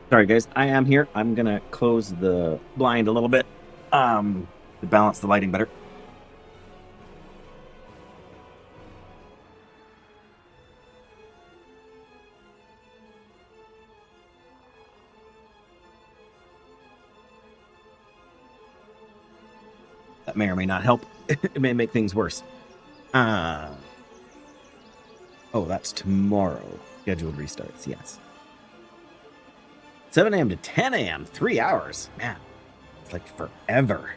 Sorry, guys. I am here. I'm gonna close the blind a little bit, to balance the lighting better. That may or may not help. It may make things worse. Uh, oh, that's tomorrow. Scheduled restarts. Yes. 7 a.m. to 10 a.m. 3 hours. Man, it's like forever.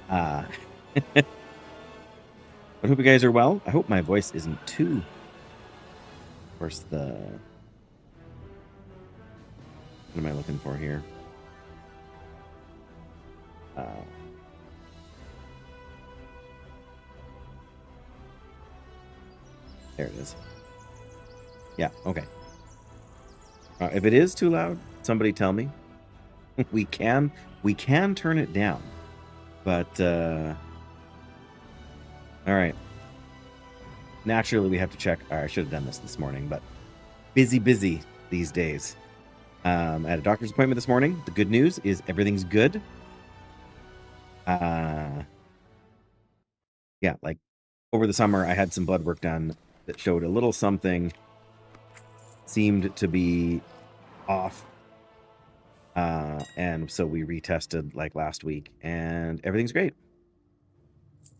Uh, I hope you guys are well. I hope my voice isn't too. Of course, what am I looking for here? There it is. Yeah, okay. If it is too loud, somebody tell me. we can turn it down. But all right. Naturally, we have to check. I should have done this morning, but busy these days. I had a doctor's appointment this morning. The good news is everything's good. Yeah, like over the summer, I had some blood work done that showed a little something seemed to be off. And so we retested like last week, and everything's great.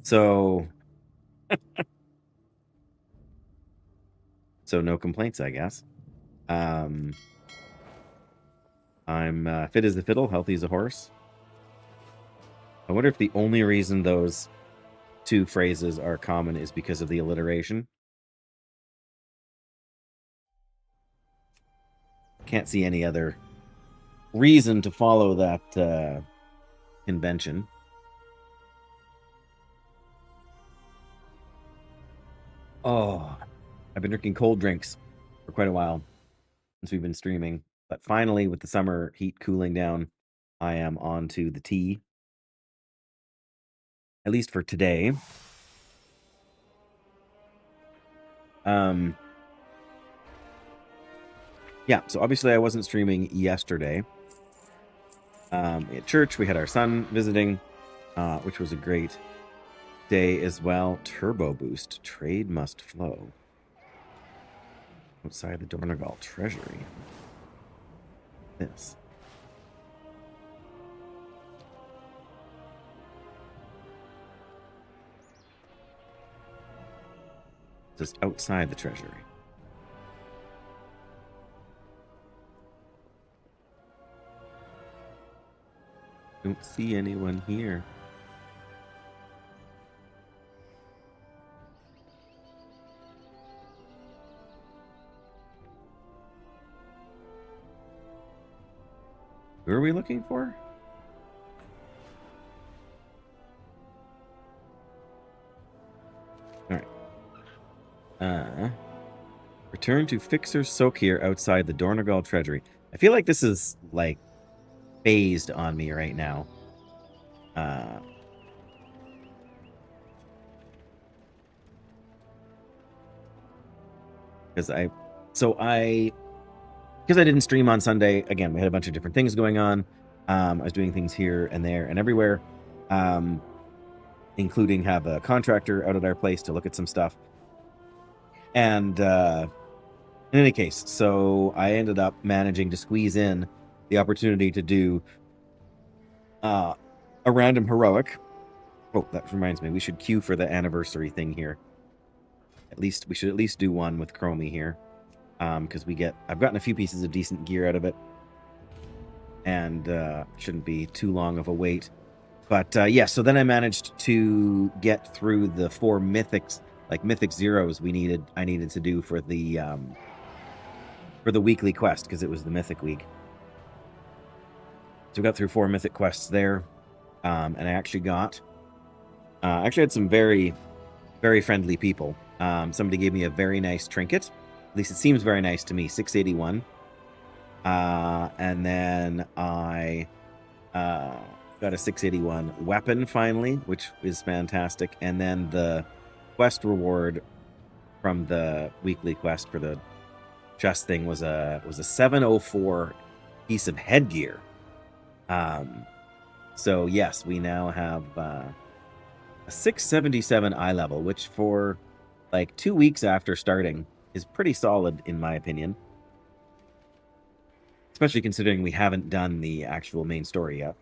So no complaints, I guess. I'm fit as a fiddle, healthy as a horse. I wonder if the only reason those two phrases are common is because of the alliteration. Can't see any other reason to follow that convention. Oh, I've been drinking cold drinks for quite a while since we've been streaming. But finally, with the summer heat cooling down, I am on to the tea. At least for today. Yeah, so obviously I wasn't streaming yesterday. At church, we had our son visiting, which was a great day as well. Turbo boost. Trade must flow. Outside the Dornagal treasury. This. Just outside the treasury. Don't see anyone here. Who are we looking for? All right. Return to Fixer Sokir outside the Dornagal treasury. I feel like this is like phased on me right now. Because I didn't stream on Sunday. Again, we had a bunch of different things going on. I was doing things here and there and everywhere, including have a contractor out at our place to look at some stuff. And in any case, so I ended up managing to squeeze in the opportunity to do a random heroic. Oh, that reminds me, we should queue for the anniversary thing here. We should at least do one with Chromie here, because I've gotten a few pieces of decent gear out of it, and shouldn't be too long of a wait. But yeah, so then I managed to get through the 4 mythics, like mythic zeros I needed to do for the weekly quest, because it was the mythic week. So we got through 4 mythic quests there, and I actually had some very, very friendly people. Somebody gave me a very nice trinket. At least it seems very nice to me. 681. And then I got a 681 weapon finally, which is fantastic. And then the quest reward from the weekly quest for the chest thing was a 704 piece of headgear. So yes, we now have a 677 eye level, which for like 2 weeks after starting is pretty solid in my opinion. Especially considering we haven't done the actual main story yet.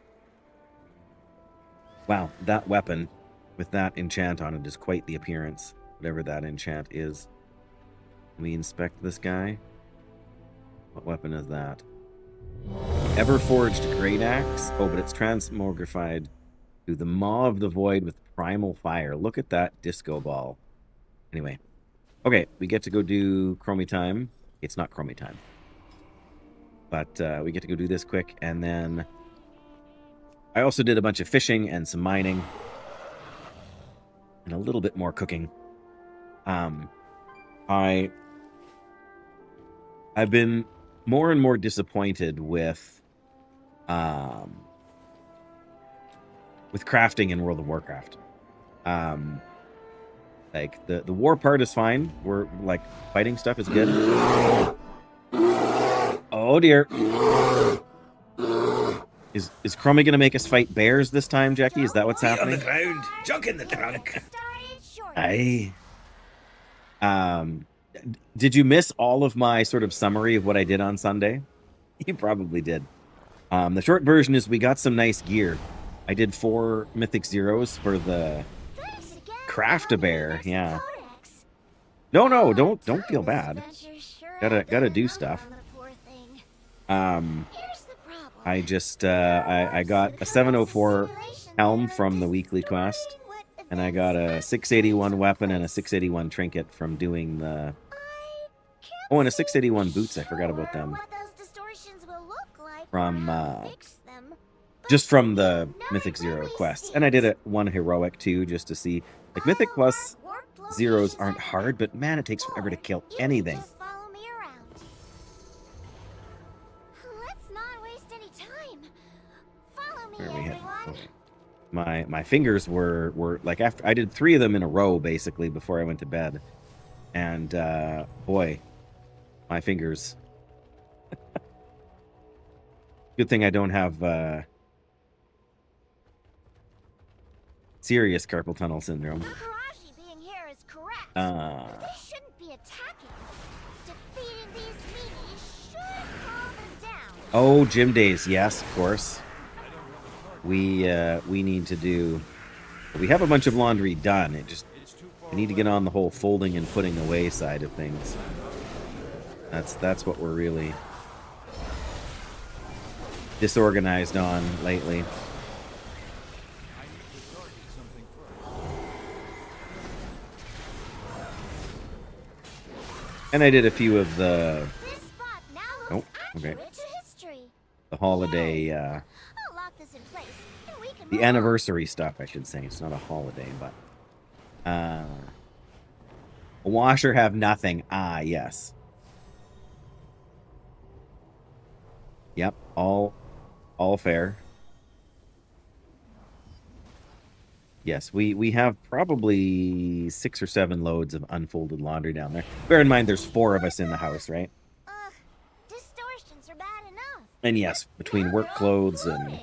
Wow, that weapon with that enchant on it is quite the appearance. Whatever that enchant is. Can we inspect this guy? What weapon is that? Everforged Great Axe? Oh, but it's transmogrified to the Maw of the Void with Primal Fire. Look at that disco ball. Anyway. Okay, we get to go do Chromie time. It's not Chromie time. But we get to go do this quick, and then I also did a bunch of fishing and some mining. And a little bit more cooking. I've been more and more disappointed with crafting in World of Warcraft. Like the war part is fine. We're like fighting stuff is good. Oh dear. Is Chromie gonna make us fight bears this time, Jackie? Is that what's happening? On the ground, junk in the trunk. Aye. Did you miss all of my sort of summary of what I did on Sunday? You probably did. The short version is we got some nice gear. I did 4 Mythic Zeros for the Craft-A-Bear, yeah. No, don't feel bad. Gotta do stuff. I just I got a 704 helm from the weekly quest, and I got a 681 weapon and a 681 trinket from doing the. Oh, and a 681 boots. I forgot about them. From just from the Mythic Zero quests, and I did one heroic too, just to see. Like Mythic Plus Zeros aren't hard, but man, it takes forever to kill anything. Where are we heading? My fingers were like after I did 3 of them in a row basically before I went to bed, and boy, my fingers. Good thing I don't have serious carpal tunnel syndrome. Oh, gym days, yes, of course. We need to do. We have a bunch of laundry done. We need to get on the whole folding and putting away side of things. That's what we're really disorganized on lately. And I did a few of the. Oh, okay. The holiday. The anniversary stuff, I should say. It's not a holiday, but. A washer have nothing. Ah, yes. Yep, all fair. Yes, we have probably 6 or 7 loads of unfolded laundry down there. Bear in mind, there's 4 of us in the house, right? Distortions are bad enough. And yes, between work clothes and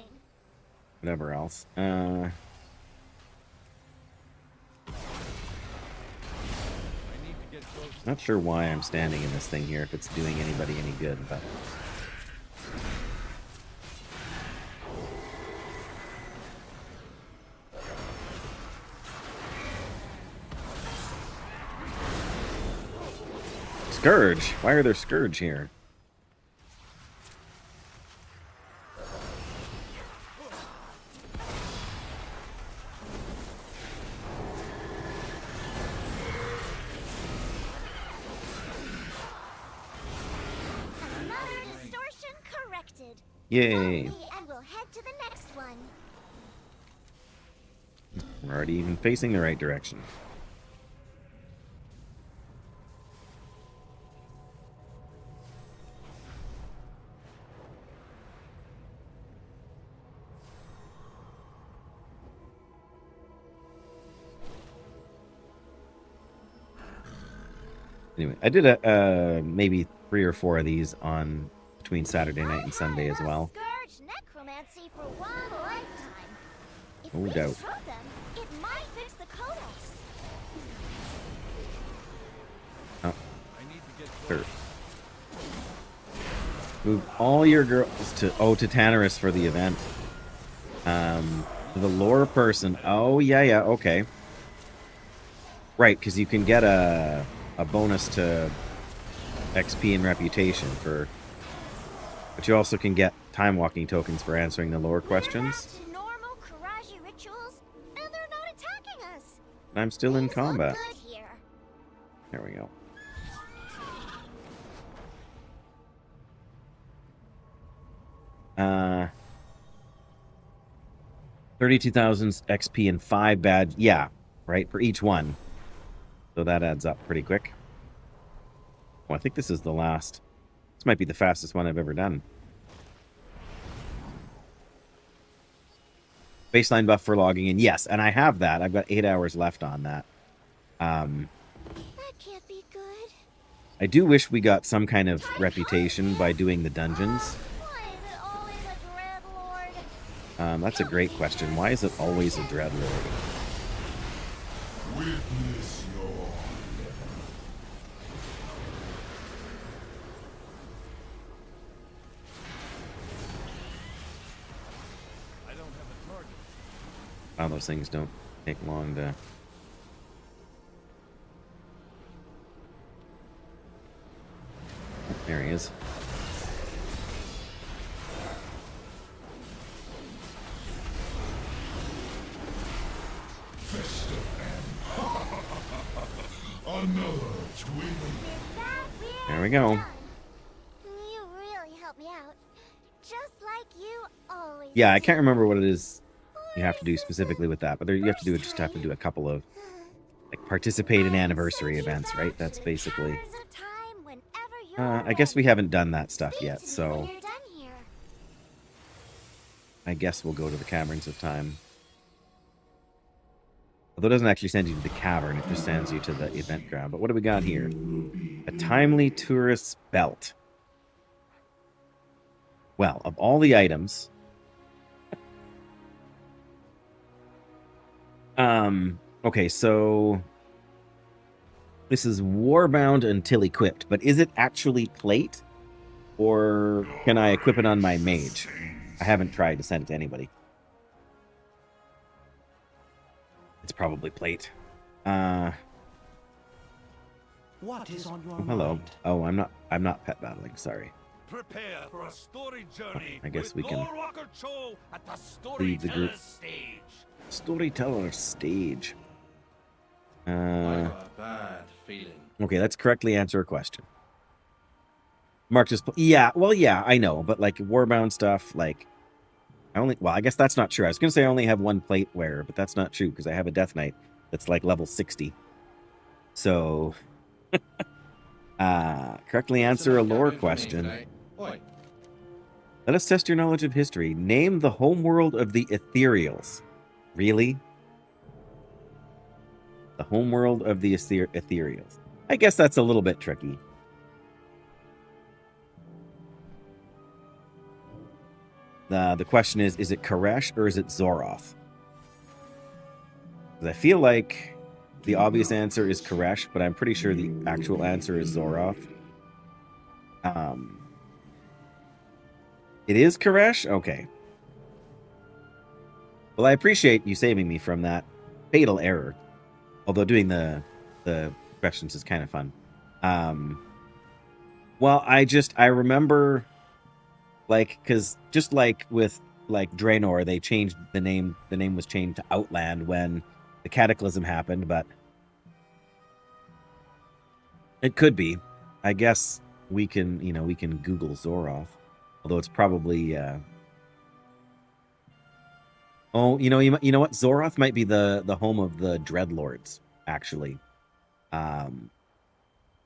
whatever else. Not sure why I'm standing in this thing here, if it's doing anybody any good, but. Scourge? Why are there Scourge here? Another distortion corrected. Yay. And we'll head to the next one. We're already even facing the right direction. Anyway, I did maybe 3 or 4 of these on between Saturday night and Sunday as well. Scourge necromancy for one lifetime. If No we doubt. destroy them, it might fix the codex. Oh, sure. Move all your girls to Tanarus for the event. The lore person. Oh yeah, okay. Right, because you can get a bonus to XP and reputation for, but you also can get time walking tokens for answering the lore questions. We're back to normal Karaji rituals, and they're not attacking us. And I'm still in Things look combat. good here. There we go. Uh, 32,000 XP and 5 badge. Yeah, right, for each one. So that adds up pretty quick. Oh, I think this is the last. This might be the fastest one I've ever done. Baseline buff for logging in. Yes, and I have that. I've got 8 hours left on that. That can't be good. I do wish we got some kind of reputation by doing the dungeons. Why is it always a dreadlord? That's a great question. Why is it always a dreadlord? Witness your Wow, those things don't take long to... There he is. another twin. There we go. You really helped me out. Just like you always Yeah, I do. can't remember what it is you have to do specifically with that, but there, you have to do just have to do a couple of like participate in anniversary events, right? That's basically. I guess we haven't done that stuff yet, so I guess we'll go to the Caverns of Time. Although it doesn't actually send you to the cavern, it just sends you to the event ground. But what do we got here? A timely tourist's belt. Well, of all the items, okay, so this is warbound until equipped, but is it actually plate, or can I equip it on my mage? I haven't tried to send it to anybody. It's probably plate. What is on your Hello. mind? Oh, I'm not pet battling. Sorry. Prepare for a story journey. I guess with we can Lord Walker Cho at the leave the group. Storyteller's stage. Storyteller stage. I got a bad feeling. Okay, let's correctly answer a question. Mark just... Yeah, well, yeah, I know. But, like, warbound stuff, like... Well, I guess that's not true. I was going to say I only have one plate wearer, but that's not true, because I have a Death Knight that's, like, level 60. So... correctly answer a lore question. Oi, Let us test your knowledge of history. Name the homeworld of the Ethereals. Really? The homeworld of the Ethereals. I guess that's a little bit tricky. The question is it Koresh or is it Zoroth? 'Cause I feel like the obvious answer is Koresh, but I'm pretty sure the actual answer is Zoroth. It is Koresh? Okay. Well, I appreciate you saving me from that fatal error. Although doing the questions is kind of fun. Well, I remember, like, because just like with like Draenor, they changed the name. The name was changed to Outland when the Cataclysm happened, but it could be. I guess we can Google Zoroth, although it's probably. Oh, you know what? Zoroth might be the home of the Dreadlords, actually. All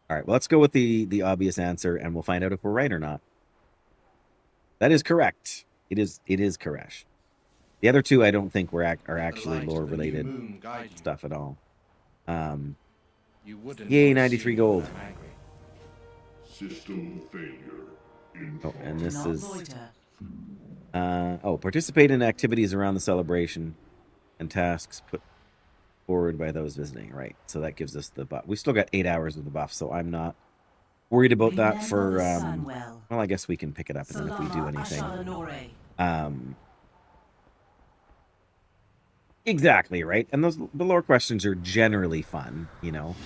right, well, let's go with the obvious answer, and we'll find out if we're right or not. That is correct. It is Koresh. The other two, I don't think are actually lore-related stuff at all. Yay, 93 gold. System failure Oh, and this Not is... loiter. oh, participate in activities around the celebration and tasks put forward by those visiting. Right, so that gives us the buff. We still got 8 hours of the buff, so I'm not worried about that Remember for... the sun well. well, I guess we can pick it up, and then if we do Salama anything... Ashalanore. Exactly, right? And the lore questions are generally fun, you know.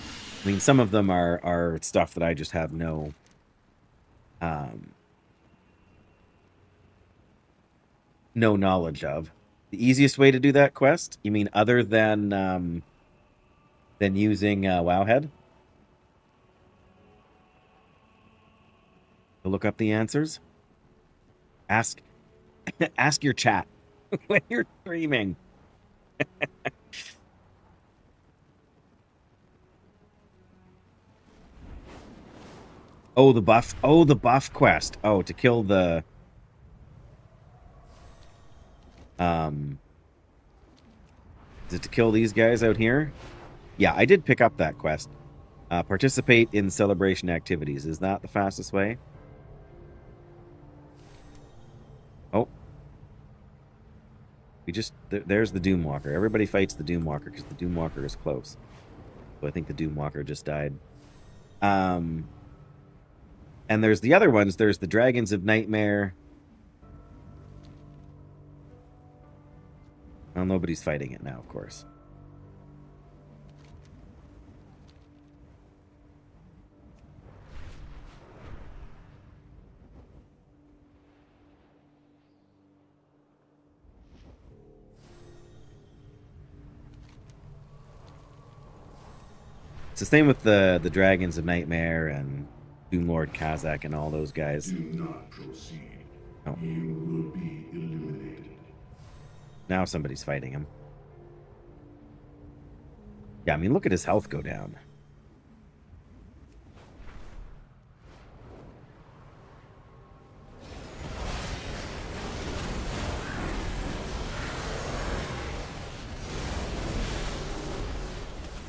I mean, some of them are stuff that I just have no no knowledge of. The easiest way to do that quest? You mean other than using Wowhead? To look up the answers? Ask ask your chat when you're streaming. Oh, the buff. Oh, the buff quest. Oh, to kill the... Is it to kill these guys out here? Yeah, I did pick up that quest. Participate in celebration activities. Is that the fastest way? Oh. We just... there's the Doomwalker. Everybody fights the Doomwalker because the Doomwalker is close. So I think the Doomwalker just died. And there's the other ones. There's the Dragons of Nightmare. Well, nobody's fighting it now, of course. It's the same with the Dragons of Nightmare and Doomlord Kazakh and all those guys. Do not proceed. Oh. You will be eliminated. Now somebody's fighting him. Yeah, I mean, look at his health go down.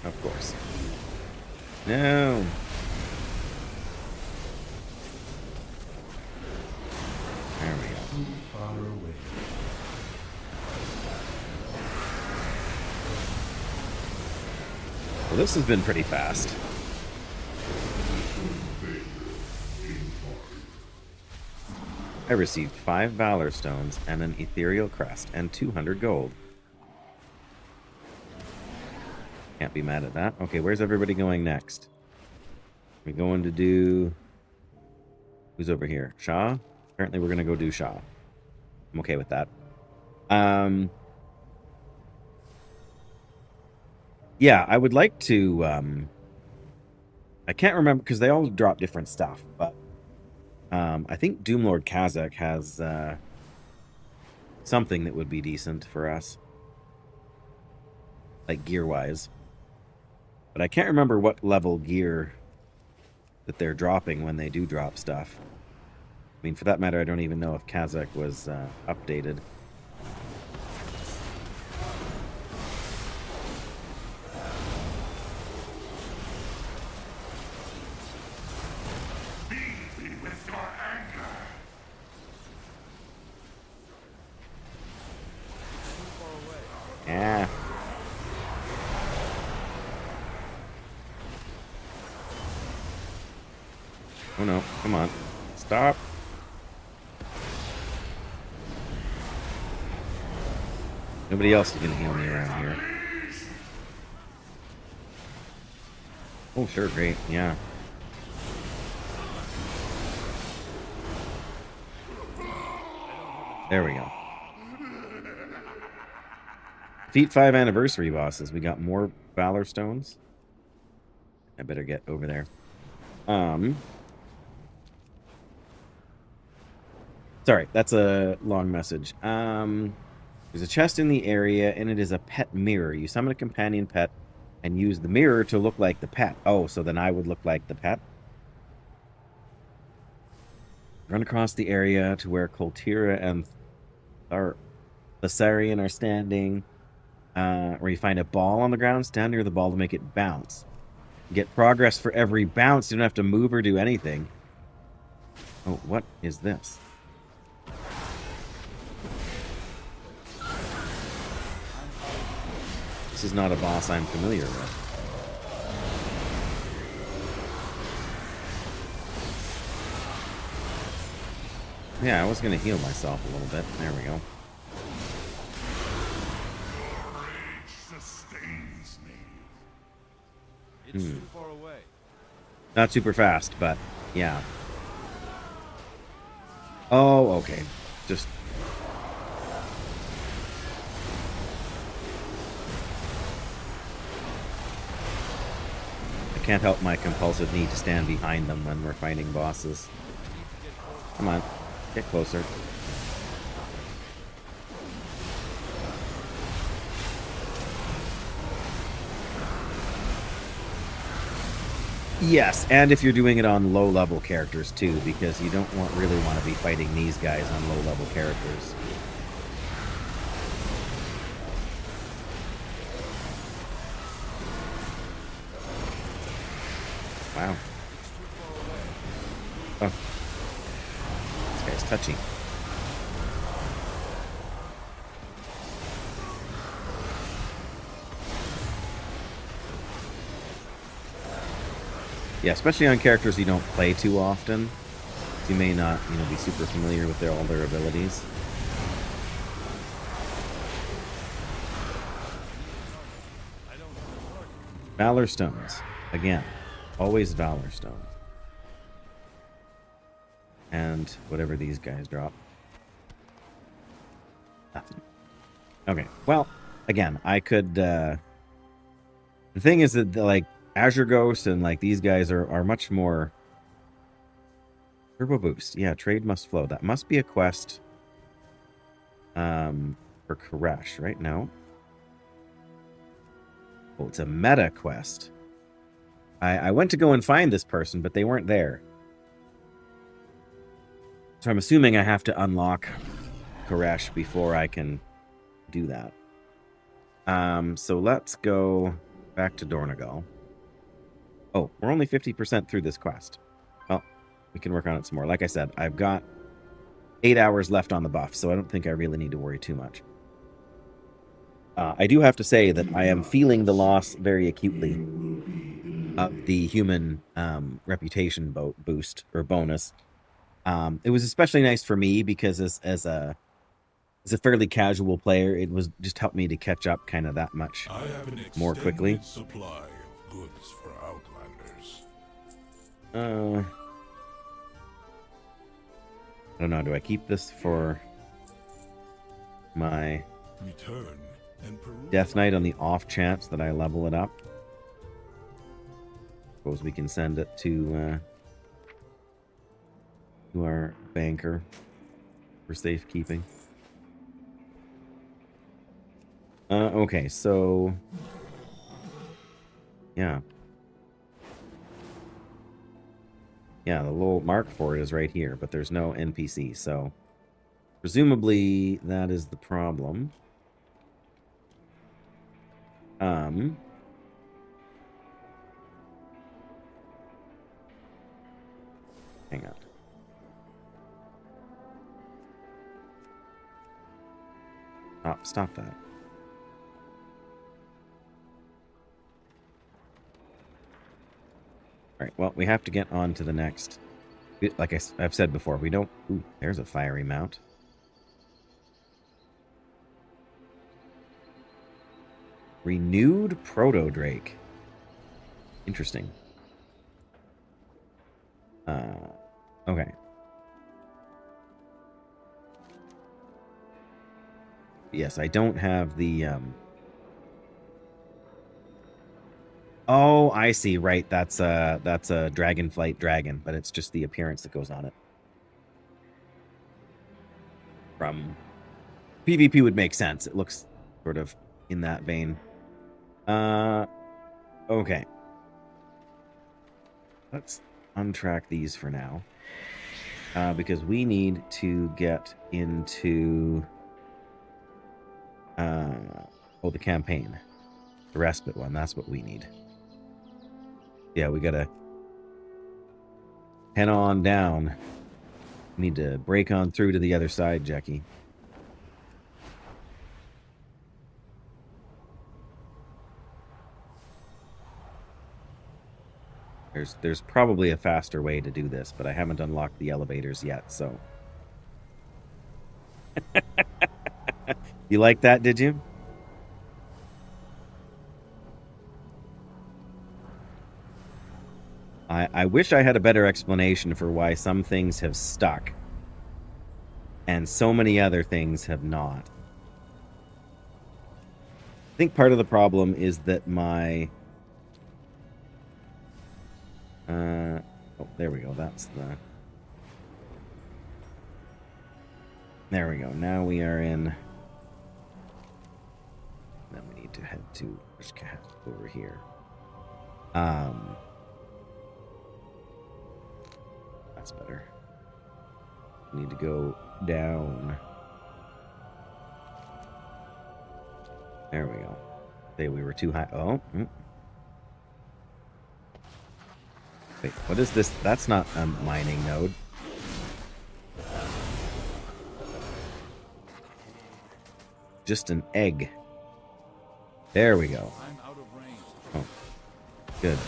Of course. No. There we go. Too far away. Well, this has been pretty fast. I received 5 Valor Stones and an Ethereal Crest and 200 gold. Can't be mad at that. Okay, where's everybody going next? We're going to do... Who's over here? Shaw? Apparently we're going to go do Shaw. I'm okay with that. Yeah, I would like to... I can't remember, because they all drop different stuff, but... I think Doomlord Kazakh has something that would be decent for us. Like, gear-wise. But I can't remember what level gear that they're dropping when they do drop stuff. I mean, for that matter, I don't even know if Kazakh was updated. With your anger. Yeah. Oh no, come on. Stop. Nobody else is gonna heal me around here. Oh, sure, great, yeah. There we go. Defeat 5 anniversary bosses. We got more Valor Stones. I better get over there. Sorry, that's a long message. There's a chest in the area, and it is a pet mirror. You summon a companion pet and use the mirror to look like the pet. Oh, so then I would look like the pet? Run across the area to where Koltira and Thessarian are standing, where you find a ball on the ground. Stand near the ball to make it bounce. Get progress for every bounce. You don't have to move or do anything. Oh, what is this? This is not a boss I'm familiar with. Yeah, I was going to heal myself a little bit. There we go. Rage sustains me. It's too far away. Not super fast, but yeah. Oh, okay. Just... I can't help my compulsive need to stand behind them when we're fighting bosses. Come on. Get closer. Yes, and if you're doing it on low-level characters too, because you don't really want to be fighting these guys on low-level characters. Wow. Oh. This guy's touchy. Yeah, especially on characters you don't play too often. You may not, be super familiar with all their abilities. Valor Stones. Again. Always Valor Stones. And whatever these guys drop. Nothing. Okay, well, again, I could... The thing is that, Azure Ghost and these guys are much more turbo boost. Yeah, trade must flow. That must be a quest for Koresh right now. Oh, it's a meta quest. I went to go and find this person, but they weren't there. So I'm assuming I have to unlock Koresh before I can do that. So let's go back to Dornagal. Oh, we're only 50% through this quest. Well, we can work on it some more. Like I said, I've got 8 hours left on the buff, so I don't think I really need to worry too much. I do have to say that I am feeling the loss very acutely of the human reputation boost or bonus. It was especially nice for me because as a fairly casual player, it was just helped me to catch up kind of that much I have an more quickly. extended supply of goods for Outlanders. I don't know. Do I keep this for my Return and peruse. Death Knight on the off chance that I level it up? Suppose we can send it to our banker for safekeeping. Okay, so yeah. Yeah, the little mark for it is right here, but there's no NPC, so presumably that is the problem. Hang on. Oh, stop that. Alright, well, we have to get on to the next. Like I've said before, we don't... Ooh, there's a fiery mount. Renewed Proto-Drake. Interesting. Okay. Yes, I don't have the... Oh, I see. Right, that's a Dragonflight dragon, but it's just the appearance that goes on it. From PvP would make sense. It looks sort of in that vein. Okay. Let's untrack these for now. Because we need to get into the campaign. The respite one, that's what we need. Yeah, we gotta head on down Need to break on through to the other side, Jackie. There's probably a faster way to do this, but I haven't unlocked the elevators yet, so. You like that, did you? I wish I had a better explanation for why some things have stuck and so many other things have not. I think part of the problem is that my... oh, there we go. That's the... There we go. Now we are in... Then we need to head to Ajz'Kahet over here. That's better. We need to go down. There we go. Say we were too high. Oh. Wait, what is this? That's not a mining node. Just an egg. There we go. I'm out of range. Oh, good.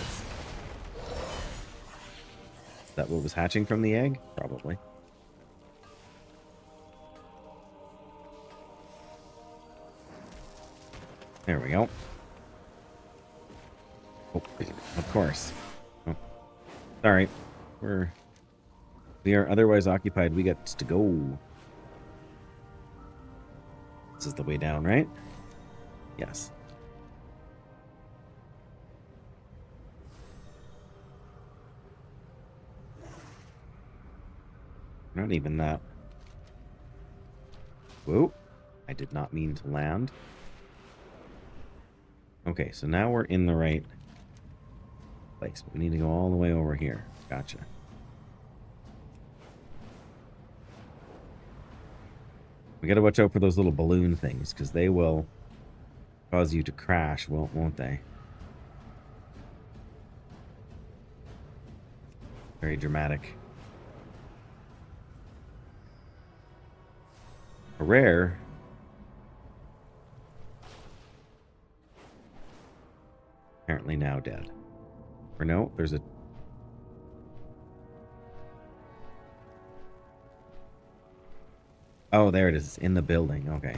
Is that what was hatching from the egg? Probably. There we go. Oh, of course. Oh. Sorry. We are otherwise occupied. We got to go. This is the way down, right? Yes. Not even that. Whoa. I did not mean to land. Okay, so now we're in the right place. But we need to go all the way over here. Gotcha. We gotta watch out for those little balloon things, because they will cause you to crash, won't they? Very dramatic. A rare. Apparently now dead. Or no, there's a... Oh, there it is. It's in the building. Okay.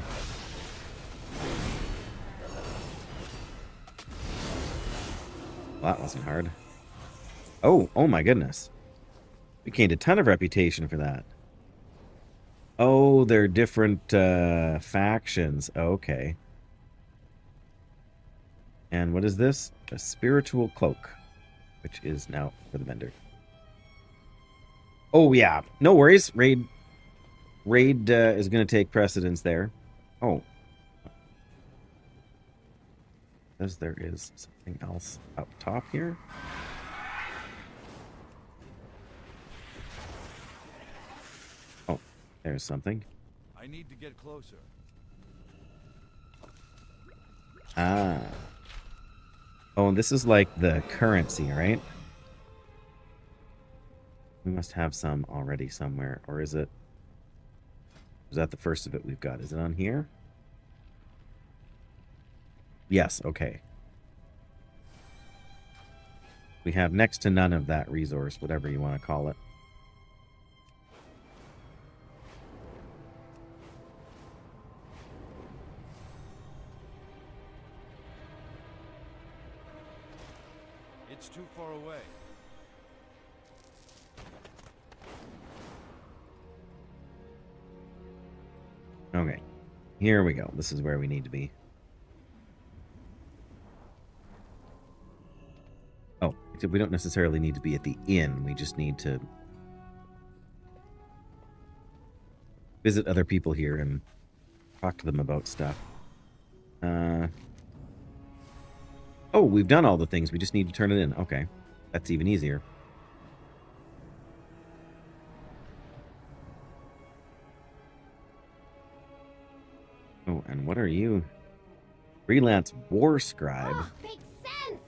Well, that wasn't hard. Oh my goodness. We gained a ton of reputation for that. Oh, they're different factions. Okay. And what is this? A spiritual cloak, which is now for the vendor. Oh, yeah. No worries. Raid is going to take precedence there. Oh. Because there is something else up top here. Oh, there's something. I need to get closer. Ah. Oh, and this is like the currency, right? We must have some already somewhere. Or is it... Is that the first of it we've got? Is it on here? Yes, okay. We have next to none of that resource, whatever you want to call it. It's too far away. Okay. Here we go. This is where we need to be. Oh, except we don't necessarily need to be at the inn. We just need to visit other people here and talk to them about stuff. Oh, we've done all the things. We just need to turn it in. Okay. That's even easier. Oh, and what are you? Freelance war scribe. Oh, makes sense.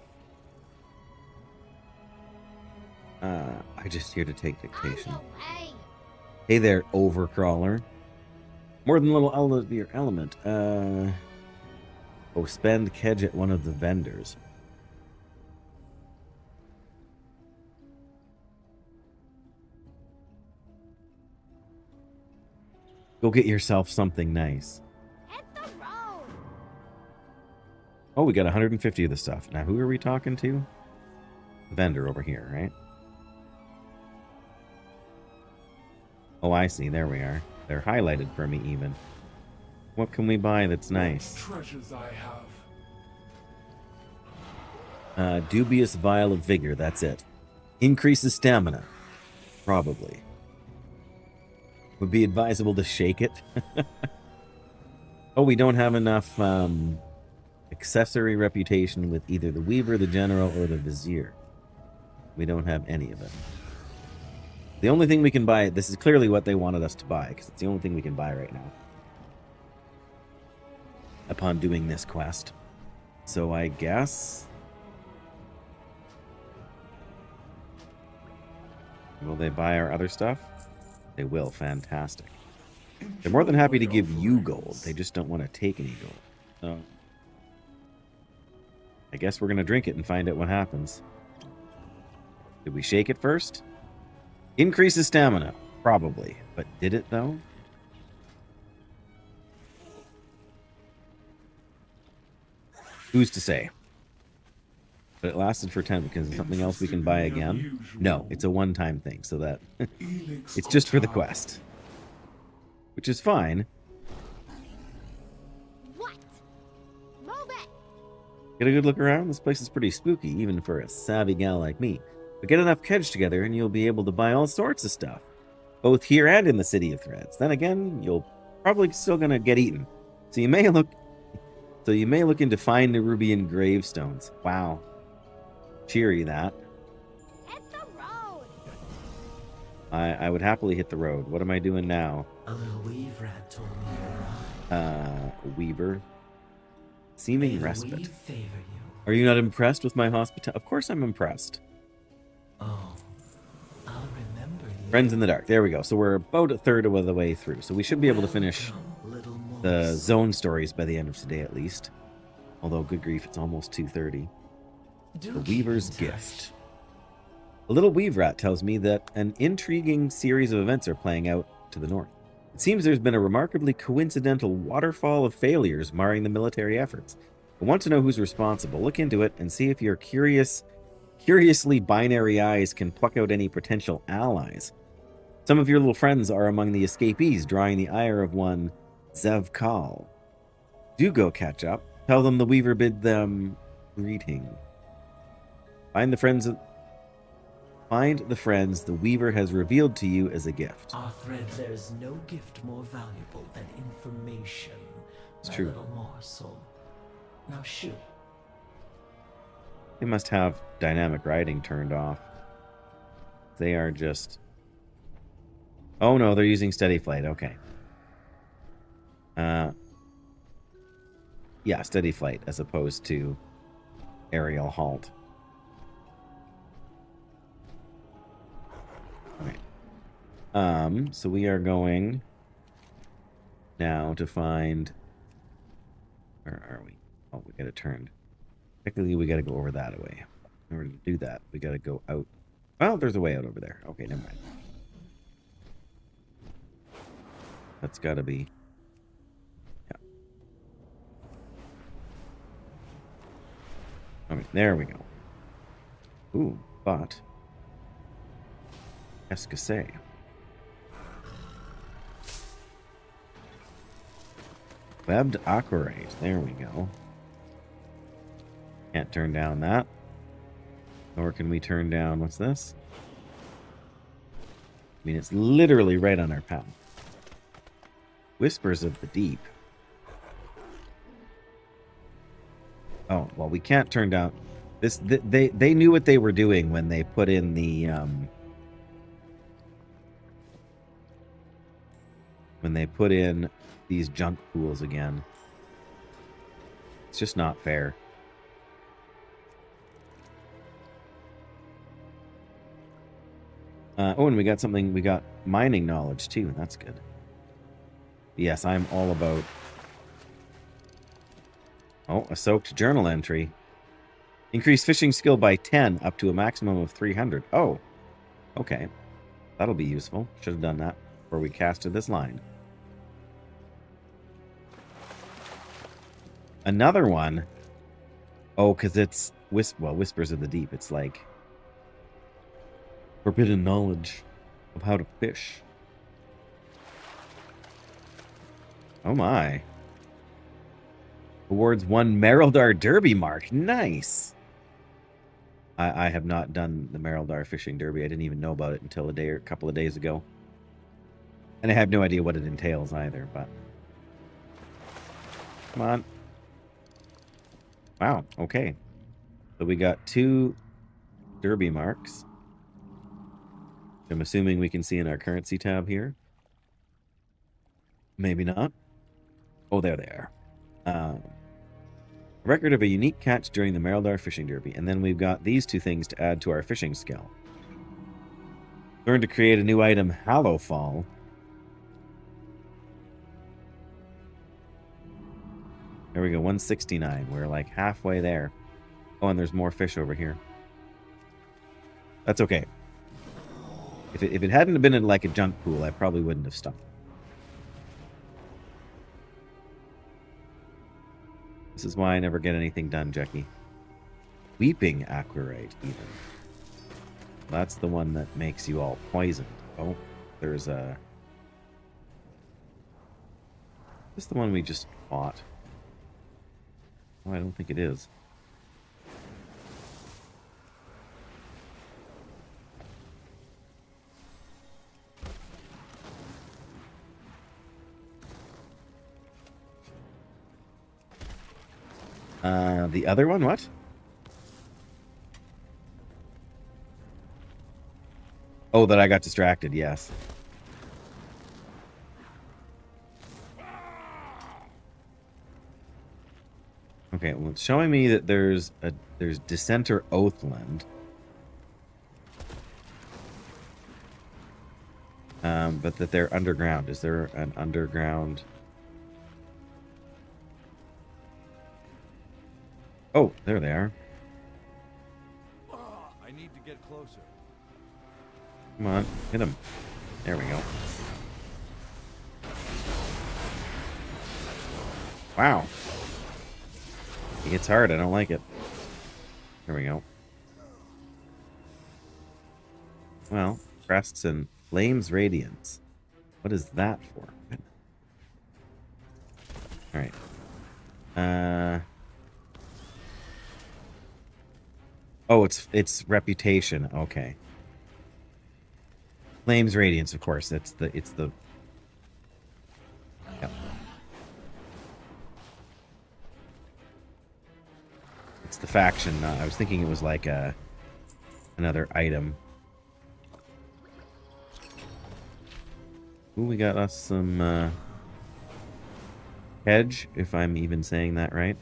I just here to take dictation. Out of the way. Hey there, overcrawler. More than a little out of your element. Oh, spend kedge at one of the vendors. Go get yourself something nice. Hit the road. Oh, we got 150 of the stuff. Now, who are we talking to? The vendor over here, right? Oh, I see. There we are. They're highlighted for me, even. What can we buy that's nice? Treasures I have. Dubious Vial of Vigor. That's it. Increases stamina. Probably. Would be advisable to shake it. Oh, we don't have enough accessory reputation with either the Weaver, the General, or the Vizier. We don't have any of it. The only thing we can buy, this is clearly what they wanted us to buy, because it's the only thing we can buy right now. Upon doing this quest. So I guess... Will they buy our other stuff? They will. Fantastic. They're more than happy to give you gold. They just don't want to take any gold. So... I guess we're going to drink it and find out what happens. Did we shake it first? Increases stamina. Probably. But did it, though? Who's to say? But it lasted for 10 because something else we can buy again? No, it's a one-time thing, so that... it's just for the quest. Which is fine. What? Move it. Get a good look around. This place is pretty spooky, even for a savvy gal like me. But get enough kedge together and you'll be able to buy all sorts of stuff. Both here and in the City of Threads. Then again, you'll probably still gonna get eaten. So you may look into fine Nerubian gravestones. Wow. Cheery, that. Hit the road. I would happily hit the road. What am I doing now? A little weave rat told me Weaver. Seeming May the respite. weave favor you. Are you not impressed with my hospitality? Of course I'm impressed. Oh, I'll remember you. Friends in the Dark. There we go. So we're about a third of the way through. So we should be able to finish the zone stories by the end of today at least. Although, good grief, it's almost 2:30. The Weaver's Gift. A little weave rat tells me that an intriguing series of events are playing out to the north. It seems there's been a remarkably coincidental waterfall of failures marring the military efforts. I want to know who's responsible. Look into it and see if your curiously binary eyes can pluck out any potential allies. Some of your little friends are among the escapees, drawing the ire of one Ajz'Kahet. Do go catch up. Tell them the Weaver bid them greeting. Find the friends the Weaver has revealed to you as a gift. Our thread, there's no gift more valuable than information. It's My true. little morsel. Now shoot. They must have dynamic riding turned off. They are just... Oh no, they're using steady flight. Okay. Yeah, steady flight as opposed to aerial halt. Okay. So we are going now to find... Where are we? Oh, we got it turned. Technically, we got to go over that way. In order to do that, we got to go out. Well, there's a way out over there. Okay, never mind. That's got to be... Yeah. Okay, there we go. Ooh, but... Ajz'Kahet. Webbed Aquarite. There we go. Can't turn down that. Nor can we turn down... What's this? I mean, it's literally right on our path. Whispers of the Deep. Oh, well, we can't turn down... This. They knew what they were doing when they put in the... when they put in these junk pools again. It's just not fair. Oh, and we got something. We got mining knowledge too. That's good. Yes, I'm all about. Oh, a soaked journal entry. Increase fishing skill by 10 up to a maximum of 300. Oh, okay. That'll be useful. Should have done that before we casted this line. Another one. Oh, because it's Whispers of the Deep. It's like forbidden knowledge of how to fish. Oh my. Awards 1 Merildar Derby mark. Nice. I have not done the Merildar Fishing Derby. I didn't even know about it until a couple of days ago. And I have no idea what it entails either, but... Come on. Wow, okay. So we got 2 Derby marks. I'm assuming we can see in our currency tab here. Maybe not. Oh, there they are. Record of a unique catch during the Merildar Fishing Derby. And then we've got these 2 things to add to our fishing skill. Learn to create a new item, Hallowfall. There we go, 169. We're like halfway there. Oh, and there's more fish over here. That's okay. If it hadn't been in like a junk pool, I probably wouldn't have stopped. This is why I never get anything done, Jackie. Weeping Aquarite, even. That's the one that makes you all poisoned. Oh, there's a... Is this the one we just fought? Oh, I don't think it is. The other one, what? Oh, that I got distracted, yes. Okay, well, it's showing me that there's Dissenter Oathland. But that they're underground. Is there an underground? Oh, there they are. I need to get closer. Come on, hit him. There we go. Wow. He hits hard. I don't like it. There we go. Well, crests and flames radiance. What is that for? All right. Oh, it's reputation. Okay. Flames radiance, of course. It's the. Yep. It's the faction. I was thinking it was like another item. Ooh, we got us some hedge, if I'm even saying that right.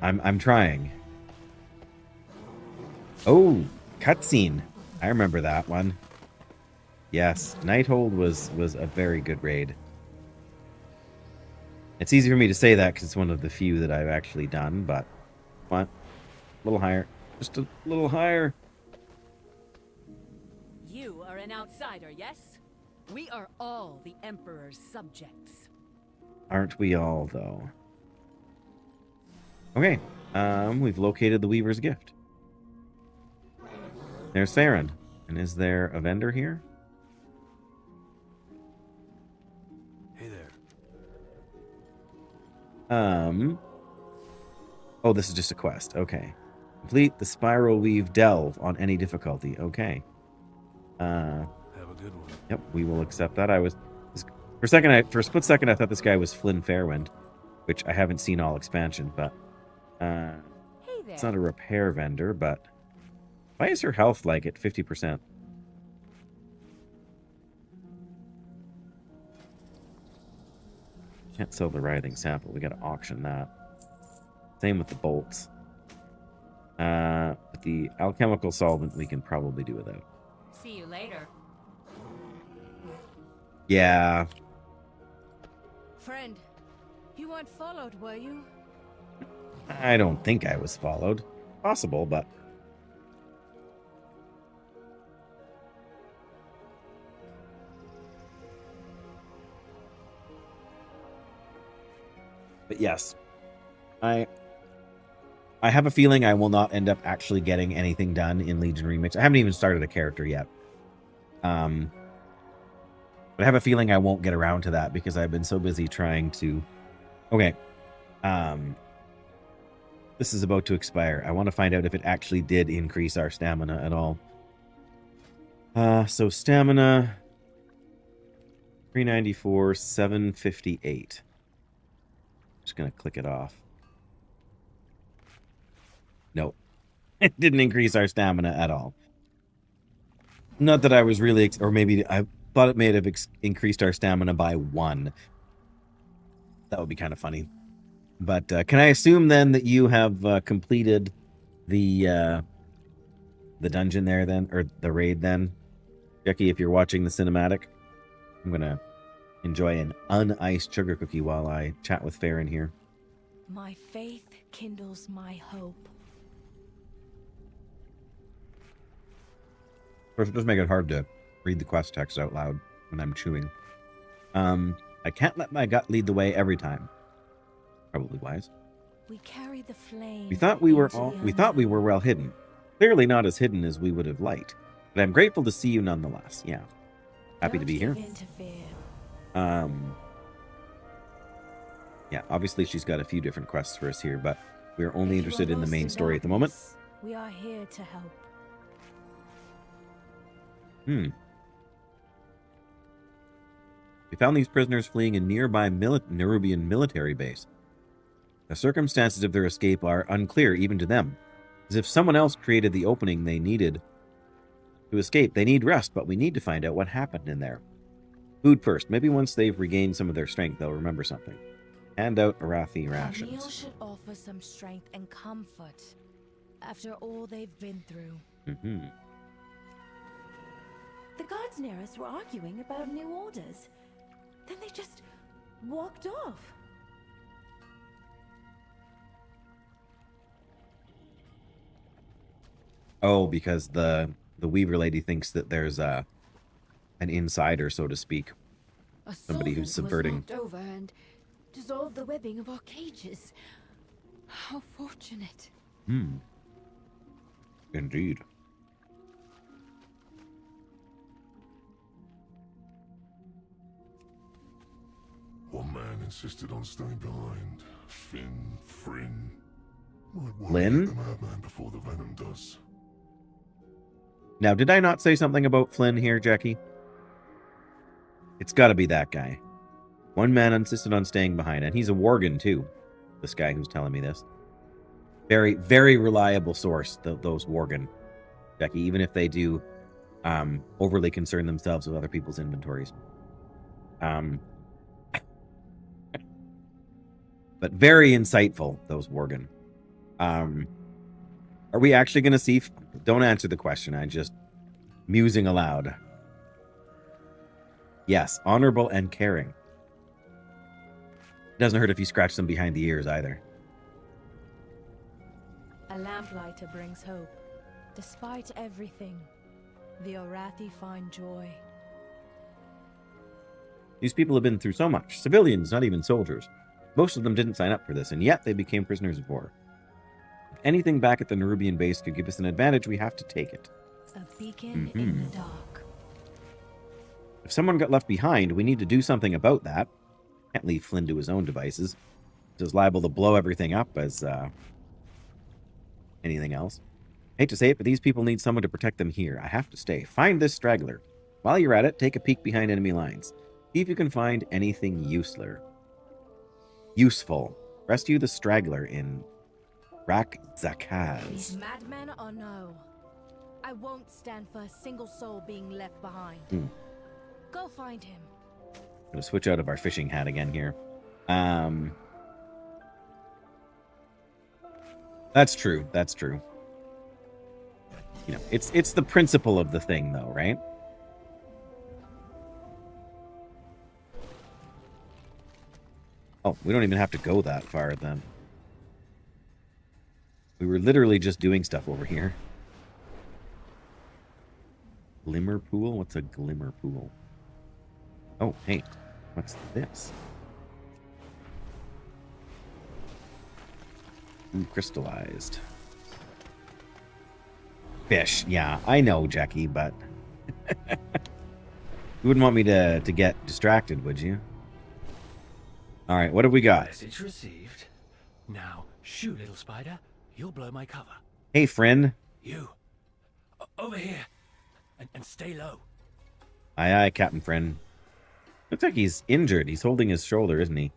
I'm trying. Oh, cutscene. I remember that one. Yes, Nighthold was a very good raid. It's easy for me to say that because it's one of the few that I've actually done, but come on, a little higher. Just a little higher. You are an outsider, yes? We are all the Emperor's subjects. Aren't we all, though? Okay, we've located the Weaver's Gift. There's Farron. And is there a vendor here? Hey there. Oh, this is just a quest. Okay. Complete the Spiral Weave Delve on any difficulty. Okay. Have a good one. Yep, we will accept that. For a split second, I thought this guy was Flynn Fairwind, which I haven't seen all expansion, but Hey there. it's not a repair vendor, but why is her health like at 50%? Can't sell the writhing sample. We gotta auction that. Same with the bolts. But the alchemical solvent we can probably do without. See you later. Yeah. Friend, you weren't followed, were you? I don't think I was followed. Possible, but... But yes, I have a feeling I will not end up actually getting anything done in Legion Remix. I haven't even started a character yet. But I have a feeling I won't get around to that because I've been so busy trying to... Okay. This is about to expire. I want to find out if it actually did increase our stamina at all. So stamina... 394, 758. Just going to click it off. Nope. It didn't increase our stamina at all. Not that I was really... or maybe I thought it may have increased our stamina by 1. That would be kind of funny. But can I assume then that you have completed the dungeon there then? Or the raid then? Jackie, if you're watching the cinematic, I'm going to enjoy an uniced sugar cookie while I chat with Farron here. My faith kindles my hope. Of course, it does make it hard to read the quest text out loud when I'm chewing. I can't let my gut lead the way every time. Probably wise. We carry the flame. We thought we were well hidden. Clearly not as hidden as we would have liked. But I'm grateful to see you nonetheless. Yeah. Happy to be here. Yeah, obviously she's got a few different quests for us here, but we're only interested in the main story at the moment. We are here to help. We found these prisoners fleeing a nearby Nerubian military base. The circumstances of their escape are unclear even to them, as if someone else created the opening they needed to escape. They need rest, but we need to find out what happened in there. Food first. Maybe once they've regained some of their strength, they'll remember something. Hand out Arathi rations. A meal should offer some strength and comfort after all they've been through. The guards near us were arguing about new orders. Then they just walked off. Oh, because the Weaver lady thinks that there's an insider, so to speak. Somebody who's subverting. Was over and dissolved the webbing of our cages. How fortunate. Indeed. One man insisted on staying behind. Flynn. Might want Lynn? to get the madman before the venom does. Now, did I not say something about Flynn here, Jackie? It's got to be that guy. One man insisted on staying behind, and he's a Worgen, too. This guy who's telling me this. Very, very reliable source, those Worgen, Jackie, even if they do overly concern themselves with other people's inventories. But very insightful, those Worgen. Are we actually going to see... Don't answer the question. I'm just musing aloud. Yes, honorable and caring. It doesn't hurt if you scratch them behind the ears either. A lamplighter brings hope. Despite everything, the Arathi find joy. These people have been through so much. Civilians, not even soldiers. Most of them didn't sign up for this, and yet they became prisoners of war. If anything back at the Nerubian base could give us an advantage, we have to take it. A beacon in the dark. If someone got left behind, we need to do something about that. Can't leave Flynn to his own devices. He's liable to blow everything up as anything else. Hate to say it, but these people need someone to protect them here. I have to stay. Find this straggler. While you're at it, take a peek behind enemy lines. See if you can find anything useful. Rescue the straggler in Ajz'Kahet. These madmen or no? I won't stand for a single soul being left behind. Go find him. I'm going to switch out of our fishing hat again here. That's true. That's true. You know, it's the principle of the thing, though, right? Oh, we don't even have to go that far, then. We were literally just doing stuff over here. Glimmer pool? What's a glimmer pool? Oh, hey. What's this? Ooh, crystallized. Fish. Yeah, I know, Jackie, but... you wouldn't want me to get distracted, would you? Alright, what have we got? Message received. Now, shoot, little spider. You'll blow my cover. Hey, friend. You. Over here. And stay low. Aye, aye, Captain Friend. Looks like he's injured. He's holding his shoulder, isn't he?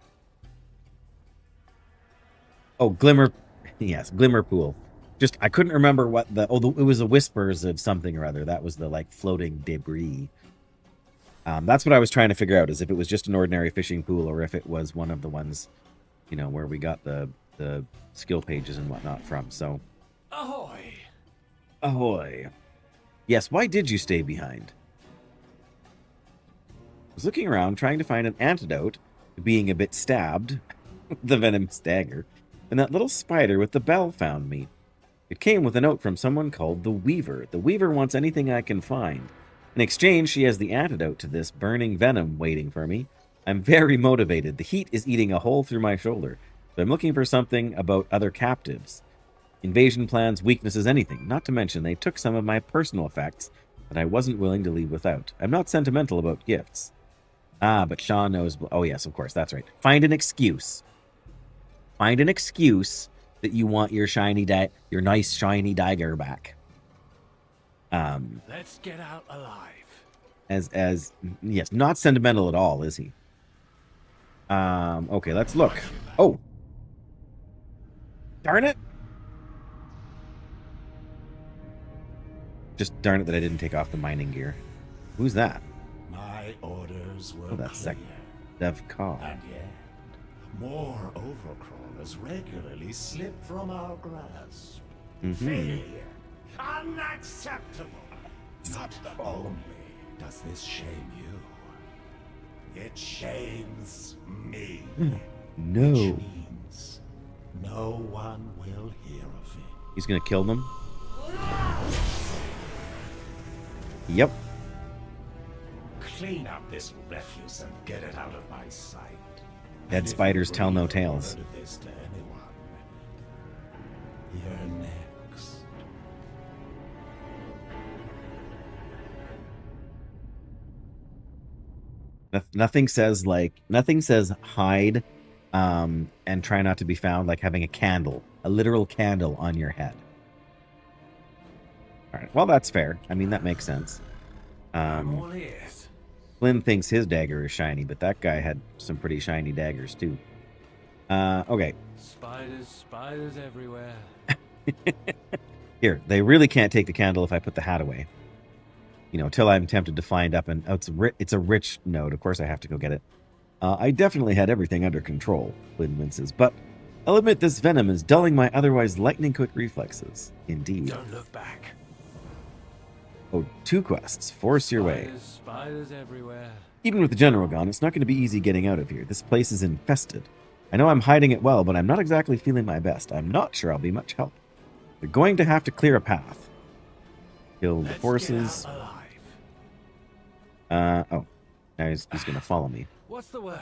Oh, Glimmer... Yes, Glimmer Pool. Just, I couldn't remember what the... Oh, it was the Whispers of something or other. That was the, like, floating debris. That's what I was trying to figure out, is if it was just an ordinary fishing pool or if it was one of the ones, you know, where we got the skill pages and whatnot from, so... Ahoy! Ahoy. Yes, why did you stay behind? I was looking around, trying to find an antidote to being a bit stabbed with the venomous dagger, and that little spider with the bell found me. It came with a note from someone called the Weaver. The Weaver wants anything I can find. In exchange, she has the antidote to this burning venom waiting for me. I'm very motivated. The heat is eating a hole through my shoulder, so I'm looking for something about other captives. Invasion plans, weaknesses, anything. Not to mention, they took some of my personal effects that I wasn't willing to leave without. I'm not sentimental about gifts. Ah, but Sean knows... Oh, yes, of course, that's right. Find an excuse. Find an excuse that you want your your nice shiny dagger back. Let's get out alive. Yes, not sentimental at all, is he? Okay, let's look. Oh. Darn it. Just darn it that I didn't take off the mining gear. Who's that? My orders were Oh, that's clear. Ajz'Kahet. And yet, more overcrawlers regularly slip from our grasp. Failure. Unacceptable. Not only does this shame you, it shames me. No. Which means no one will hear of it. He's gonna kill them? Yep. Clean up this refuse and get it out of my sight. Dead And if spiders you tell no breathe a tales. word of this to anyone, you're next. Nothing says hide and try not to be found like having a literal candle on your head. All right, well, that's fair. I mean, that makes sense. I'm all ears. Flynn thinks his dagger is shiny, but that guy had some pretty shiny daggers too. Okay. Spiders everywhere. Here, they really can't take the candle if I put the hat away. You know, till I'm tempted to find up and... Oh, it's a rich node. Of course I have to go get it. I definitely had everything under control, Flynn winces, but I'll admit this venom is dulling my otherwise lightning-quick reflexes. Indeed. Don't look back. Oh, 2 quests. Force your way. Spiders everywhere. Even with the general gone, it's not going to be easy getting out of here. This place is infested. I know I'm hiding it well, but I'm not exactly feeling my best. I'm not sure I'll be much help. We're going to have to clear a path. Kill the horses. Oh. Now he's going to follow me. What's the word?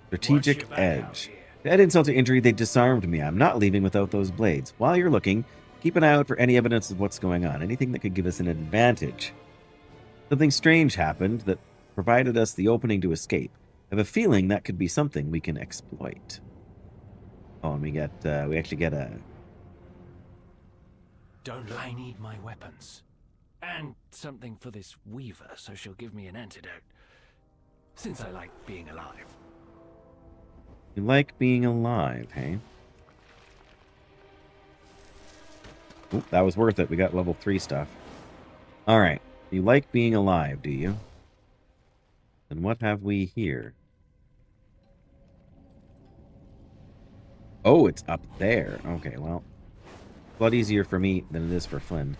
Strategic edge. To add insult to injury, they disarmed me. I'm not leaving without those blades. While you're looking, keep an eye out for any evidence of what's going on. Anything that could give us an advantage. Something strange happened that provided us the opening to escape. I have a feeling that could be something we can exploit. Oh, and we actually get a... I need my weapons. And something for this Weaver, so she'll give me an antidote. Since I like being alive. You like being alive, hey? Oop, that was worth it. We got level 3 stuff. Alright. You like being alive, do you? Then what have we here? Oh, it's up there. Okay, well, a lot easier for me than it is for Flynn.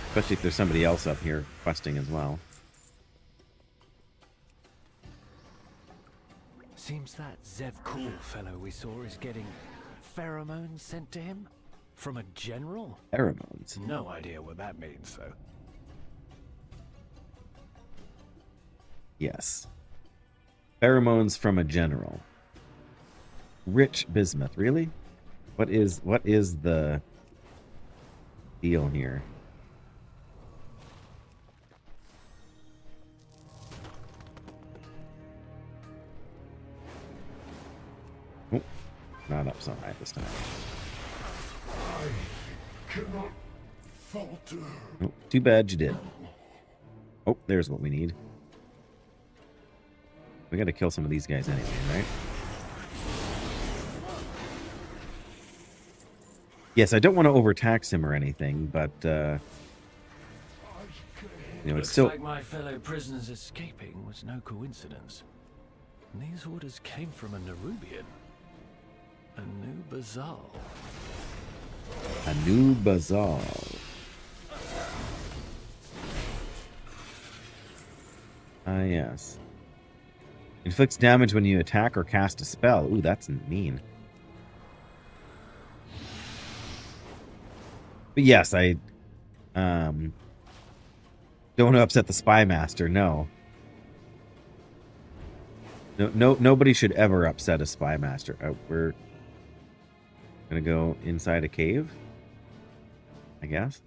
Especially if there's somebody else up here questing as well. Seems that Ajz'Kahet fellow we saw is getting pheromones sent to him from a general. Pheromones? No idea what that means, though. Yes. Pheromones from a general. Rich bismuth, really? What is the deal here? Oh, not up so high this time. I cannot falter. Oh, too bad you did. Oh, there's what we need. We gotta kill some of these guys anyway, right? Yes, I don't want to overtax him or anything, but you know, it's still Looks like my fellow prisoners escaping was no coincidence. These orders came from a Nerubian. A new Bazal. a new bazaar. Ah, yes. Inflicts damage when you attack or cast a spell. Ooh, that's mean. But yes, I don't want to upset the spy master. No, nobody should ever upset a spy master. We're gonna go inside a cave, I guess.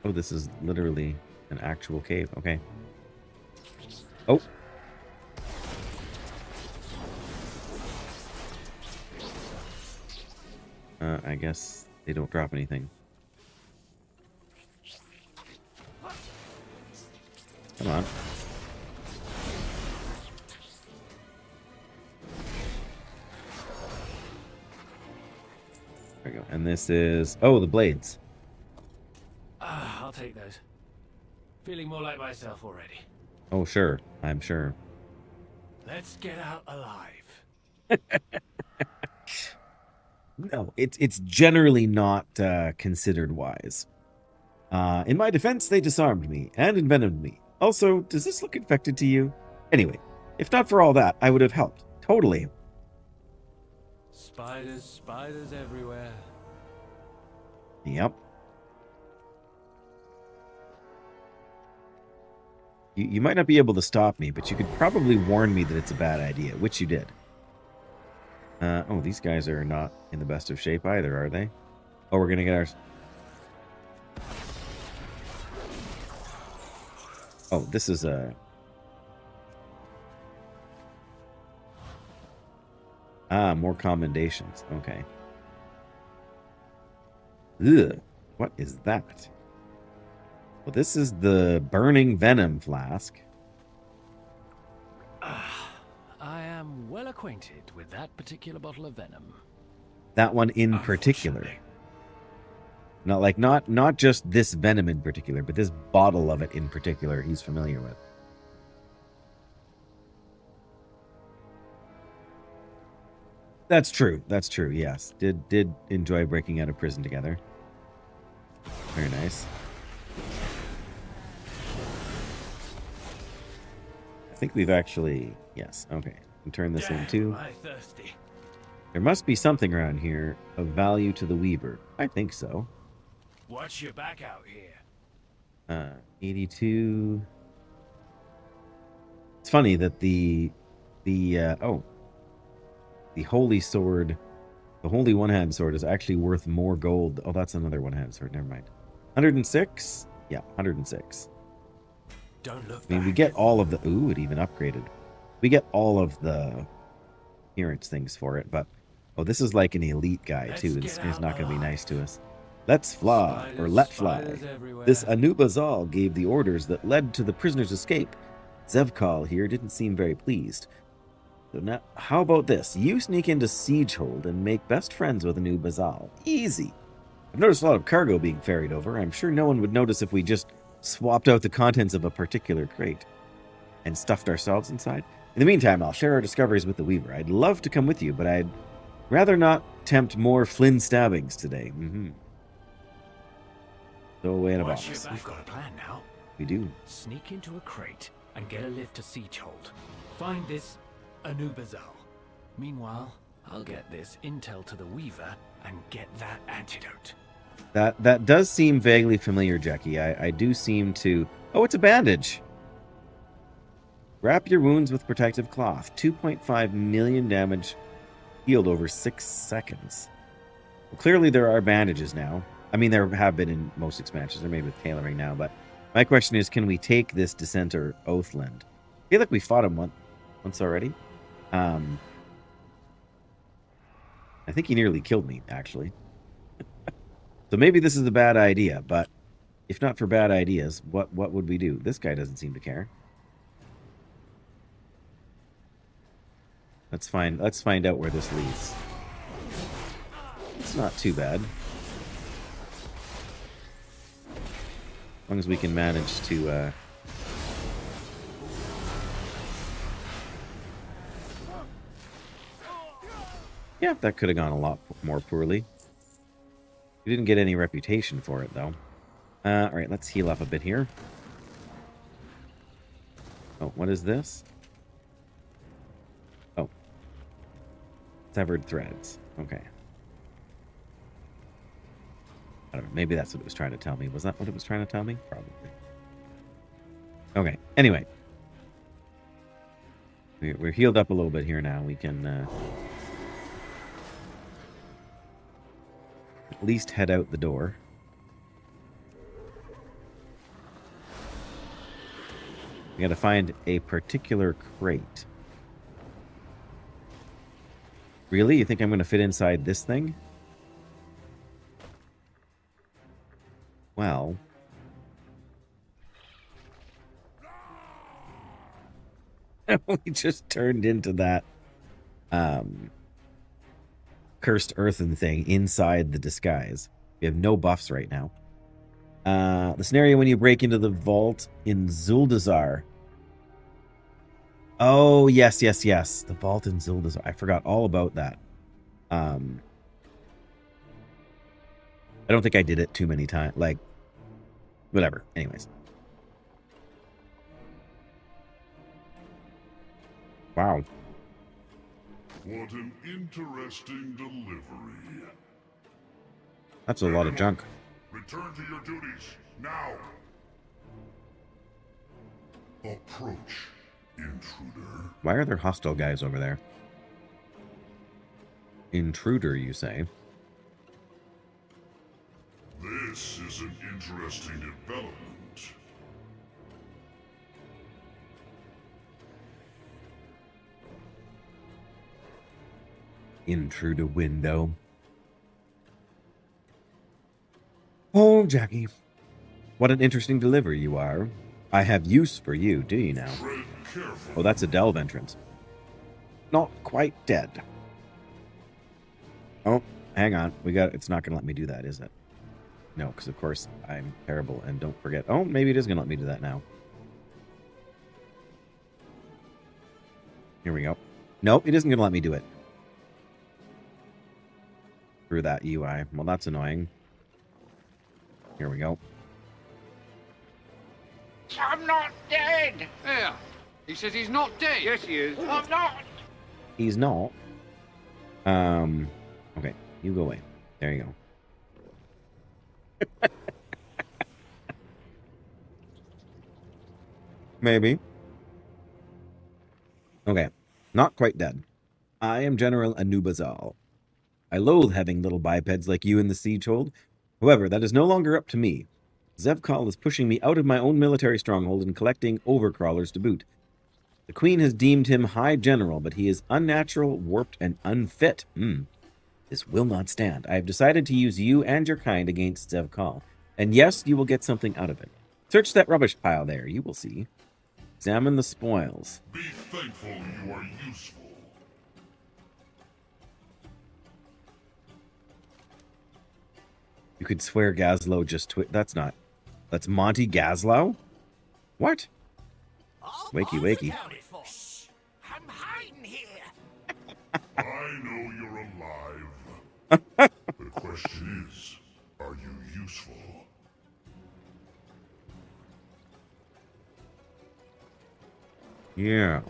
Oh, this is literally an actual cave. Okay. Oh. I guess they don't drop anything. Come on. There we go. And this is... Oh, the blades. I'll take those. Feeling more like myself already. Oh, sure. I'm sure. Let's get out alive. No, it's generally not considered wise. In my defense, they disarmed me and envenomed me. Also, does this look infected to you? Anyway, if not for all that, I would have helped. Totally. Spiders everywhere. Yep. You might not be able to stop me, but you could probably warn me that it's a bad idea, which you did. Oh, these guys are not in the best of shape either, are they? Oh, we're gonna get ours. Oh, this is a... Ah, more commendations. Okay. Ugh, what is that? Well, this is the burning venom flask. I am well acquainted with that particular bottle of venom. That one in particular. Not just this venom in particular, but this bottle of it in particular he's familiar with. That's true. That's true, yes. Did enjoy breaking out of prison together. Very nice. I think we've actually... Yes, okay. Can turn this in too. Am I thirsty? There must be something around here of value to the Weaver. I think so. Watch your back out here. 82. It's funny that the holy sword, the holy one-hand sword is actually worth more gold. Oh, that's another one-hand sword. Never mind. 106? Yeah, 106. Don't look I mean, we back. get all of the... Ooh, it even upgraded. We get all of the appearance things for it, but... Oh, this is like an elite guy, too. This guy's not going to be nice to us. Let's fly, or let fly. This Anub'Azal gave the orders that led to the prisoner's escape. Ajz'Kahet here didn't seem very pleased. So now, how about this? You sneak into Siegehold and make best friends with Anub'Azal. Easy. I've noticed a lot of cargo being ferried over. I'm sure no one would notice if we just swapped out the contents of a particular crate. and stuffed ourselves inside. In the meantime, I'll share our discoveries with the Weaver. I'd love to come with you, but I'd rather not tempt more Flynn stabbings today. Go away in a box. We've got a plan now. We do. Sneak into a crate and get a lift to Siegehold. Find this Anubazal. Meanwhile, I'll get this intel to the Weaver and get that antidote. That does seem vaguely familiar, Jackie. I do seem to... Oh, it's a bandage. Wrap your wounds with protective cloth. 2.5 million damage healed over 6 seconds. Well, clearly there are bandages now. I mean, there have been in most expansions. There may be with tailoring now, but my question is, can we take this Dissenter Oathland? I feel like we fought him once already. I think he nearly killed me, actually. So maybe this is a bad idea, but if not for bad ideas, what would we do? This guy doesn't seem to care. Let's find out where this leads. It's not too bad. As long as we can manage to yeah, that could have gone a lot more poorly. We didn't get any reputation for it, though. Alright, let's heal up a bit here. Oh, what is this? Oh. Severed threads. Okay. I don't know, maybe that's what it was trying to tell me. Was that what it was trying to tell me? Probably. Okay, anyway. We're healed up a little bit here now. We can... at least head out the door. We gotta find a particular crate. Really? You think I'm gonna fit inside this thing? Well... we just turned into that, cursed earthen thing inside the disguise. We have no buffs right now. The scenario when you break into the vault in Zuldazar. Oh, yes. The vault in Zuldazar. I forgot all about that. I don't think I did it too many times. Like, whatever. Anyways. Wow. What an interesting delivery. That's a lot of junk. Return to your duties, now. Approach, intruder. Why are there hostile guys over there? Intruder, you say? This is an interesting development. Intruder window. Oh, Jackie. What an interesting delivery you are. I have use for you, do you now? Tread carefully. Oh, that's a delve entrance. Not quite dead. Oh, hang on. It's not going to let me do that, is it? No, because of course I'm terrible and don't forget. Oh, maybe it is going to let me do that now. Here we go. Nope, it isn't going to let me do it. Through that UI. Well, that's annoying. Here we go. I'm not dead! Yeah. He says he's not dead. Yes, he is. I'm not! He's not. Okay, you go away. There you go. Maybe. Okay, not quite dead. I am General Anubazal. I loathe having little bipeds like you in the Siegehold. However, that is no longer up to me. Zevkal is pushing me out of my own military stronghold and collecting overcrawlers to boot. The Queen has deemed him High General, but he is unnatural, warped, and unfit. This will not stand. I have decided to use you and your kind against Zevkal. And yes, you will get something out of it. Search that rubbish pile there, you will see. Examine the spoils. Be thankful you are useful. You could swear Gazlowe just that's not. That's Monty Gazlowe? What? Wakey, wakey. I'm hiding here. I know you're alive. The question is, are you useful? Yeah.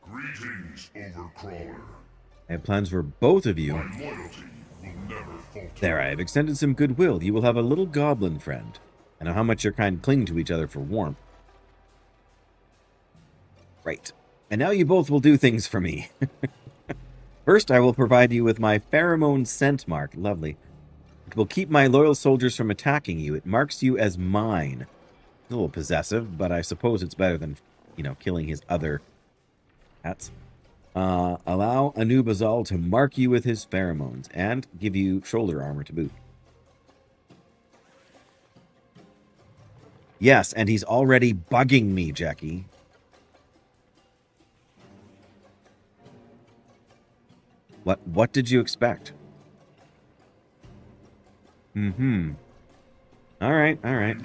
Greetings, Overcrawler. I have plans for both of you. My loyalty will never falter. There, I have extended some goodwill. You will have a little goblin friend. I know how much your kind cling to each other for warmth. Right. And now you both will do things for me. First, I will provide you with my pheromone scent mark. Lovely. It will keep my loyal soldiers from attacking you. It marks you as mine. A little possessive, but I suppose it's better than, killing his other cats. Allow Anub'Azal to mark you with his pheromones and give you shoulder armor to boot. Yes, and he's already bugging me, Jackie. What did you expect? Mm-hmm. All right. An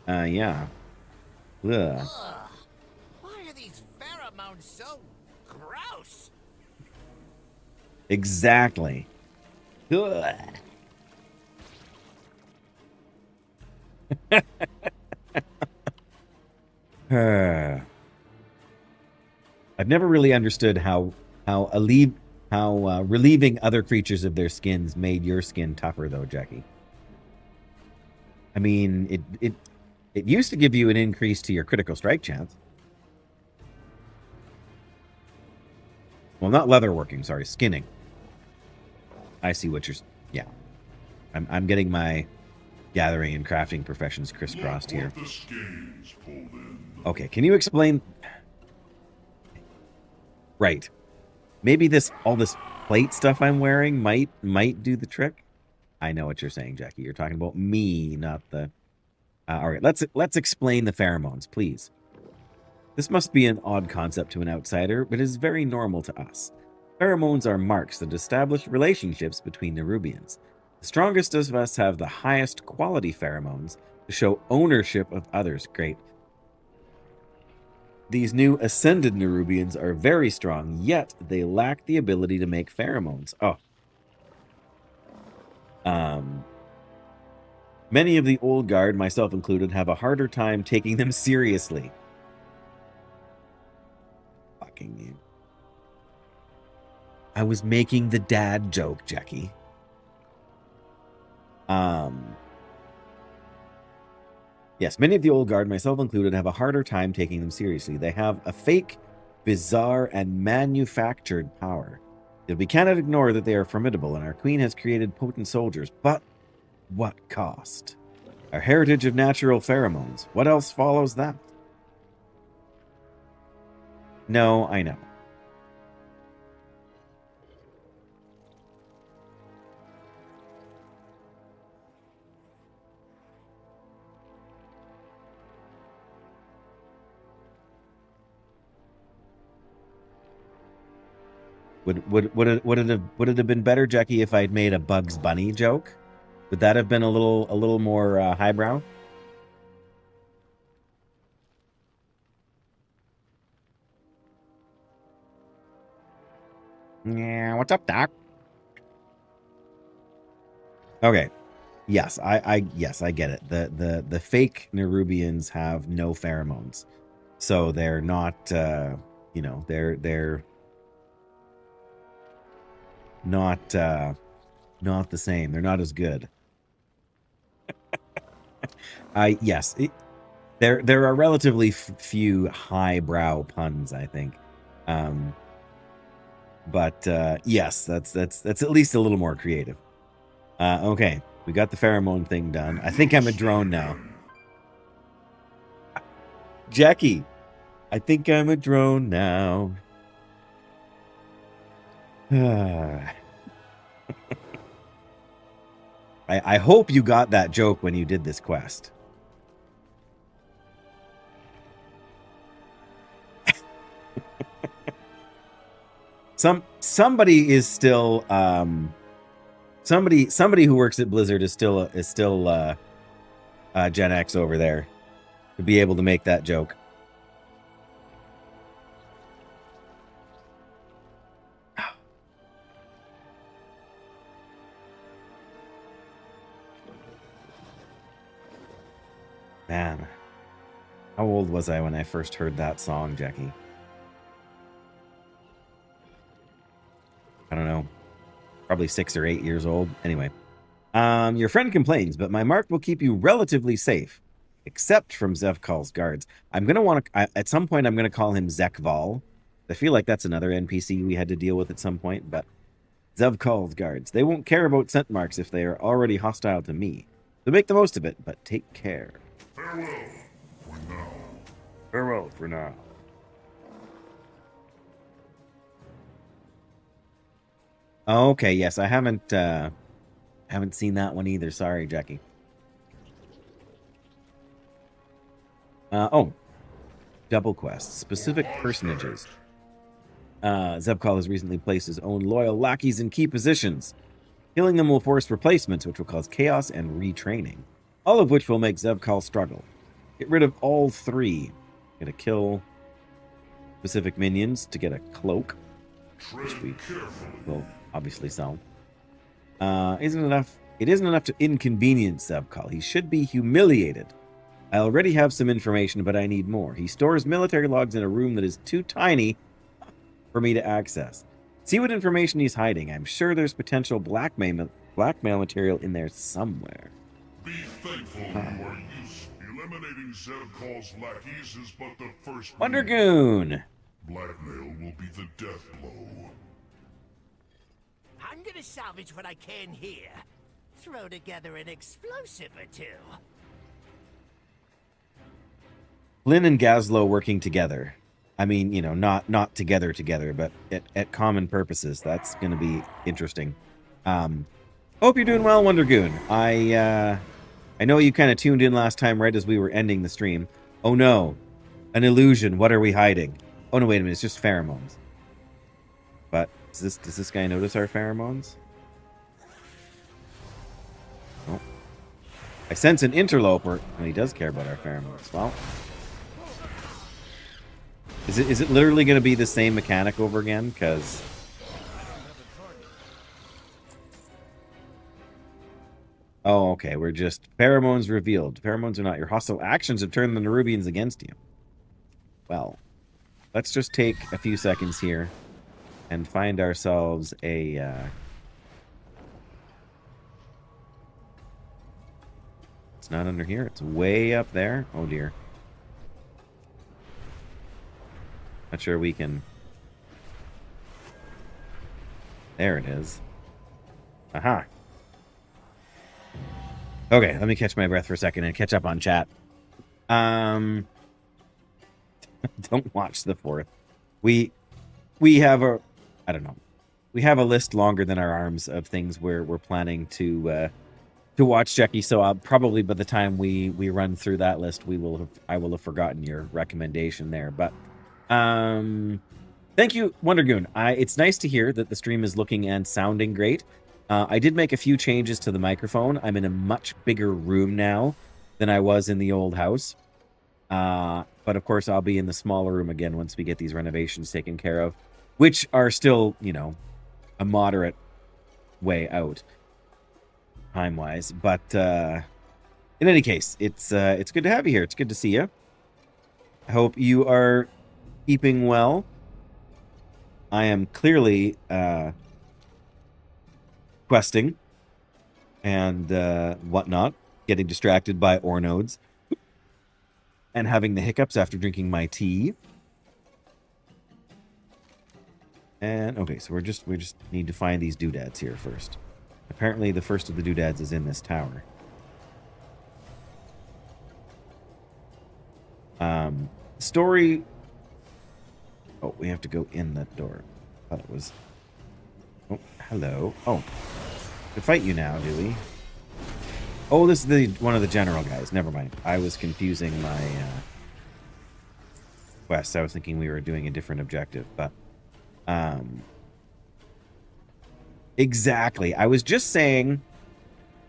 ally. Yeah. Ugh. Why are these pheromones so gross? Exactly. Ugh. I've never really understood how relieving other creatures of their skins made your skin tougher, though, Jackie. I mean, it used to give you an increase to your critical strike chance. Well, not leatherworking, sorry, skinning. I see what you're... Yeah. I'm getting my gathering and crafting professions crisscrossed here. Okay, can you explain... Right. Maybe all this plate stuff I'm wearing might do the trick? I know what you're saying, Jackie. You're talking about me, not the... all right, let's explain the pheromones, please. This must be an odd concept to an outsider, but is very normal to us. Pheromones are marks that establish relationships between Nerubians. The strongest of us have the highest quality pheromones to show ownership of others. Great. These new ascended Nerubians are very strong, yet they lack the ability to make pheromones. Oh. Many of the old guard, myself included, have a harder time taking them seriously. Fucking you. I was making the dad joke, Jackie. Yes, many of the old guard, myself included, have a harder time taking them seriously. They have a fake, bizarre, and manufactured power. Yet we cannot ignore that they are formidable, and our queen has created potent soldiers. But what cost? Our heritage of natural pheromones. What else follows that? No, I know. Would it have been better, Jackie, if I'd made a Bugs Bunny joke? Would that have been a little more highbrow? Yeah, what's up, Doc? Okay. Yes, I get it. The fake Nerubians have no pheromones. So they're not they're not the same. They're not as good. There are relatively few highbrow puns, I think. But yes, that's at least a little more creative. Okay, we got the pheromone thing done. I think I'm a drone now. Jackie, I think I'm a drone now. I hope you got that joke when you did this quest. somebody is still somebody who works at Blizzard is still Gen X over there to be able to make that joke. Man, how old was I when I first heard that song, Jackie? I don't know. Probably 6 or 8 years old. Anyway. Your friend complains, but my mark will keep you relatively safe. Except from Zevkal's guards. I'm going to want to... At some point, I'm going to call him Zekval. I feel like that's another NPC we had to deal with at some point, but... Zevkal's guards. They won't care about scent marks if they are already hostile to me. So make the most of it, but take care. Farewell for now. Farewell for now. Okay, yes, I haven't seen that one either. Sorry, Jackie. Oh, double quest, specific personages. Zevkal has recently placed his own loyal lackeys in key positions. Killing them will force replacements, which will cause chaos and retraining. All of which will make Zevkal struggle. Get rid of all 3. Get a kill specific minions to get a cloak, which we will obviously sell. Isn't enough. It isn't enough to inconvenience Zevkal. He should be humiliated. I already have some information, but I need more. He stores military logs in a room that is too tiny for me to access. See what information he's hiding. I'm sure there's potential blackmail material in there somewhere. Be thankful you are used. Eliminating Zevkal's lackeys is but the first move. Wondergoon! Blackmail will be the death blow. I'm gonna salvage what I can here. Throw together an explosive or two. Lynn and Gazlo working together. I mean, you know, not together, but at common purposes. That's going to be interesting. Hope you're doing well, Wondergoon. I know you kind of tuned in last time right as we were ending the stream. Oh no, an illusion. What are we hiding? Oh no, wait a minute. It's just pheromones. But does this guy notice our pheromones? Oh. I sense an interloper, and he does care about our pheromones. Well, is it literally going to be the same mechanic over again? Because oh, okay. We're just pheromones revealed. Pheromones are not your hostile actions have turned the Nerubians against you. Well, let's just take a few seconds here and find ourselves a it's not under here. It's way up there. Oh dear. Not sure we can. There it is. Aha. Okay, let me catch my breath for a second and catch up on chat. Don't watch the 4th. We have a, I don't know. We have a list longer than our arms of things we're planning to watch, Jackie. So I'll probably by the time we run through that list, I will have forgotten your recommendation there. But thank you, Wondergoon. It's nice to hear that the stream is looking and sounding great. I did make a few changes to the microphone. I'm in a much bigger room now than I was in the old house. But of course, I'll be in the smaller room again once we get these renovations taken care of, which are still, you know, a moderate way out time-wise. But in any case, it's good to have you here. It's good to see you. I hope you are keeping well. I am clearly questing and whatnot, getting distracted by ore nodes and having the hiccups after drinking my tea. And okay, so we just need to find these doodads here first. Apparently the first of the doodads is in this tower. Story. Oh, we have to go in that door. I thought it was. Oh, hello. Oh, to fight you now, do we? Oh, this is one of the general guys. Never mind. I was confusing my quest. I was thinking we were doing a different objective, but Exactly. I was just saying,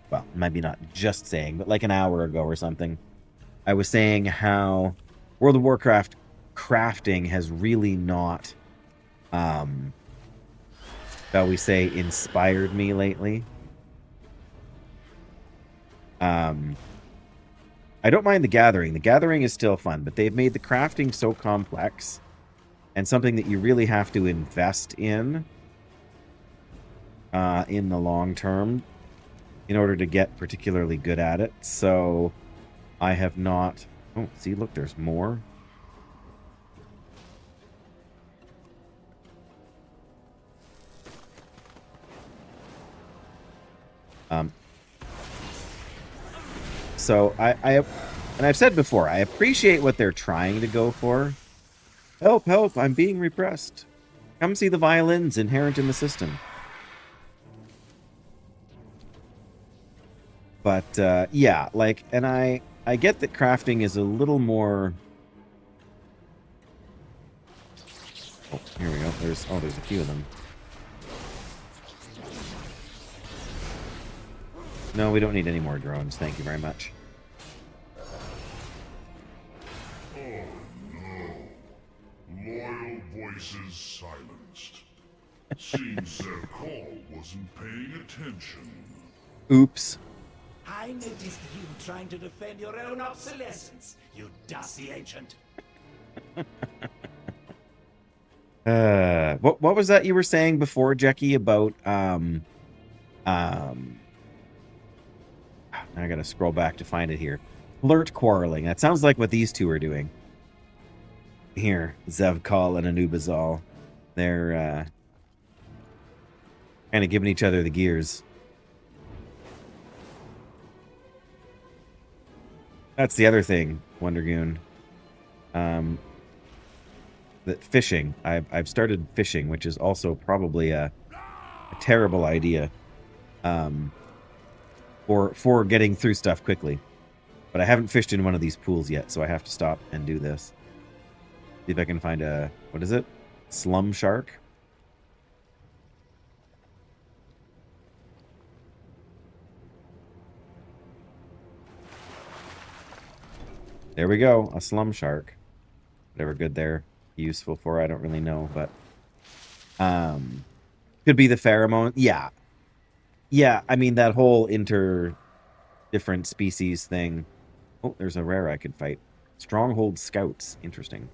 well, maybe not just saying, but like an hour ago or something, I was saying how World of Warcraft crafting has really not, shall we say, inspired me lately. I don't mind the Gathering. The Gathering is still fun, but they've made the crafting so complex and something that you really have to invest in the long term in order to get particularly good at it. So I have not... Oh, see, look, there's more. So and I've said before, I appreciate what they're trying to go for. Help, help, I'm being repressed. Come see the violins inherent in the system. But, yeah, like, and I get that crafting is a little more... Oh, here we go. There's a few of them. No, we don't need any more drones. Thank you very much. Oh no. Loyal voices silenced. Seems their call wasn't paying attention. Oops. I noticed you trying to defend your own obsolescence, you dusty ancient. What was that you were saying before, Jackie, about I gotta scroll back to find it here. Flirt quarreling. That sounds like what these two are doing. Here, Zevkal and Anub'Azal. They're kind of giving each other the gears. That's the other thing, Wondergoon. That fishing. I've started fishing, which is also probably a terrible idea. For getting through stuff quickly. But I haven't fished in one of these pools yet, so I have to stop and do this. See if I can find a... What is it? Slum shark? There we go. A slum shark. Whatever good they're useful for, I don't really know, but... Could be the pheromone. Yeah. Yeah, I mean, that whole different species thing. Oh, there's a rare I could fight. Stronghold Scouts. Interesting.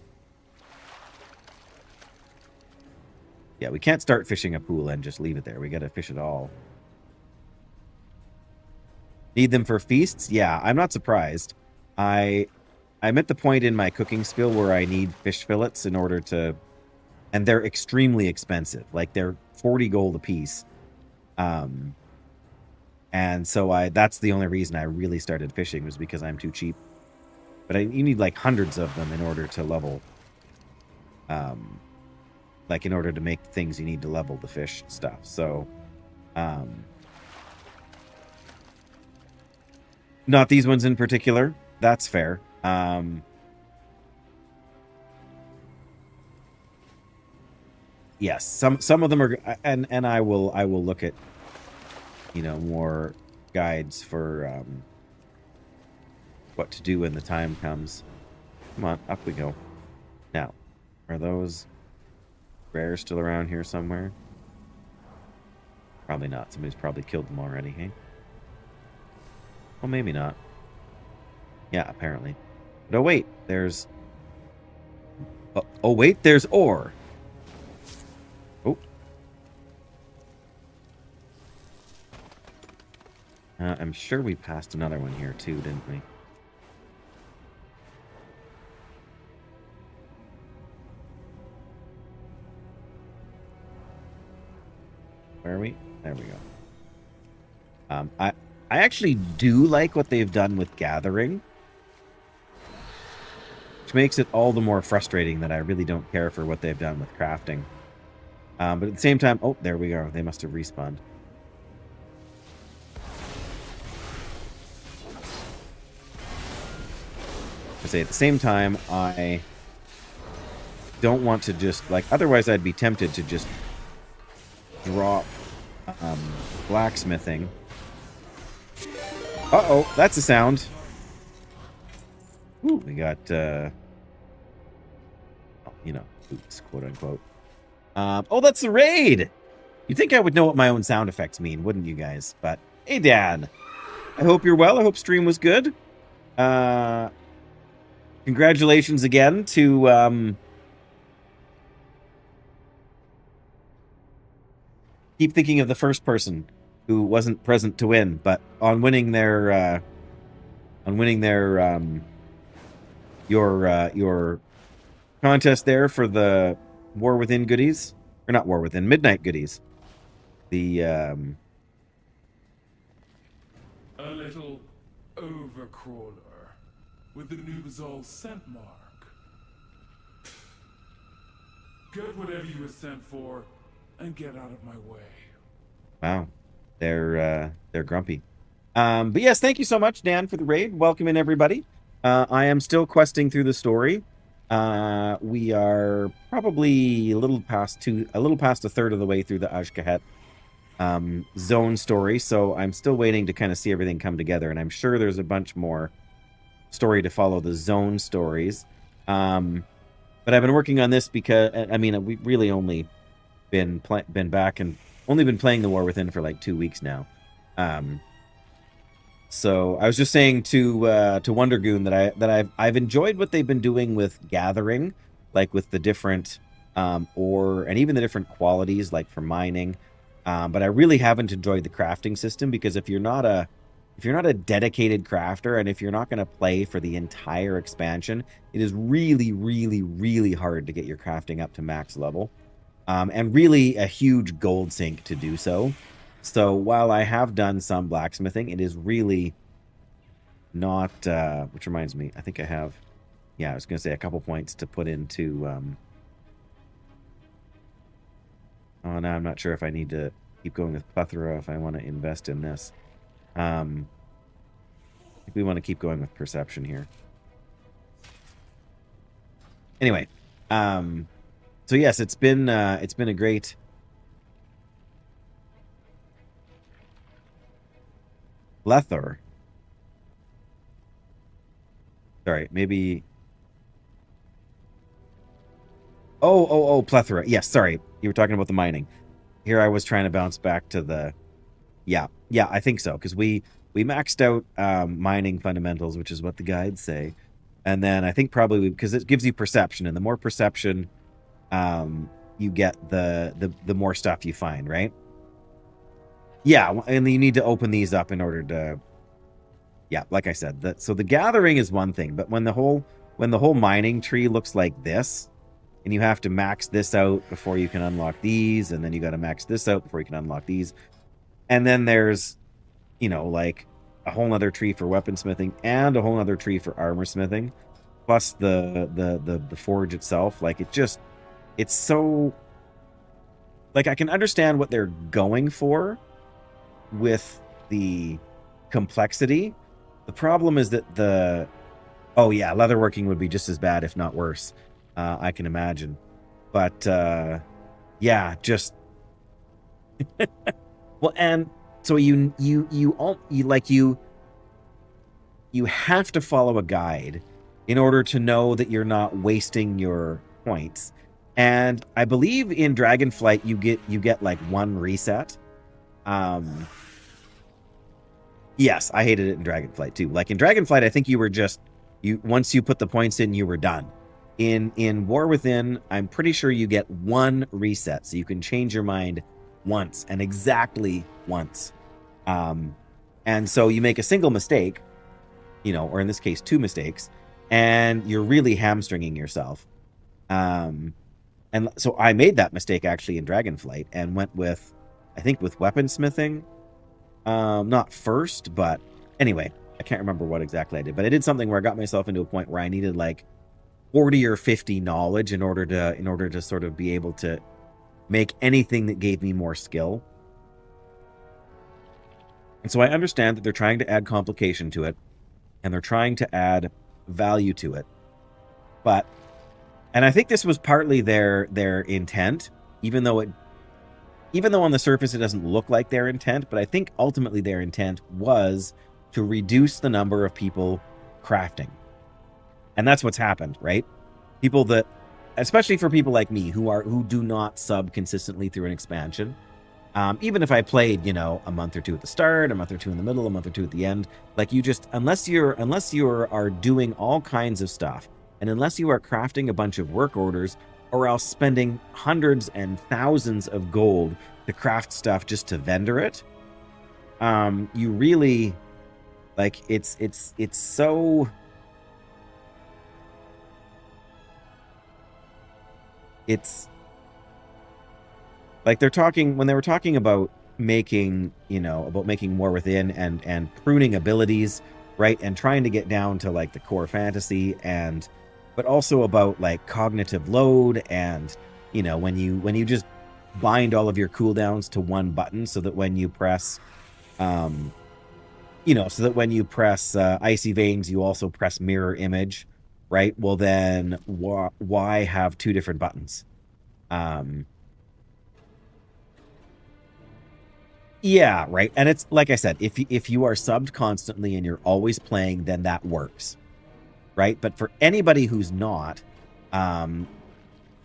Yeah, we can't start fishing a pool and just leave it there. We gotta fish it all. Need them for feasts? Yeah, I'm not surprised. I'm at the point in my cooking skill where I need fish fillets in order to... And they're extremely expensive. Like, they're 40 gold a piece. And so that's the only reason I really started fishing, was because I'm too cheap. But you need like hundreds of them in order to level. Like in order to make things you need to level the fish stuff. So, not these ones in particular. That's fair. Yes, some of them are, and I will look at, more guides for what to do when the time comes. Come on, up we go. Now, are those rares still around here somewhere? Probably not. Somebody's probably killed them already, hey? Well, maybe not. Yeah, apparently. But oh wait, there's... Oh wait, there's ore. Oh. I'm sure we passed another one here too, didn't we? Where are we? There we go. I actually do like what they've done with gathering, which makes it all the more frustrating that I really don't care for what they've done with crafting. But at the same time, oh, there we go. They must have respawned. I say at the same time, I don't want to just, like, otherwise I'd be tempted to just drop blacksmithing. Uh-oh, that's a sound. Ooh, we got, boots, quote unquote. Oh, that's the raid! You'd think I would know what my own sound effects mean, wouldn't you guys? But, hey, Dan. I hope you're well. I hope stream was good. Congratulations again to, keep thinking of the first person who wasn't present to win, but on winning their, your contest there for the War Within goodies, or not War Within, Midnight goodies. The, A little overcrawler with the Nubazol scent mark. Get whatever you were sent for and get out of my way. Wow. They're grumpy. But yes, thank you so much, Dan, for the raid. Welcome in, everybody. I am still questing through the story. We are probably a little past a third of the way through the Ajz'Kahet zone story, so I'm still waiting to kind of see everything come together, and I'm sure there's a bunch more story to follow the zone stories. But I've been working on this because, I mean, we've really only been back and only been playing the War Within for like 2 weeks now. So I was just saying to Wondergoon that I've enjoyed what they've been doing with gathering, like with the different ore and even the different qualities, like for mining. But I really haven't enjoyed the crafting system, because if you're not a dedicated crafter, and if you're not going to play for the entire expansion, it is really, really, really hard to get your crafting up to max level. And really a huge gold sink to do so. So while I have done some blacksmithing, it is really not, which reminds me, I think I have, yeah, I was going to say a couple points to put into, oh, now I'm not sure if I need to keep going with plethora, if I want to invest in this. I think we want to keep going with perception here. Anyway, so yes, it's been a great plethora. Sorry, maybe. Oh, plethora. Yes, sorry, you were talking about the mining. Here I was trying to bounce back to the. Yeah, I think so, because we maxed out mining fundamentals, which is what the guides say, and then I think probably because it gives you perception, and the more perception you get, the more stuff you find, right? Yeah, and you need to open these up in order to. Yeah, like I said, so the gathering is one thing, but when the whole mining tree looks like this, and you have to max this out before you can unlock these, and then you got to max this out before you can unlock these. And then there's, like a whole nother tree for weaponsmithing and a whole nother tree for armor smithing, plus the forge itself. Like it's so, like, I can understand what they're going for with the complexity. The problem is that leatherworking would be just as bad, if not worse. I can imagine. But yeah, just well, and so you have to follow a guide in order to know that you're not wasting your points. And I believe in Dragonflight you get like one reset. Yes, I hated it in Dragonflight too. Like in Dragonflight, I think once you put the points in, you were done. In War Within, I'm pretty sure you get one reset, so you can change your mind once, and exactly once. And so you make a single mistake, or in this case, 2 mistakes, and you're really hamstringing yourself. And so I made that mistake actually in Dragonflight and went with weaponsmithing. Not first, but anyway, I can't remember what exactly I did, but I did something where I got myself into a point where I needed like 40 or 50 knowledge in order to sort of be able to make anything that gave me more skill. And so I understand that they're trying to add complication to it, and they're trying to add value to it. And I think this was partly their intent, even though even though on the surface it doesn't look like their intent, but I think ultimately their intent was to reduce the number of people crafting. And that's what's happened, right? People that, especially for people like me who do not sub consistently through an expansion, even if I played, you know, a month or two at the start, a month or two in the middle, a month or two at the end, like you just, unless you are doing all kinds of stuff, and unless you are crafting a bunch of work orders, or else spending hundreds and thousands of gold to craft stuff just to vendor it, you really, like, it's so... It's like when they were talking about making, you know, about making War Within and pruning abilities, right? And trying to get down to like the core fantasy, but also about like cognitive load, and, you know, when you just bind all of your cooldowns to one button, so that when you press, you know, so that when you press Icy Veins, you also press Mirror Image, right? Well, then why have two different buttons? Yeah, right. And it's like I said, if you are subbed constantly and you're always playing, then that works, right? But for anybody who's not, and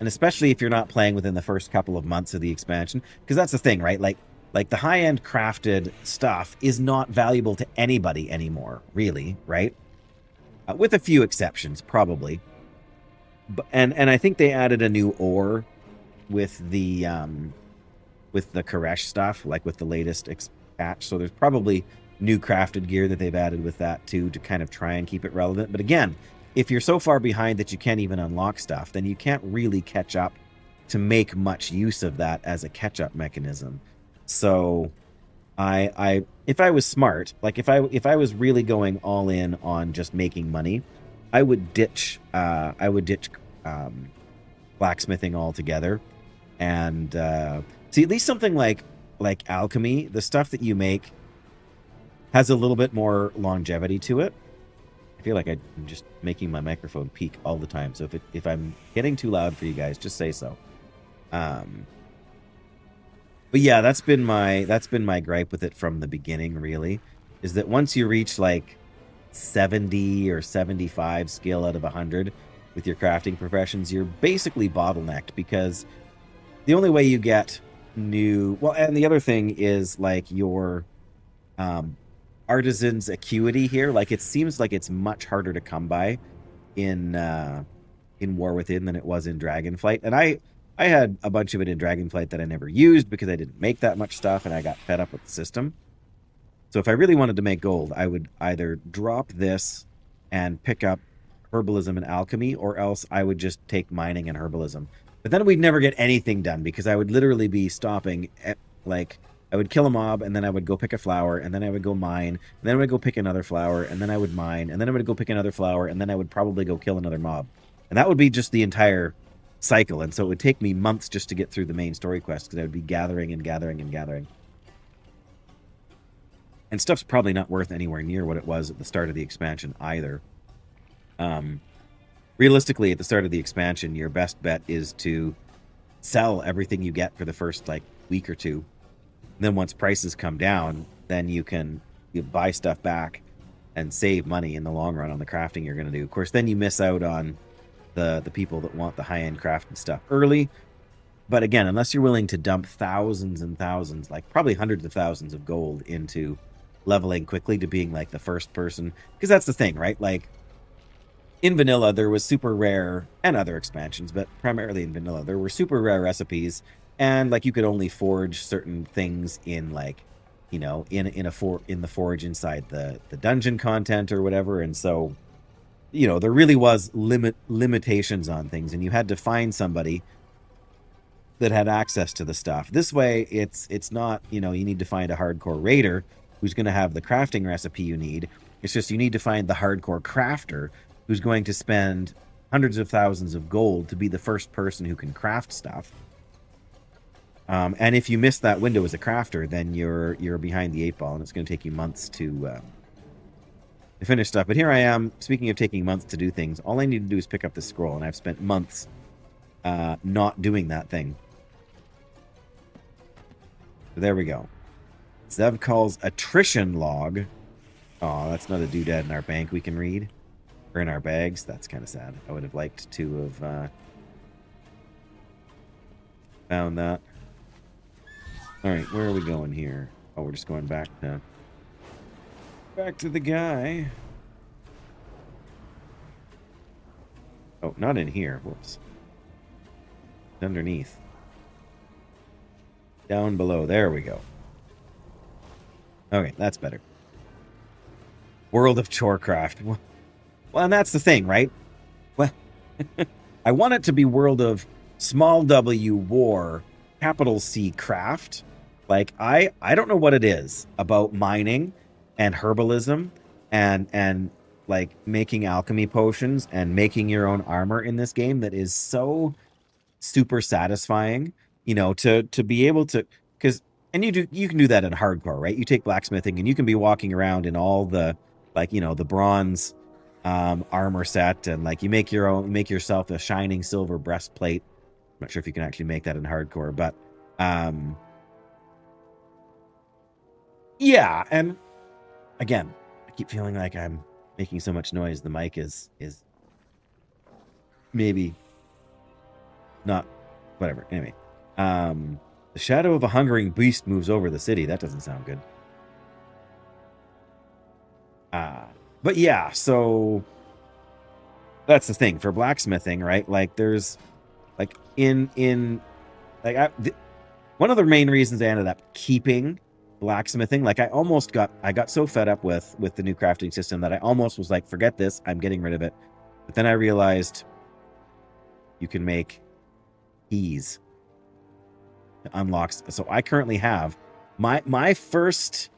especially if you're not playing within the first couple of months of the expansion, because that's the thing, right? Like the high-end crafted stuff is not valuable to anybody anymore, really, right? With a few exceptions, probably. And I think they added a new ore with the Koresh stuff, like with the latest patch. So there's probably new crafted gear that they've added with that too, to kind of try and keep it relevant. But again, if you're so far behind that you can't even unlock stuff, then you can't really catch up to make much use of that as a catch-up mechanism. So if I was smart, like if I was really going all in on just making money, I would ditch blacksmithing altogether, and see, at least something like alchemy, the stuff that you make has a little bit more longevity to it. I feel like I'm just making my microphone peak all the time, so if I'm getting too loud for you guys, just say so. But yeah, that's been my gripe with it from the beginning, really, is that once you reach like 70 or 75 skill out of 100 with your crafting professions, you're basically bottlenecked, because the only way you get new... Well, and the other thing is like your artisan's acuity here. Like, it seems like it's much harder to come by in War Within than it was in Dragonflight. And I had a bunch of it in Dragonflight that I never used because I didn't make that much stuff and I got fed up with the system. So if I really wanted to make gold, I would either drop this and pick up herbalism and alchemy, or else I would just take mining and herbalism. But then we'd never get anything done, because I would literally be stopping at, like, I would kill a mob, and then I would go pick a flower, and then I would go mine, and then I would go pick another flower, and then I would mine, and then I would go pick another flower, and then I would probably go kill another mob. And that would be just the entire cycle, and so it would take me months just to get through the main story quest, because I would be gathering and gathering and gathering. And stuff's probably not worth anywhere near what it was at the start of the expansion either. Realistically, at the start of the expansion, your best bet is to sell everything you get for the first like week or two. And then once prices come down, then you buy stuff back and save money in the long run on the crafting you're going to do. Of course, then you miss out on the people that want the high-end crafted stuff early. But again, unless you're willing to dump thousands and thousands, like probably hundreds of thousands of gold into leveling quickly to being like the first person, because that's the thing, right? Like, in vanilla, there was super rare, and other expansions, but primarily in vanilla, there were super rare recipes, and like you could only forge certain things in, like, you know, in the forge inside the dungeon content or whatever. And so, you know, there really was limitations on things, and you had to find somebody that had access to the stuff. This way, it's not, you know, you need to find a hardcore raider who's going to have the crafting recipe you need. It's just you need to find the hardcore crafter who's going to spend hundreds of thousands of gold to be the first person who can craft stuff. And if you miss that window as a crafter, then you're behind the 8 ball, and it's going to take you months to finish stuff. But here I am, speaking of taking months to do things, all I need to do is pick up this scroll, and I've spent months not doing that thing. So there we go. Zev calls attrition log. Oh, that's not a doodad in our bank we can read. Or in our bags. That's kind of sad. I would have liked to have found that. Alright, where are we going here? Oh, we're just going back to the guy. Oh, not in here. Whoops. Underneath. Down below. There we go. Okay, that's better. World of Chorecraft. Well, and that's the thing, right? Well, I want it to be World of Small W War, capital C Craft. Like, I don't know what it is about mining and herbalism and like making alchemy potions and making your own armor in this game that is so super satisfying, you know, to be able to, because, and you can do that in hardcore, right? You take blacksmithing and you can be walking around in all the, like, you know, the bronze armor set, and like you make yourself a shining silver breastplate. I'm not sure if you can actually make that in hardcore, but yeah. And again, I keep feeling like I'm making so much noise. The mic is maybe not, whatever. Anyway, the shadow of a hungering beast moves over the city. That doesn't sound good. But yeah, so that's the thing for blacksmithing, right? Like there's like in like one of the main reasons I ended up keeping blacksmithing, like I got so fed up with the new crafting system that I almost was like, forget this, I'm getting rid of it. But then I realized you can make keys to unlock. So I currently have my first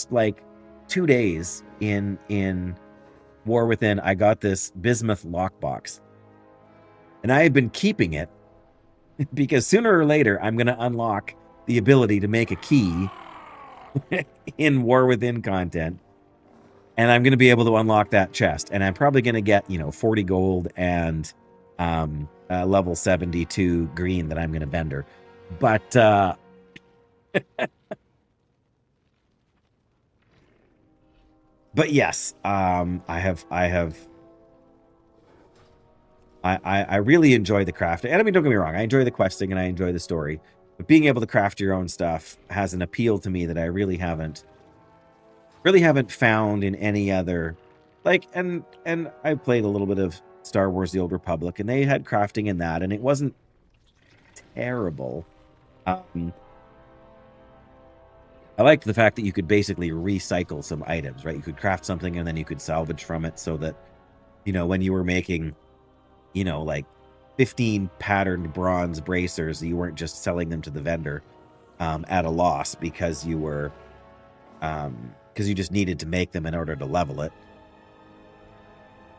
like 2 days in War Within, I got this bismuth lockbox, and I have been keeping it because sooner or later I'm going to unlock the ability to make a key in War Within content, and I'm going to be able to unlock that chest, and I'm probably going to get, you know, 40 gold and level 72 green that I'm going to vendor. But but yes, I really enjoy the crafting. And I mean, don't get me wrong, I enjoy the questing and I enjoy the story. But being able to craft your own stuff has an appeal to me that I really haven't found in any other, like, and I played a little bit of Star Wars: The Old Republic, and they had crafting in that, and it wasn't terrible. I liked the fact that you could basically recycle some items, right? You could craft something and then you could salvage from it, so that, you know, when you were making, you know, like 15 patterned bronze bracers, you weren't just selling them to the vendor at a loss because you were because you just needed to make them in order to level it.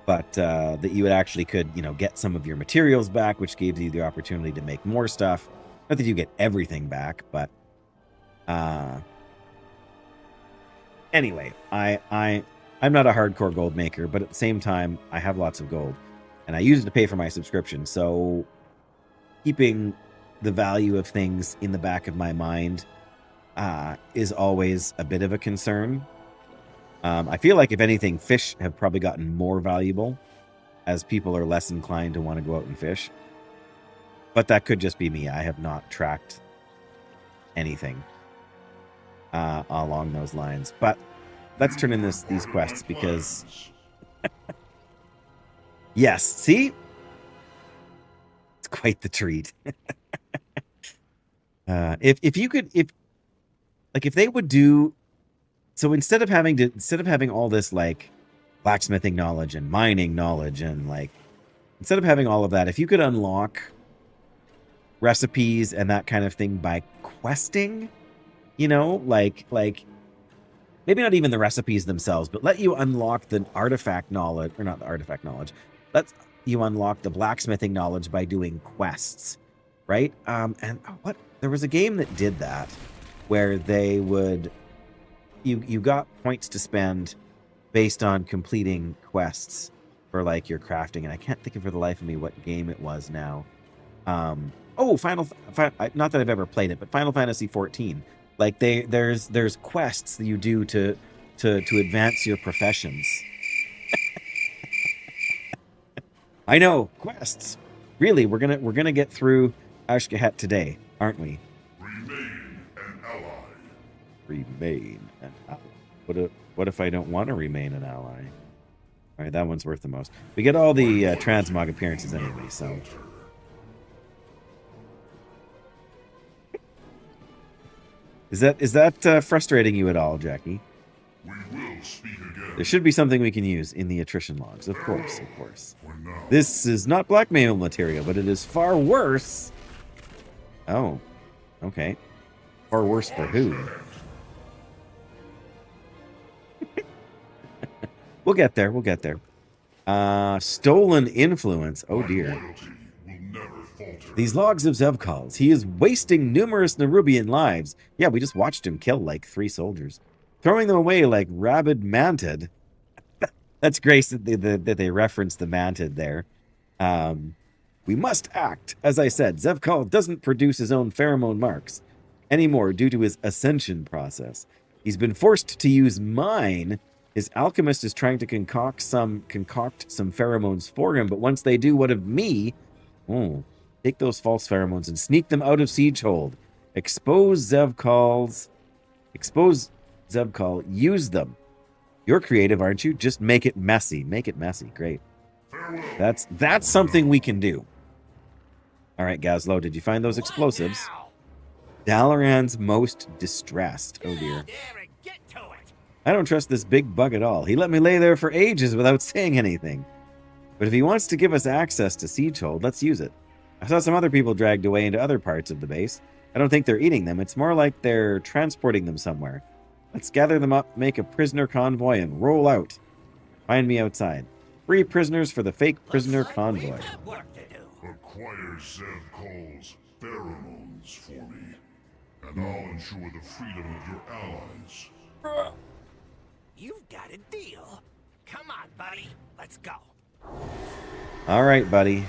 But that you would actually could, you know, get some of your materials back, which gave you the opportunity to make more stuff. Not that you get everything back, but anyway, I'm not a hardcore gold maker, but at the same time, I have lots of gold, and I use it to pay for my subscription. So keeping the value of things in the back of my mind is always a bit of a concern. I feel like, if anything, fish have probably gotten more valuable as people are less inclined to want to go out and fish. But that could just be me. I have not tracked anything along those lines. But let's turn in these quests, because yes, see, it's quite the treat. If they would do, so instead of having all this like blacksmithing knowledge and mining knowledge, and like, instead of having all of that, if you could unlock recipes and that kind of thing by questing, you know, like maybe not even the recipes themselves, but let you unlock the artifact knowledge, or not the artifact knowledge, let you unlock the blacksmithing knowledge by doing quests, right? There was a game that did that, where they would, you got points to spend based on completing quests for like your crafting, and I can't think of for the life of me what game it was now. Oh, not that I've ever played it, but Final Fantasy 14. Like there's quests that you do to advance your professions. I know, quests. Really, we're gonna get through Ajz'Kahet today, aren't we? Remain an ally. Remain an ally. What if I don't want to remain an ally? All right, that one's worth the most. We get all the transmog appearances anyway, so. Is that frustrating you at all, Jackie? We will speak again. There should be something we can use in the attrition logs, of course. This is not blackmail material, but it is far worse. Oh, okay. Far worse for who? We'll get there. We'll get there. Stolen influence. Oh dear. These logs of Zevkal's. He is wasting numerous Nerubian lives. Yeah, we just watched him kill like 3 soldiers. Throwing them away like rabid mantid. That's great that they reference the mantid there. We must act. As I said, Zevkal doesn't produce his own pheromone marks anymore due to his ascension process. He's been forced to use mine. His alchemist is trying to concoct some pheromones for him, but once they do, what of me? Oh, take those false pheromones and sneak them out of Siegehold. Expose Zevkal. Use them. You're creative, aren't you? Just make it messy. Make it messy. Great. That's something we can do. All right, Gazlo, did you find those explosives? Dalaran's most distressed. Oh dear. I don't trust this big bug at all. He let me lay there for ages without saying anything. But if he wants to give us access to Siegehold, let's use it. I saw some other people dragged away into other parts of the base. I don't think they're eating them. It's more like they're transporting them somewhere. Let's gather them up, make a prisoner convoy, and roll out. Find me outside. 3 prisoners for the fake prisoner convoy. Acquire Zevkal's pheromones for me, and I'll ensure the freedom of your allies. You've got a deal. Come on, buddy. Let's go. All right, buddy.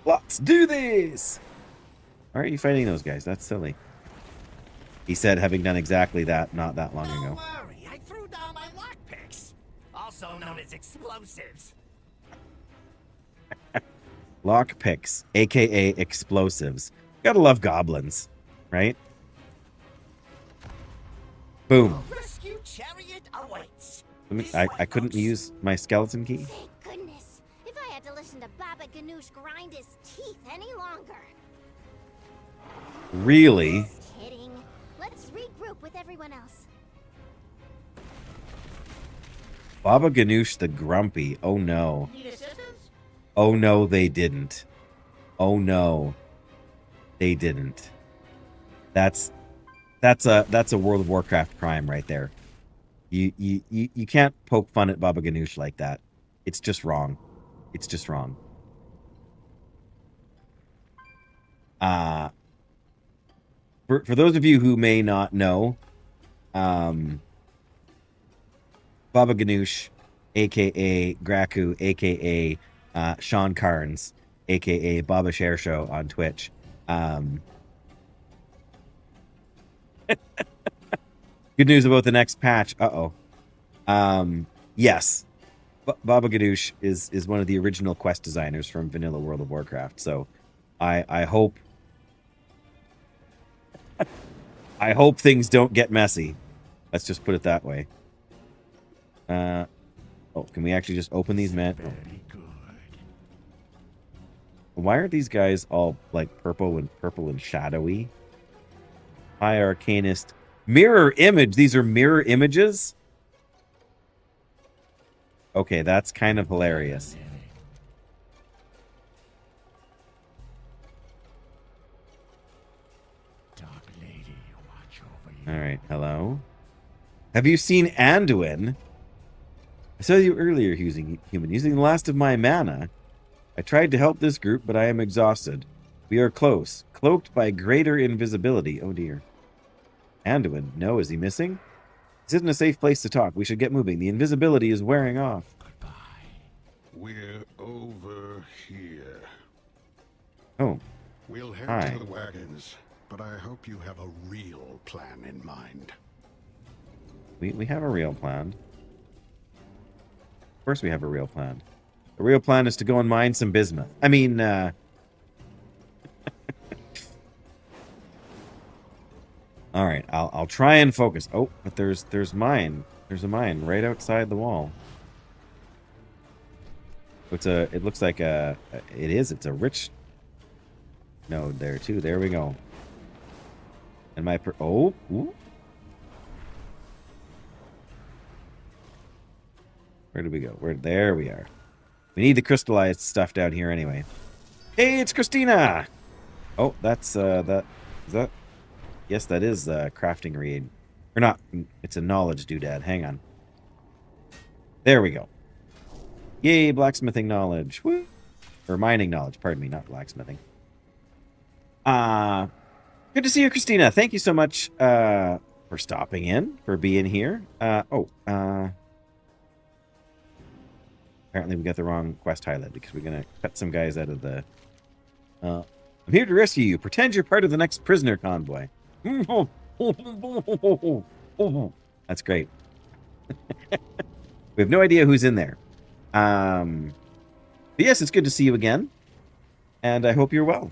Let's do this. Why aren't you fighting those guys? That's silly. He said, having done exactly that not that long ago. Don't worry, I threw down my lockpicks, also known as explosives. Lockpicks, aka explosives. Gotta love goblins, right? Boom. Rescue chariot awaits. I couldn't use my skeleton key. Thank goodness. If I had to listen to Baba Ganoush grind his teeth any longer. Really? Just kidding. Let's regroup with everyone else. Baba Ganoush the Grumpy. Oh no. Need assistance? Oh no, they didn't. Oh no. They didn't. That's a World of Warcraft crime right there. You can't poke fun at Baba Ganoush like that. It's just wrong. It's just wrong. For those of you who may not know, Baba Ganoush, aka Graku, aka Sean Carnes, aka Baba Share Show on Twitch. Good news about the next patch. Yes. Baba Ganoush is one of the original quest designers from Vanilla World of Warcraft. So I hope things don't get messy. Let's just put it that way. Oh, can we actually just open these, man? Oh. Why are these guys all like purple and shadowy? High Arcanist. Mirror image. These are mirror images? Okay, that's kind of hilarious. Alright, hello? Have you seen Anduin? I saw you earlier, using the last of my mana. I tried to help this group, but I am exhausted. We are close, cloaked by greater invisibility. Oh dear. Anduin, no, is he missing? This isn't a safe place to talk. We should get moving. The invisibility is wearing off. We're over here. Oh, We'll head Hi. to the wagons, but I hope you have a real plan in mind. We have a real plan. Of course we have a real plan. The real plan is to go and mine some bismuth. I mean, all right, I'll try and focus. Oh, but there's mine. There's a mine right outside the wall. It looks like it's a rich node there too. There we go. And ooh. Where did we go? There we are. We need the crystallized stuff down here anyway. Hey, it's Christina. Oh, that's is that? Yes, that is crafting read. Or not, it's a knowledge doodad. Hang on. There we go. Yay, blacksmithing knowledge. Woo. Or mining knowledge, pardon me, not blacksmithing. Good to see you, Christina. Thank you so much for stopping in, for being here. Apparently we got the wrong quest highlight because we're going to cut some guys out of the... I'm here to rescue you. Pretend you're part of the next prisoner convoy. That's great. We have no idea who's in there. But yes, it's good to see you again. And I hope you're well.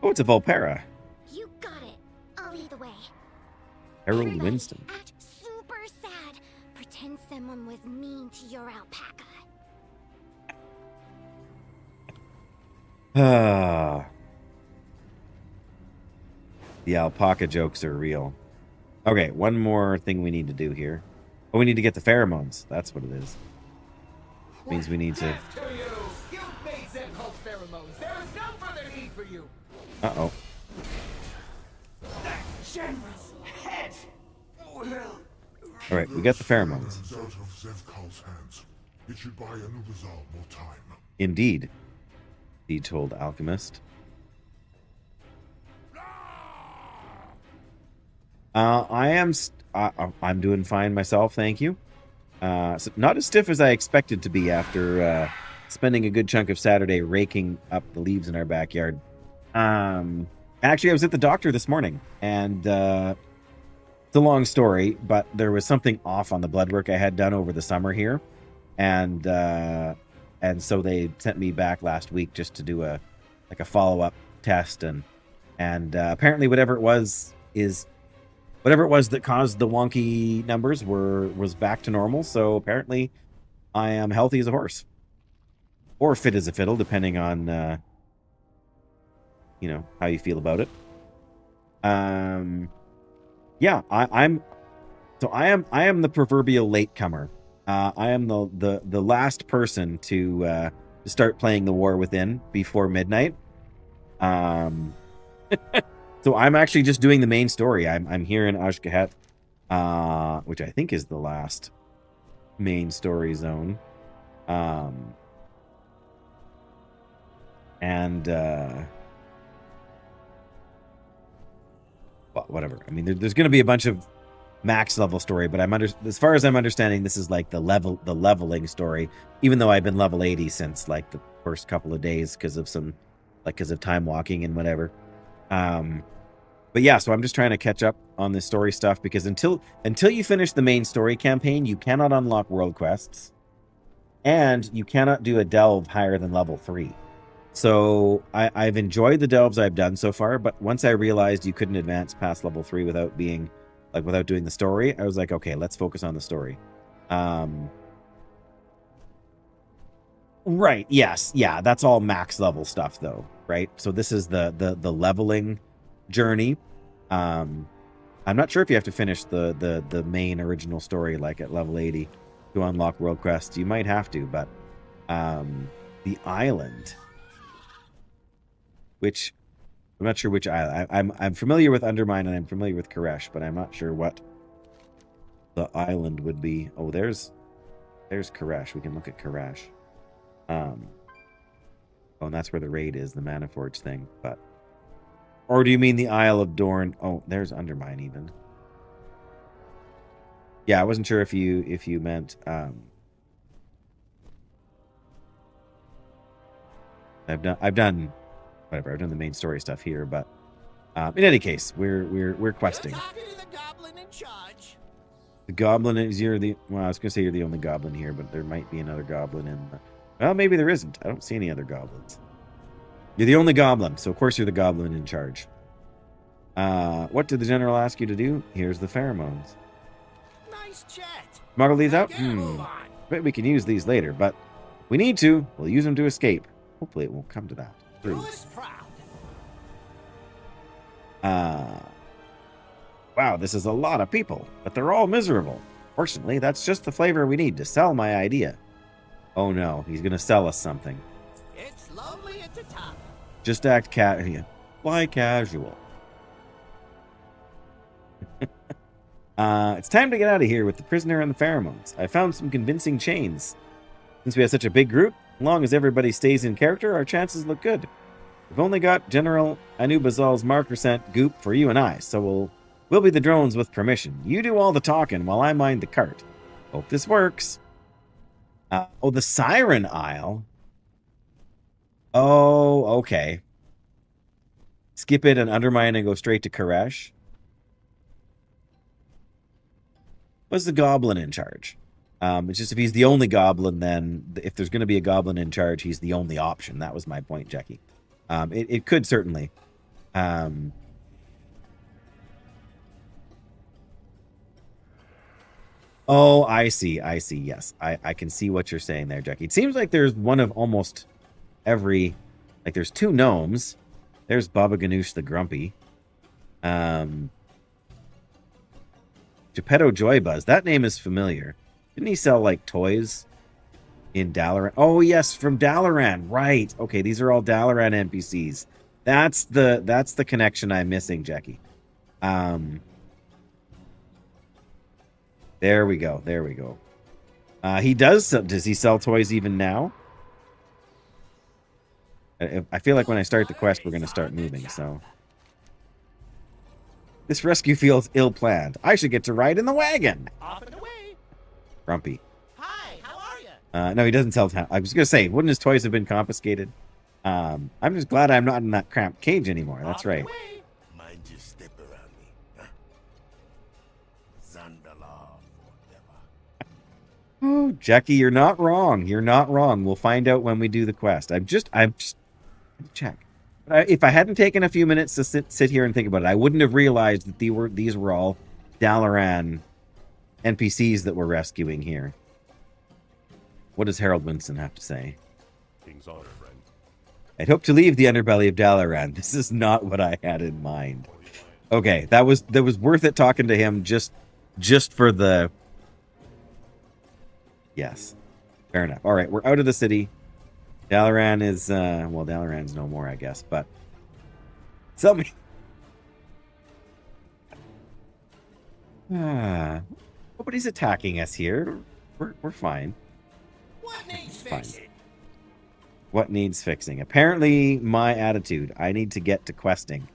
Oh, it's a Volpera. You got it. I'll lead the way. Harold Everybody Winston. act super sad. Pretend someone was mean to your alpaca. The alpaca jokes are real. Okay, one more thing we need to do here. Oh, we need to get the pheromones. That's what it is. Means we need to... You've made Zeb-Cult pheromones. There is no further need for you. Uh-oh. That generous head will... Alright, we got the pheromones. Out of Zeb-Cult's hands. It should buy Anub'Azal more time. Indeed, he told Alchemist. I'm doing fine myself, thank you. So not as stiff as I expected to be after spending a good chunk of Saturday raking up the leaves in our backyard. Actually, I was at the doctor this morning, and it's a long story, but there was something off on the blood work I had done over the summer here, and so they sent me back last week just to do a follow-up test, and apparently whatever it was that caused the wonky numbers was back to normal. So apparently I am healthy as a horse, or fit as a fiddle, depending on how you feel about it. Yeah, I am the proverbial latecomer. I am the last person to start playing the War Within before midnight. So I'm actually just doing the main story. I'm here in Ajz'Kahet, which I think is the last main story zone. Well, whatever. I mean, there's going to be a bunch of max level story, but as far as I'm understanding, this is like the leveling story. Even though I've been level 80 since like the first couple of days because of time walking and whatever. But yeah, so I'm just trying to catch up on this story stuff because until you finish the main story campaign, you cannot unlock world quests, and you cannot do a delve higher than level 3. So I've enjoyed the delves I've done so far, but once I realized you couldn't advance past level 3 without doing the story, I was like, okay, let's focus on the story. Right. Yes. Yeah. That's all max level stuff, though. Right. So this is the leveling journey. I'm not sure if you have to finish the main original story like at level 80 to unlock world quests. You might have to, but the island, which I'm not sure which island. I'm familiar with Undermine and I'm familiar with Koresh, but I'm not sure what the island would be. Oh, there's Koresh. We can look at Koresh. Oh, and that's where the raid is, the Manaforge thing. But, or do you mean the Isle of Dorn? Oh, there's Undermine even. Yeah, I wasn't sure if you meant I've done whatever. I've done the main story stuff here, but in any case, we're questing. You're talking to the goblin in charge. The goblin is well, I was gonna say you're the only goblin here, but there might be another goblin in the, well, maybe there isn't. I don't see any other goblins. You're the only goblin, so of course you're the goblin in charge. What did the general ask you to do? Here's the pheromones. Nice chat. Smuggle these out? Move on. Bet we can use these later, but if we need to, we'll use them to escape. Hopefully it won't come to that. Do us proud. Wow, this is a lot of people, but they're all miserable. Fortunately, that's just the flavor we need to sell my idea. Oh no, he's gonna sell us something. It's lonely at the top. Just act fly casual. It's time to get out of here with the prisoner and the pheromones. I found some convincing chains. Since we have such a big group, as long as everybody stays in character, our chances look good. We've only got General Anub'Azal's marker sent goop for you and I, so we'll be the drones with permission. You do all the talking while I mind the cart. Hope this works. Oh, the Siren Isle. Oh, okay. Skip it and undermine and go straight to Koresh. Was the goblin in charge? It's just if he's the only goblin, then if there's going to be a goblin in charge, he's the only option. That was my point, Jackie. It could certainly. Oh, I see. Yes, I can see what you're saying there, Jackie. It seems like there's one of almost every. Like there's two gnomes. There's Baba Ganoush the Grumpy. Geppetto Joybuzz. That name is familiar. Didn't he sell like toys in Dalaran? Oh yes, from Dalaran. Right. Okay, these are all Dalaran NPCs. That's the connection I'm missing, Jackie. There we go. He does he sell toys even now? I feel like when I start the quest, we're going to start moving, so. This rescue feels ill-planned. I should get to ride in the wagon. Off and away. Grumpy. Hi, how are you? No, he doesn't sell. I was going to say, wouldn't his toys have been confiscated? I'm just glad I'm not in that cramped cage anymore. That's right. Mind you step around me. Huh? Zandala forever. Oh, Jackie, you're not wrong. You're not wrong. We'll find out when we do the quest. I'm just check. If I hadn't taken a few minutes to sit here and think about it, I wouldn't have realized that these were all Dalaran NPCs that we're rescuing here. What does Harold Winston have to say? King's honor, friend. I'd hope to leave the underbelly of Dalaran. This is not what I had in mind. Okay, that was worth it talking to him just for the. Yes, fair enough. All right, we're out of the city. Dalaran is well, Dalaran's no more, I guess. But sell me. Nobody's attacking us here. We're fine. What needs fixing? What needs fixing? Apparently, my attitude. I need to get to questing.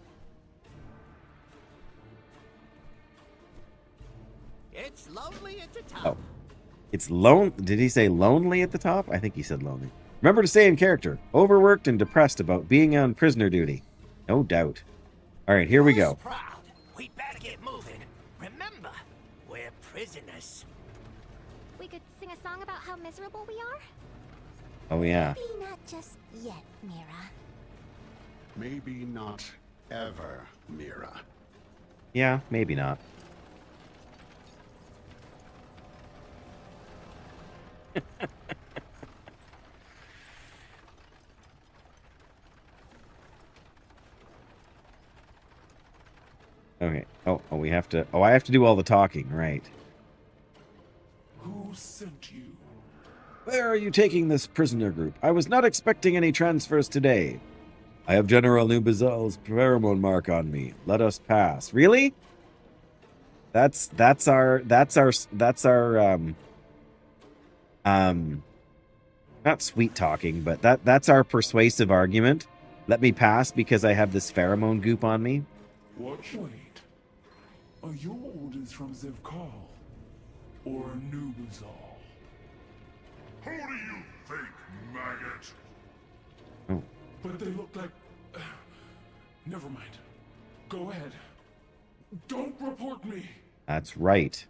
It's lonely at the top. Oh, it's Did he say lonely at the top? I think he said lonely. Remember to stay in character. Overworked and depressed about being on prisoner duty. No doubt. All right, here we go. Proud. We better get moving. Remember, we're prisoners. We could sing a song about how miserable we are? Oh, yeah. Maybe not just yet, Mira. Maybe not ever, Mira. Yeah, maybe not. Okay. Oh, we have to. Oh, I have to do all the talking, right? Who sent you? Where are you taking this prisoner group? I was not expecting any transfers today. I have General Anub'Azal's pheromone mark on me. Let us pass. Really? That's our not sweet talking, but that's our persuasive argument. Let me pass because I have this pheromone goop on me. Wait. Are your orders from Zevkal or Anub'Azal? Who do you think, maggot? Oh, but they look like... Never mind. Go ahead. Don't report me. That's right.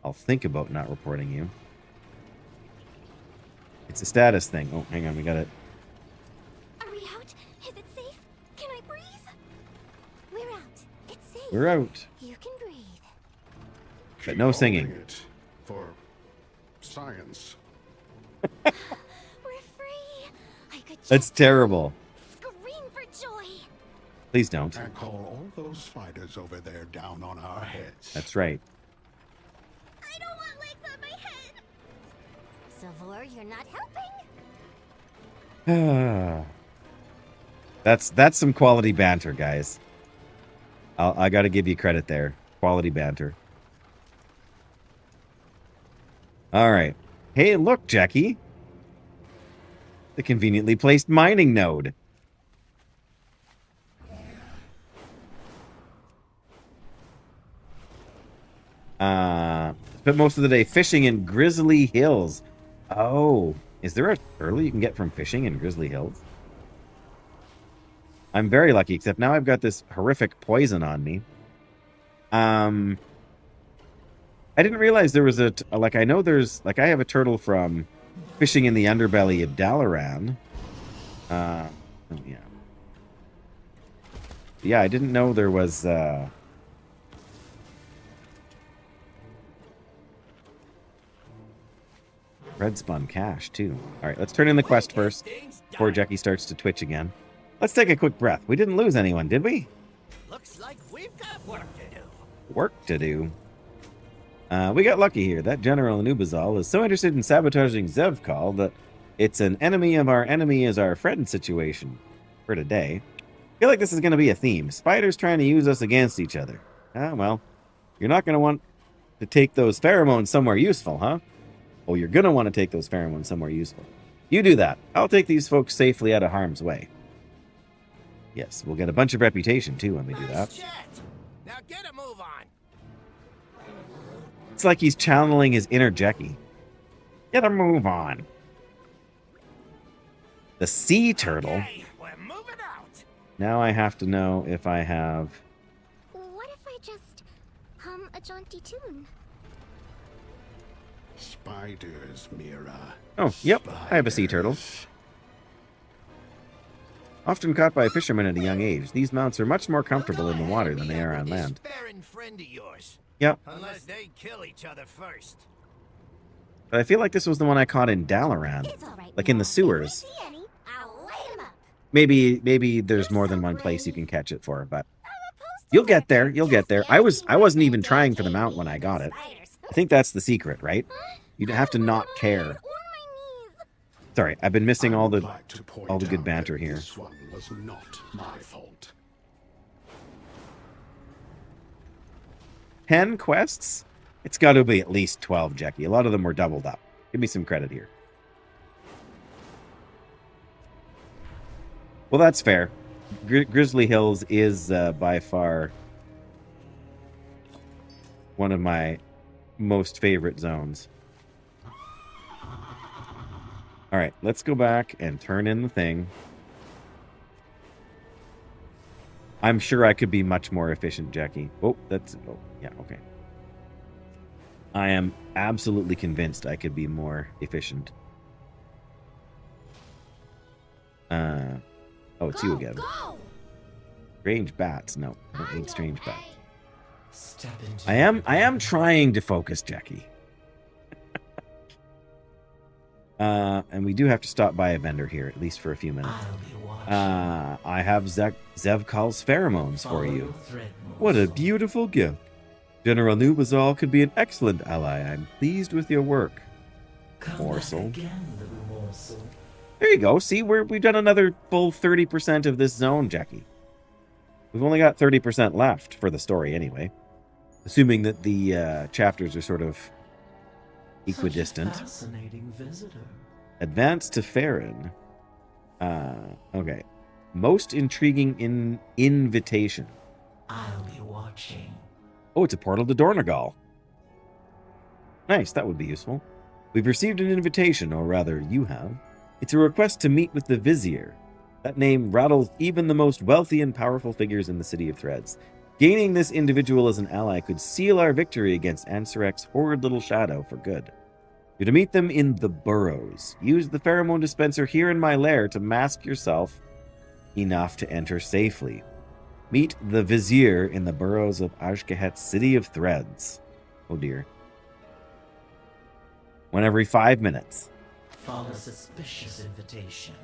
I'll think about not reporting you. It's a status thing. Oh, hang on, we got it. Are we out? Is it safe? Can I breathe? We're out. It's safe. We're out. You can breathe. But no singing. It for science. We're free. I could just That's terrible. scream for joy. Please don't. And call all those spiders over there down on our heads. That's right. I don't want legs on my head. Savor, you're not helping. That's some quality banter, guys. I got to give you credit there. Quality banter. All right. Hey, look, Jackie. The conveniently placed mining node. Spent most of the day fishing in Grizzly Hills. Oh, is there a turtle you can get from fishing in Grizzly Hills? I'm very lucky, except now I've got this horrific poison on me. I didn't realize there was I know there's, I have a turtle from fishing in the underbelly of Dalaran. Oh, yeah. Yeah, I didn't know there was, red spun cash, too. All right, let's turn in the quest first before Jackie starts to twitch again. Let's take a quick breath. We didn't lose anyone, did we? Looks like we've got work to do. Work to do. We got lucky here. That General Anubizal is so interested in sabotaging Zevkal that it's an enemy of our enemy is our friend situation for today. I feel like this is going to be a theme. Spiders trying to use us against each other. Ah, well, you're not going to want to take those pheromones somewhere useful, huh? Oh, you're going to want to take those pheromones somewhere useful. You do that. I'll take these folks safely out of harm's way. Yes, we'll get a bunch of reputation, too, when we do that. Now get a move on. It's like he's channeling his inner Jackie. Get a move on. The sea turtle. Okay, we're moving out. Now I have to know if I have... What if I just hum a jaunty tune? Spiders, Mira. Oh, yep, I have a sea turtle. Often caught by fishermen at a young age, these mounts are much more comfortable in the water than they are on land. Friend of yours. Yep. Unless they kill each other first. But I feel like this was the one I caught in Dalaran. Like in the sewers. Maybe there's more than one place you can catch it for, but you'll get there. You'll get there. I wasn't even trying for the mount when I got it. I think that's the secret, right? You'd have to not care. Sorry, I've been missing all the good banter here. This one was not my fault. 10 quests? It's got to be at least 12, Jackie. A lot of them were doubled up. Give me some credit here. Well, that's fair. Grizzly Hills is by far one of my most favorite zones. All right, let's go back and turn in the thing. I'm sure I could be much more efficient, Jackie. Oh, yeah, okay. I am absolutely convinced I could be more efficient. Oh, it's you again. Strange bats. No, I don't need strange bats. I am trying to focus, Jackie. And we do have to stop by a vendor here, at least for a few minutes. I have Zevkal's pheromones for you. What a beautiful gift. General Nubazal could be an excellent ally. I'm pleased with your work. Morsel. There you go. See, we've done another full 30% of this zone, Jackie. We've only got 30% left for the story anyway. Assuming that the chapters are sort of equidistant. Fascinating visitor. Advance to Farron. Okay. Most intriguing invitation. I'll be watching. Oh, it's a portal to Dornagal. Nice, that would be useful. We've received an invitation, or rather, you have, It's a request to meet with the Vizier. That name rattles even the most wealthy and powerful figures in the City of Threads. Gaining this individual as an ally could seal our victory against Ansarek's horrid little shadow for good. You're to meet them in the burrows. Use the pheromone dispenser here in my lair to mask yourself enough to enter safely. Meet the Vizier in the burrows of Ajz'Kahet, City of Threads. Oh dear. 1 every 5 minutes. Follow suspicious invitation.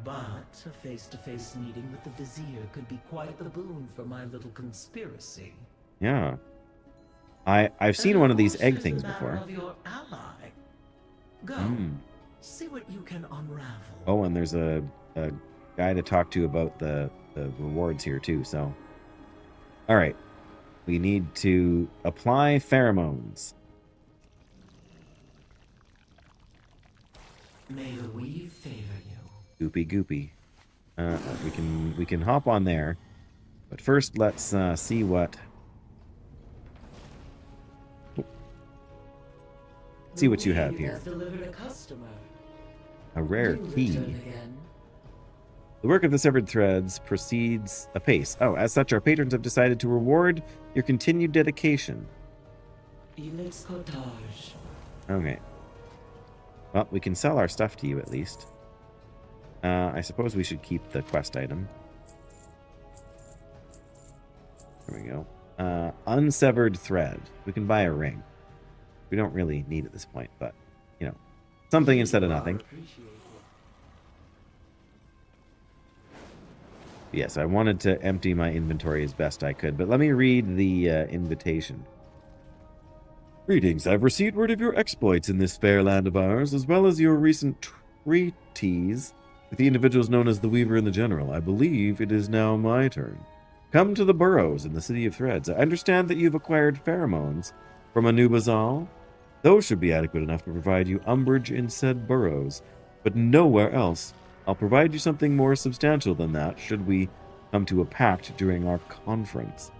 But a face-to-face meeting with the Vizier could be quite the boon for my little conspiracy. Yeah. I've seen one of these egg things before. Of your ally. Go. See what you can unravel. Oh, and there's a guy to talk to about the rewards here too, so. Alright. We need to apply pheromones. May the weave favor you. Goopy goopy. We can hop on there. But first let's see what you have here. A rare key. The work of the Severed Threads proceeds apace. Oh, as such, our patrons have decided to reward your continued dedication. Okay. Well, we can sell our stuff to you at least. I suppose we should keep the quest item. There we go. Unsevered Thread. We can buy a ring. We don't really need at this point, but, you know, something instead of nothing. Yes, I wanted to empty my inventory as best I could, but let me read the invitation. Greetings, I've received word of your exploits in this fair land of ours, as well as your recent treaties with the individuals known as the Weaver and the General. I believe it is now my turn. Come to the burrows in the City of Threads. I understand that you've acquired pheromones from Anub'Azal. Those should be adequate enough to provide you umbrage in said burrows, but nowhere else. I'll provide you something more substantial than that, should we come to a pact during our conference.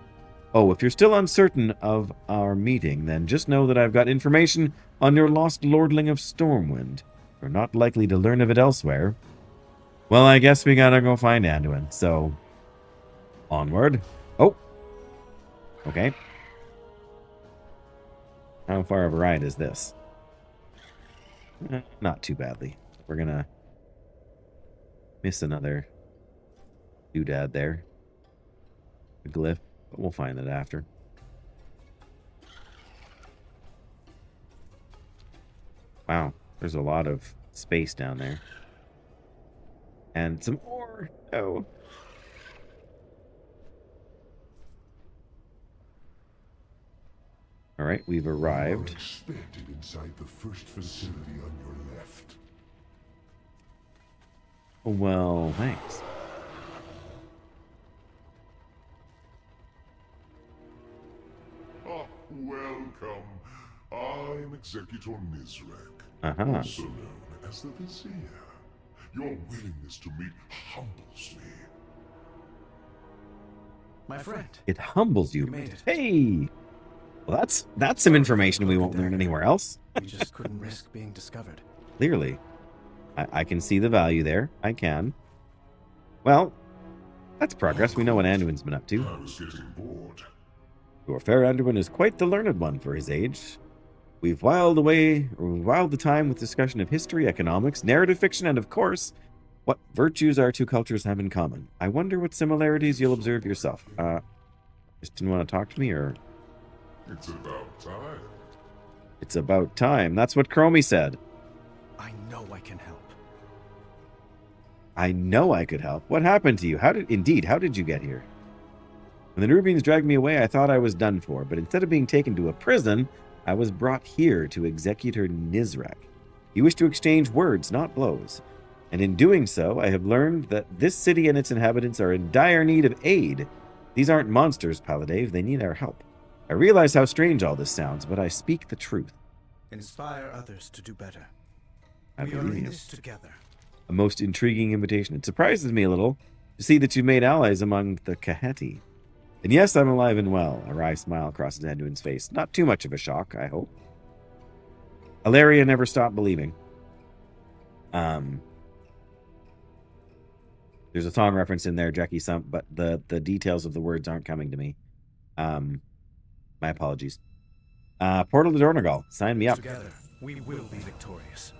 Oh, if you're still uncertain of our meeting, then just know that I've got information on your lost lordling of Stormwind. You're not likely to learn of it elsewhere. Well, I guess we gotta go find Anduin, so onward. Oh, okay. How far of a ride is this? Not too badly. We're gonna miss another doodad there. A glyph, but we'll find it after. Wow, there's a lot of space down there. And some ore. Oh. All right, we've arrived. You are expected inside the first facility on your left. Well, thanks. Ah, welcome. I'm Executor Nizrek, Uh-huh. also known as the Vizier. Your willingness to meet humbles me. My friend. It humbles you. You made it. Hey! Well, that's some information we won't learn anywhere else. We just couldn't risk being discovered. Clearly. I can see the value there. I can. Well, that's progress. We know what Anduin's been up to. I was getting bored. Your fair Anduin is quite the learned one for his age. We've whiled the time with discussion of history, economics, narrative fiction, and of course, what virtues our two cultures have in common. I wonder what similarities you'll observe yourself. Just didn't want to talk to me, or? It's about time. It's about time. That's what Chromie said. I know I can help. I know I could help. What happened to you? How did you get here? When the Nubians dragged me away, I thought I was done for, but instead of being taken to a prison, I was brought here to Executor Nizrek. You wish to exchange words, not blows. And in doing so, I have learned that this city and its inhabitants are in dire need of aid. These aren't monsters, Paladave. They need our help. I realize how strange all this sounds, but I speak the truth. Inspire others to do better. I We are believe in you. this together. A most intriguing invitation. It surprises me a little to see that you've made allies among the Kaheti. And yes, I'm alive and well. A wry smile crosses Anduin's face. Not too much of a shock, I hope. Alaria never stopped believing. There's a song reference in there, Jackie, but the details of the words aren't coming to me. My apologies. Portal to Dornogal. Sign me up. Together, we will be victorious.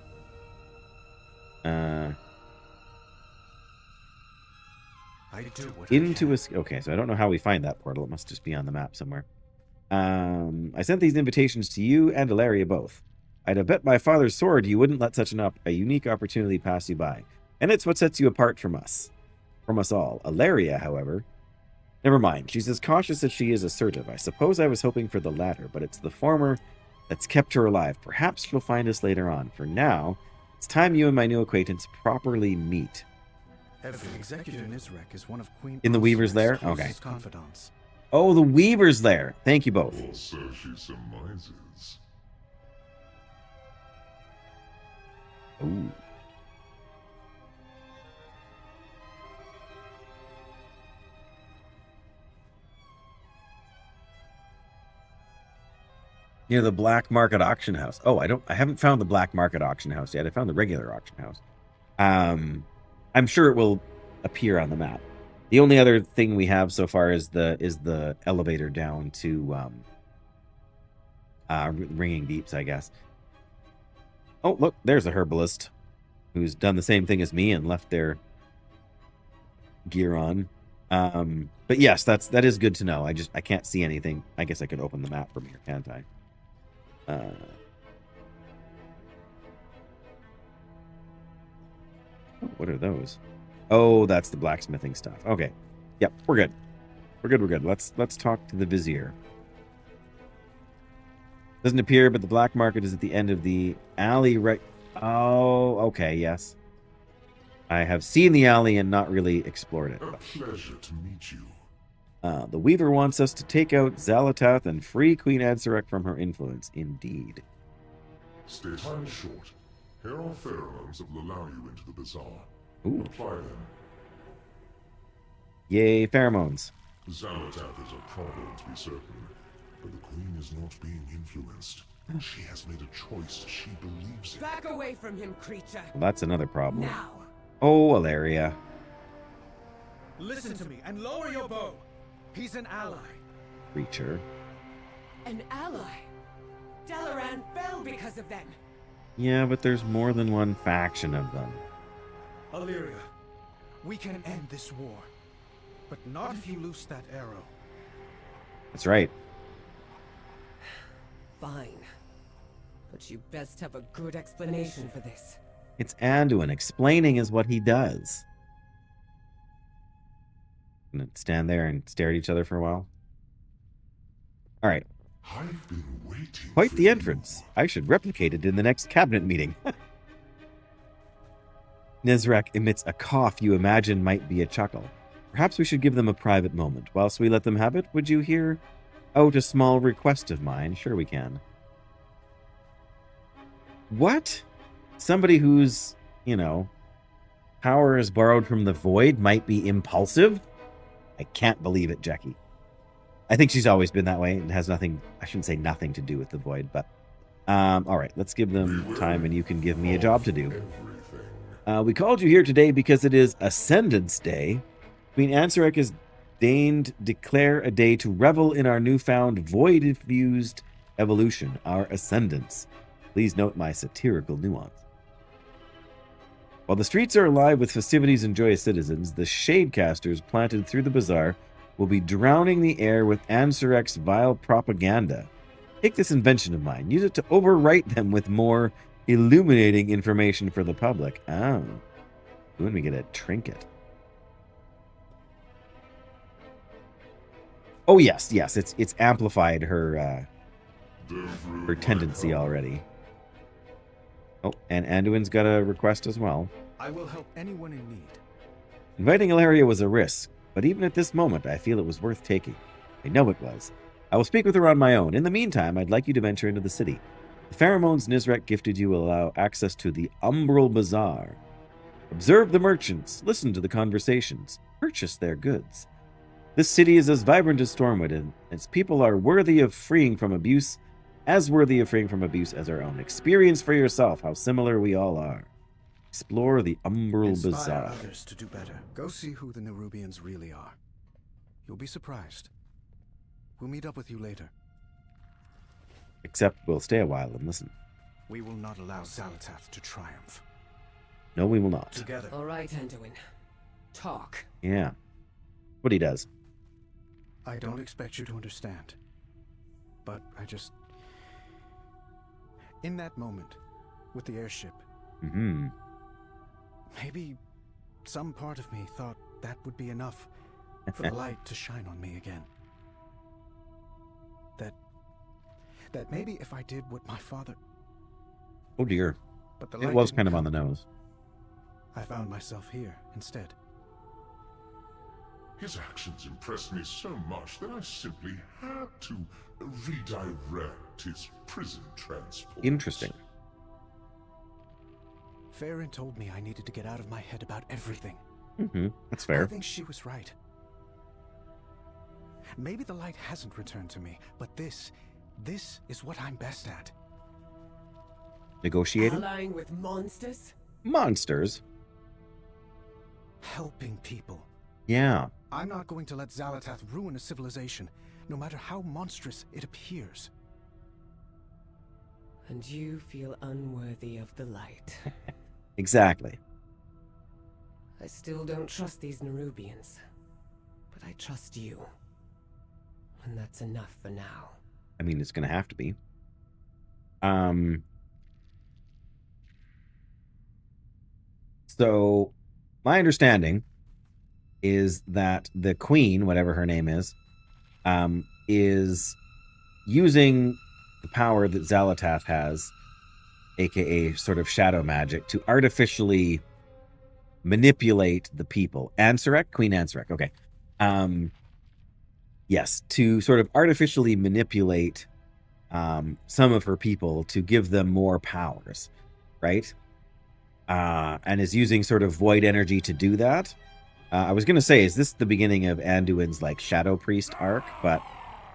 I do what Into a... Okay, so I don't know how we find that portal. It must just be on the map somewhere. I sent these invitations to you and Ilaria both. I'd have bet my father's sword you wouldn't let such a unique opportunity pass you by. And it's what sets you apart from us all. Ilaria, however... Never mind. She's as cautious as she is assertive. I suppose I was hoping for the latter, but it's the former that's kept her alive. Perhaps she'll find us later on. For now, it's time you and my new acquaintance properly meet. Executor Nizrek is one of Queen In the Weaver's Lair? Okay. closest confidants. Oh, the Weaver's Lair. Thank you both. Or so she surmises. Ooh. Near the Black Market Auction House. Oh, I haven't found the Black Market Auction House yet. I found the regular auction house. I'm sure it will appear on the map. The only other thing we have so far is the elevator down to Ringing Deeps, I guess. Oh, look, there's a herbalist who's done the same thing as me and left their gear on. But yes, that is good to know. I can't see anything. I guess I could open the map from here, can't I? What are those? Oh, that's the blacksmithing stuff. Okay. Yep, we're good. We're good. Let's talk to the Vizier. Doesn't appear, but the black market is at the end of the alley right... Oh, okay, yes. I have seen the alley and not really explored it. A pleasure to meet you. The Weaver wants us to take out Xalatath and free Queen Ajz'Kahet from her influence. Indeed. Stay time is short. Here are pheromones that will allow you into the bazaar. Ooh. Apply them. Yay, pheromones. Xalatath is a problem, to be certain, but the Queen is not being influenced. She has made a choice she believes in. Back away from him, creature. Well, that's another problem. Now. Oh, Ilaria. Listen to me and lower your bow. He's an ally. Creature. An ally? Dalaran fell because of them. Yeah, but there's more than one faction of them. Illyria, we can end this war. But not if you loose that arrow. That's right. Fine. But you best have a good explanation for this. It's Anduin. Explaining is what he does. Gonna stand there and stare at each other for a while. All right. I've been waiting. Quite the entrance. I should replicate it in the next cabinet meeting. Nizrek emits a cough you imagine might be a chuckle. Perhaps we should give them a private moment. Whilst we let them have it, would you hear out a small request of mine? Sure we can. What? Somebody whose, power is borrowed from the void might be impulsive? I can't believe it, Jackie. I think she's always been that way and has nothing, I shouldn't say nothing to do with the void, but all right, let's give them time and you can give me a job to do. We called you here today because it is Ascendance Day. Queen Ajz'Kahet has deigned declare a day to revel in our newfound void-infused evolution, our ascendance. Please note my satirical nuance. While the streets are alive with festivities and joyous citizens, the shadecasters planted through the bazaar will be drowning the air with Ajz'Kahet's vile propaganda. Take this invention of mine, use it to overwrite them with more illuminating information for the public. Oh. When we get a trinket. Oh yes, it's amplified her tendency already. Oh, and Anduin's got a request as well. I will help anyone in need. Inviting Ilaria was a risk, but even at this moment, I feel it was worth taking. I know it was. I will speak with her on my own. In the meantime, I'd like you to venture into the city. The pheromones Nizrek gifted you will allow access to the Umbral Bazaar. Observe the merchants, listen to the conversations, purchase their goods. This city is as vibrant as Stormwood, and its people are worthy of freeing from abuse, as worthy of freeing from abuse as our own. Experience for yourself how similar we all are. Explore the Umbral Inspire Bazaar. others to do better. Go see who the Nerubians really are. You'll be surprised. We'll meet up with you later. Except we'll stay a while and listen. We will not allow Xal'atath to triumph. No, we will not. Together. All right, Anduin. Talk. Yeah. What he does. I don't expect you to understand. But I just... In that moment, with the airship, Mm-hmm. maybe some part of me thought that would be enough for the light to shine on me again. That maybe if I did what my father... Oh dear. But the It light was didn't kind of on come. the nose. I found myself here instead. His actions impressed me so much that I simply had to redirect his prison transport. Interesting. Farron told me I needed to get out of my head about everything. Mm-hmm. That's I fair. think she was right. Maybe the light hasn't returned to me, but this is what I'm best at. Negotiating? Allying with monsters? Monsters? Helping people. Yeah. I'm not going to let Xal'atath ruin a civilization, no matter how monstrous it appears. And you feel unworthy of the light. Exactly. I still don't trust these Nerubians. But I trust you. And that's enough for now. I mean, it's going to have to be. So, my understanding is that the queen, whatever her name is using the power that Xal'atath has, aka sort of shadow magic, to artificially manipulate the people. Ansarek? Queen Ansarek, okay. Yes, to sort of artificially manipulate some of her people to give them more powers, right? And is using sort of void energy to do that. I was going to say, is this the beginning of Anduin's, like, Shadow Priest arc? But,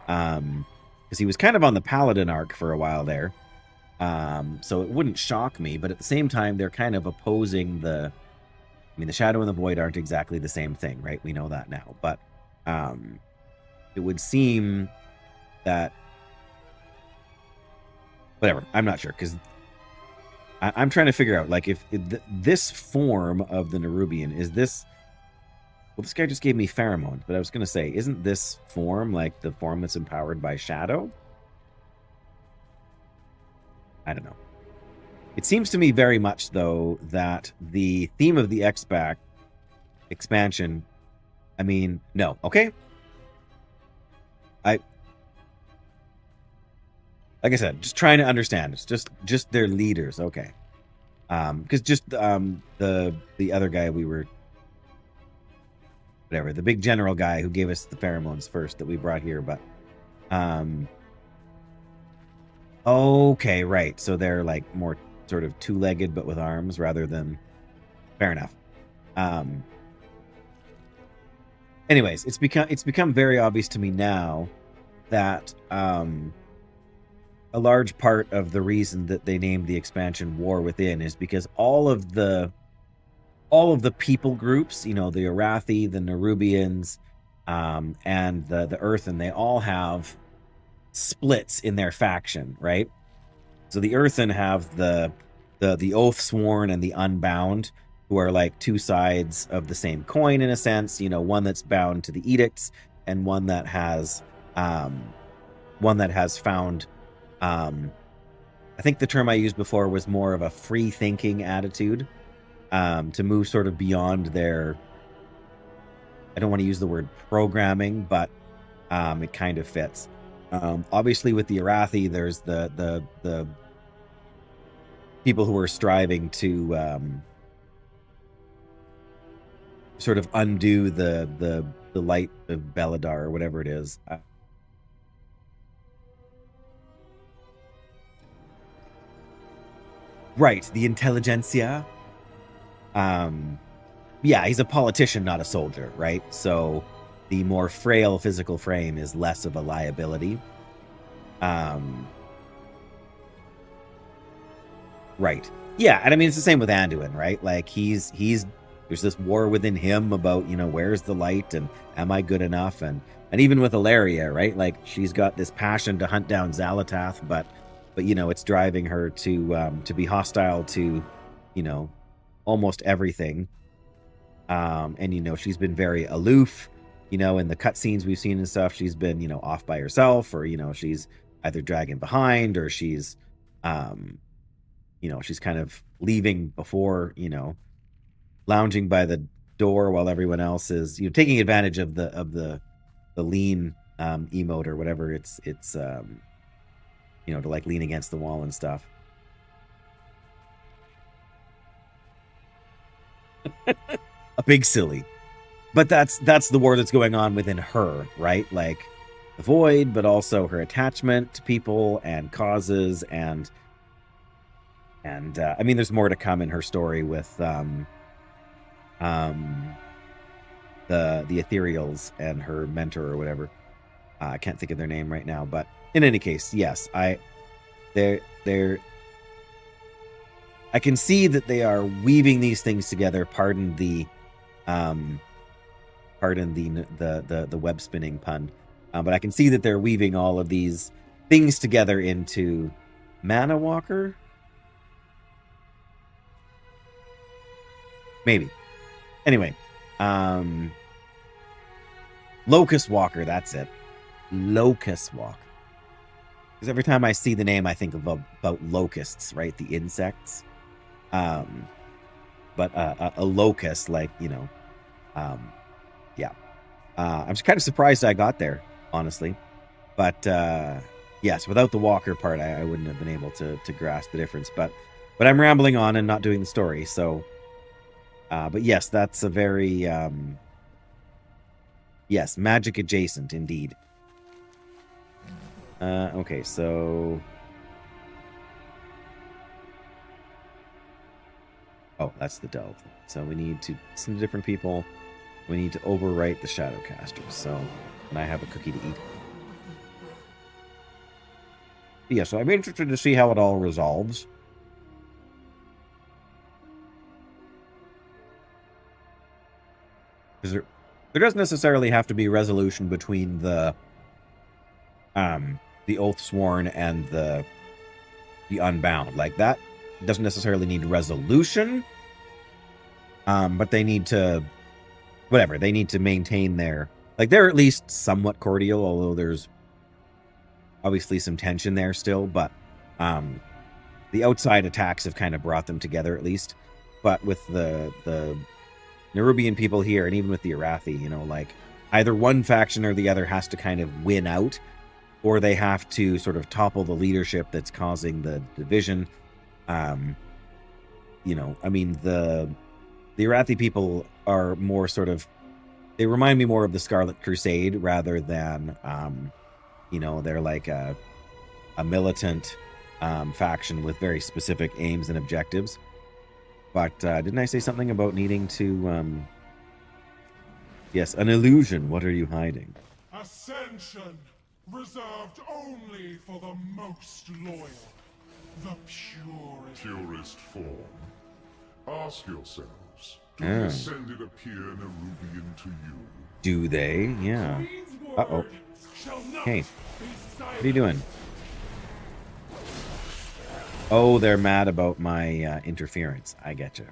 because he was kind of on the Paladin arc for a while there. So it wouldn't shock me, but at the same time, they're kind of opposing the... I mean, the Shadow and the Void aren't exactly the same thing, right? We know that now. But it would seem that... Whatever, I'm not sure, because I'm trying to figure out, like, if this form of the Nerubian, is this... Well, this guy just gave me pheromones, but I was going to say, isn't this form like the form that's empowered by Shadow? I don't know. It seems to me very much, though, that the theme of the X-Pack expansion... I mean, no, okay? Like I said, just trying to understand. It's just their leaders, okay. Because just the other guy we were... Whatever, the big general guy who gave us the pheromones first that we brought here, but... Okay, right. So they're like more sort of two-legged but with arms rather than... Fair enough. Anyways, it's become very obvious to me now that a large part of the reason that they named the expansion War Within is because all of the people groups, you know, the Arathi, the Nerubians, and the Earthen, they all have splits in their faction, right? So the Earthen have the Oathsworn and the Unbound, who are like two sides of the same coin in a sense, you know, one that's bound to the edicts and one that has found, I think the term I used before was more of a free thinking attitude, to move sort of beyond their, I don't want to use the word programming, but it kind of fits. Obviously with the Arathi, there's the people who are striving to sort of undo the light of Beladar or whatever it is. Right, the intelligentsia. Yeah, he's a politician, not a soldier, right? So the more frail physical frame is less of a liability. Right. Yeah, and I mean it's the same with Anduin, right? Like he's there's this war within him about, you know, where's the light and am I good enough, and even with Ilaria, right? Like she's got this passion to hunt down Xalatath, but you know, it's driving her to be hostile to, you know, almost everything. And you know, she's been very aloof, you know, in the cutscenes we've seen and stuff. She's been, you know, off by herself, or you know, she's either dragging behind, or she's you know, she's kind of leaving before, you know, lounging by the door while everyone else is, you know, taking advantage of the lean emote or whatever it's you know, to like lean against the wall and stuff. A big silly. But that's the war that's going on within her, right? Like the void, but also her attachment to people and causes, and I mean, there's more to come in her story with the Ethereals and her mentor or whatever. I can't think of their name right now, but in any case, yes, they're I can see that they are weaving these things together. Pardon the web spinning pun, but I can see that they're weaving all of these things together into Mana Walker. Maybe. Anyway, Locust Walker, that's it. Locust Walker. Because every time I see the name, I think about locusts, right? The insects. But a locust, like, you know, yeah. I'm just kind of surprised I got there, honestly. But yes, without the Walker part, I wouldn't have been able to grasp the difference. But I'm rambling on and not doing the story, so... but yes, that's a very... yes, magic adjacent, indeed. Okay, so... Oh, that's the delve. So we need to listen to different people. We need to overwrite the Shadowcasters. So, and I have a cookie to eat. Yeah, so I'm interested to see how it all resolves. Because there doesn't necessarily have to be resolution between the Oathsworn and the Unbound. Like, that doesn't necessarily need resolution. But they need to, whatever, they need to maintain their, like, they're at least somewhat cordial, although there's obviously some tension there still, but the outside attacks have kind of brought them together at least. But with the Nerubian people here, and even with the Arathi, you know, like, either one faction or the other has to kind of win out, or they have to sort of topple the leadership that's causing the division. You know, I mean, the Arathi people are more sort of, they remind me more of the Scarlet Crusade rather than, you know, they're like a militant faction with very specific aims and objectives. But didn't I say something about needing to, yes, an illusion. What are you hiding? Ascension, reserved only for the most loyal, the purest form. Ask yourselves, do the Ascended appear Nerubian to you? Do they? Yeah. Uh-oh. Hey, what are you doing? Oh, they're mad about my interference. I get you.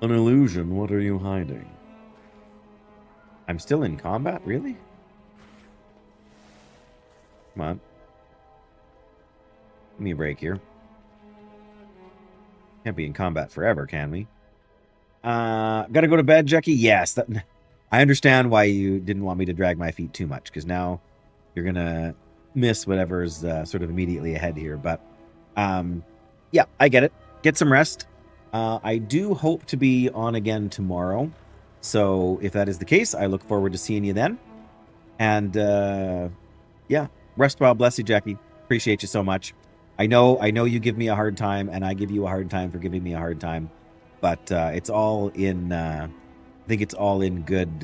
An illusion, what are you hiding? I'm still in combat, really? Come on. Give me a break here. Can't be in combat forever, can we? Gotta go to bed, Jackie? Yes. I understand why you didn't want me to drag my feet too much, because now you're gonna miss whatever's sort of immediately ahead here. But, yeah, I get it. Get some rest. I do hope to be on again tomorrow. So if that is the case, I look forward to seeing you then. And, yeah, rest well. Bless you, Jackie. Appreciate you so much. I know you give me a hard time, and I give you a hard time for giving me a hard time. But it's all in, I think it's all in good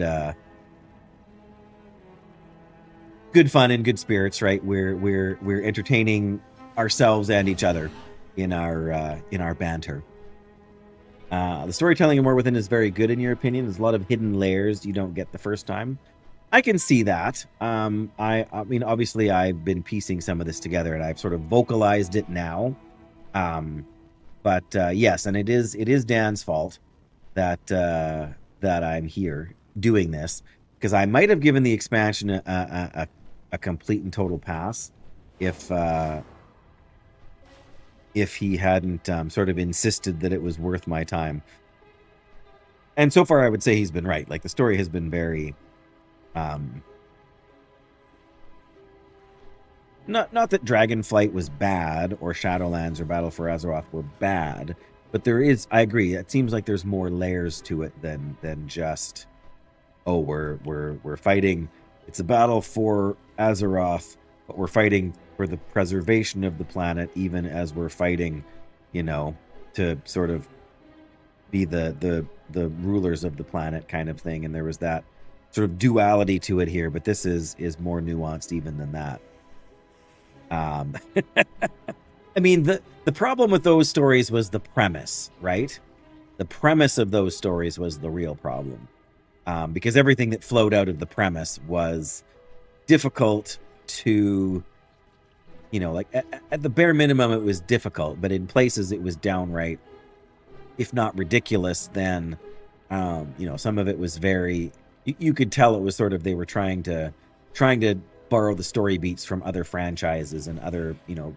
fun and good spirits, right? We're entertaining ourselves and each other in our banter. The storytelling in War Within is very good in your opinion. There's a lot of hidden layers you don't get the first time. I can see that. I mean, obviously, I've been piecing some of this together, and I've sort of vocalized it now. But yes, and it is Dan's fault that that I'm here doing this, because I might have given the expansion a complete and total pass if he hadn't sort of insisted that it was worth my time. And so far, I would say he's been right. Like, the story has been very... not that Dragonflight was bad, or Shadowlands or Battle for Azeroth were bad, but there is... I agree. It seems like there's more layers to it than just, oh, we're fighting... It's a battle for Azeroth, but we're fighting for the preservation of the planet, even as we're fighting, you know, to sort of be the rulers of the planet kind of thing. And there was that sort of duality to it here, but this is more nuanced even than that. I mean, the problem with those stories was the premise, right? The premise of those stories was the real problem. Because everything that flowed out of the premise was difficult to... You know, like, at the bare minimum, it was difficult, but in places it was downright, if not ridiculous, then, you know, some of it was very, you could tell it was sort of, they were trying to borrow the story beats from other franchises and other, you know,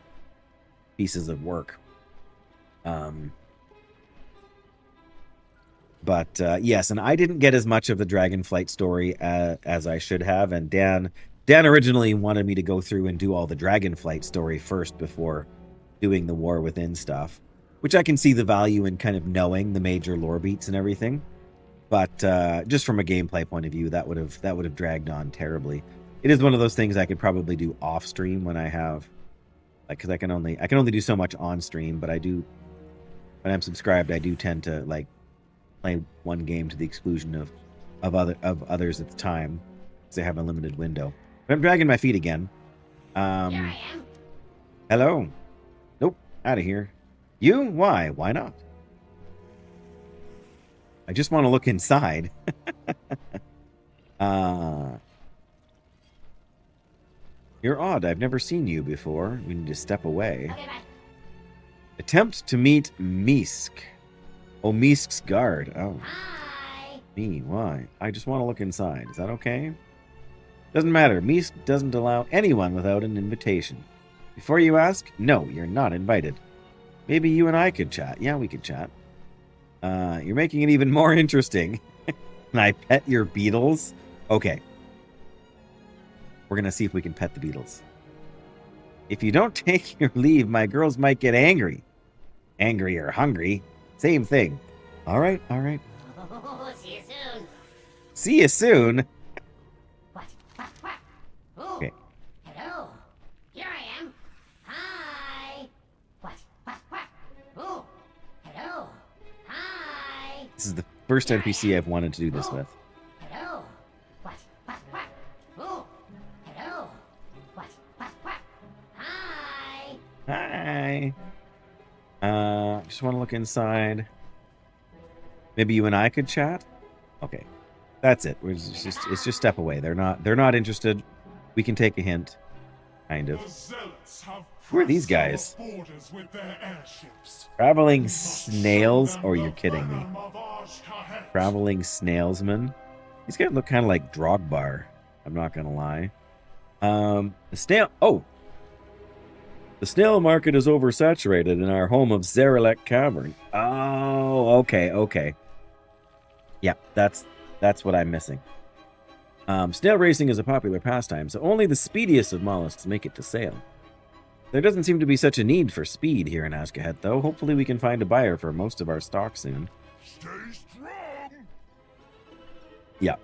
pieces of work. But, yes, and I didn't get as much of the Dragonflight story as I should have, and Dan originally wanted me to go through and do all the Dragonflight story first before doing the War Within stuff, which I can see the value in kind of knowing the major lore beats and everything. But just from a gameplay point of view, that would have dragged on terribly. It is one of those things I could probably do off stream when I have, like, because I can only do so much on stream, but I do, when I'm subscribed, I do tend to like play one game to the exclusion of others at the time, because I have a limited window. But I'm dragging my feet again. Here I am. Hello. Nope. Out of here. You? Why? Why not? I just want to look inside. You're odd. I've never seen you before. We need to step away. Okay, bye. Attempt to meet Misk. Oh, Misk's guard. Oh. Hi. Me? Why? I just want to look inside. Is that okay? Doesn't matter. Misk doesn't allow anyone without an invitation. Before you ask, no, you're not invited. Maybe you and I could chat. Yeah, we could chat. You're making it even more interesting. Can I pet your beetles? Okay. We're going to see if we can pet the beetles. If you don't take your leave, my girls might get angry. Angry or hungry. Same thing. All right, all right. Oh, see you soon. See you soon. What? Oh, okay. Hello. Here I am. Hi. What? Oh, hello. Hi. This is the first NPC I've wanted to do this with. Hello. What? Oh, hello. What? Hi. Hi. Just want to look inside. Maybe you and I could chat? Okay. That's it. It's just step away. They're not interested. We can take a hint. Kind of. Who are these guys? Traveling snails? Oh, you're kidding me. Traveling snailsmen? These guys look kind of like Drogbar. I'm not gonna lie. The snail... Oh! The snail market is oversaturated in our home of Zarelek Cavern. Oh, okay. Yeah, that's what I'm missing. Snail racing is a popular pastime, so only the speediest of mollusks make it to sail. There doesn't seem to be such a need for speed here in Ajz'Kahet, though. Hopefully we can find a buyer for most of our stock soon. Stay strong. Yeah,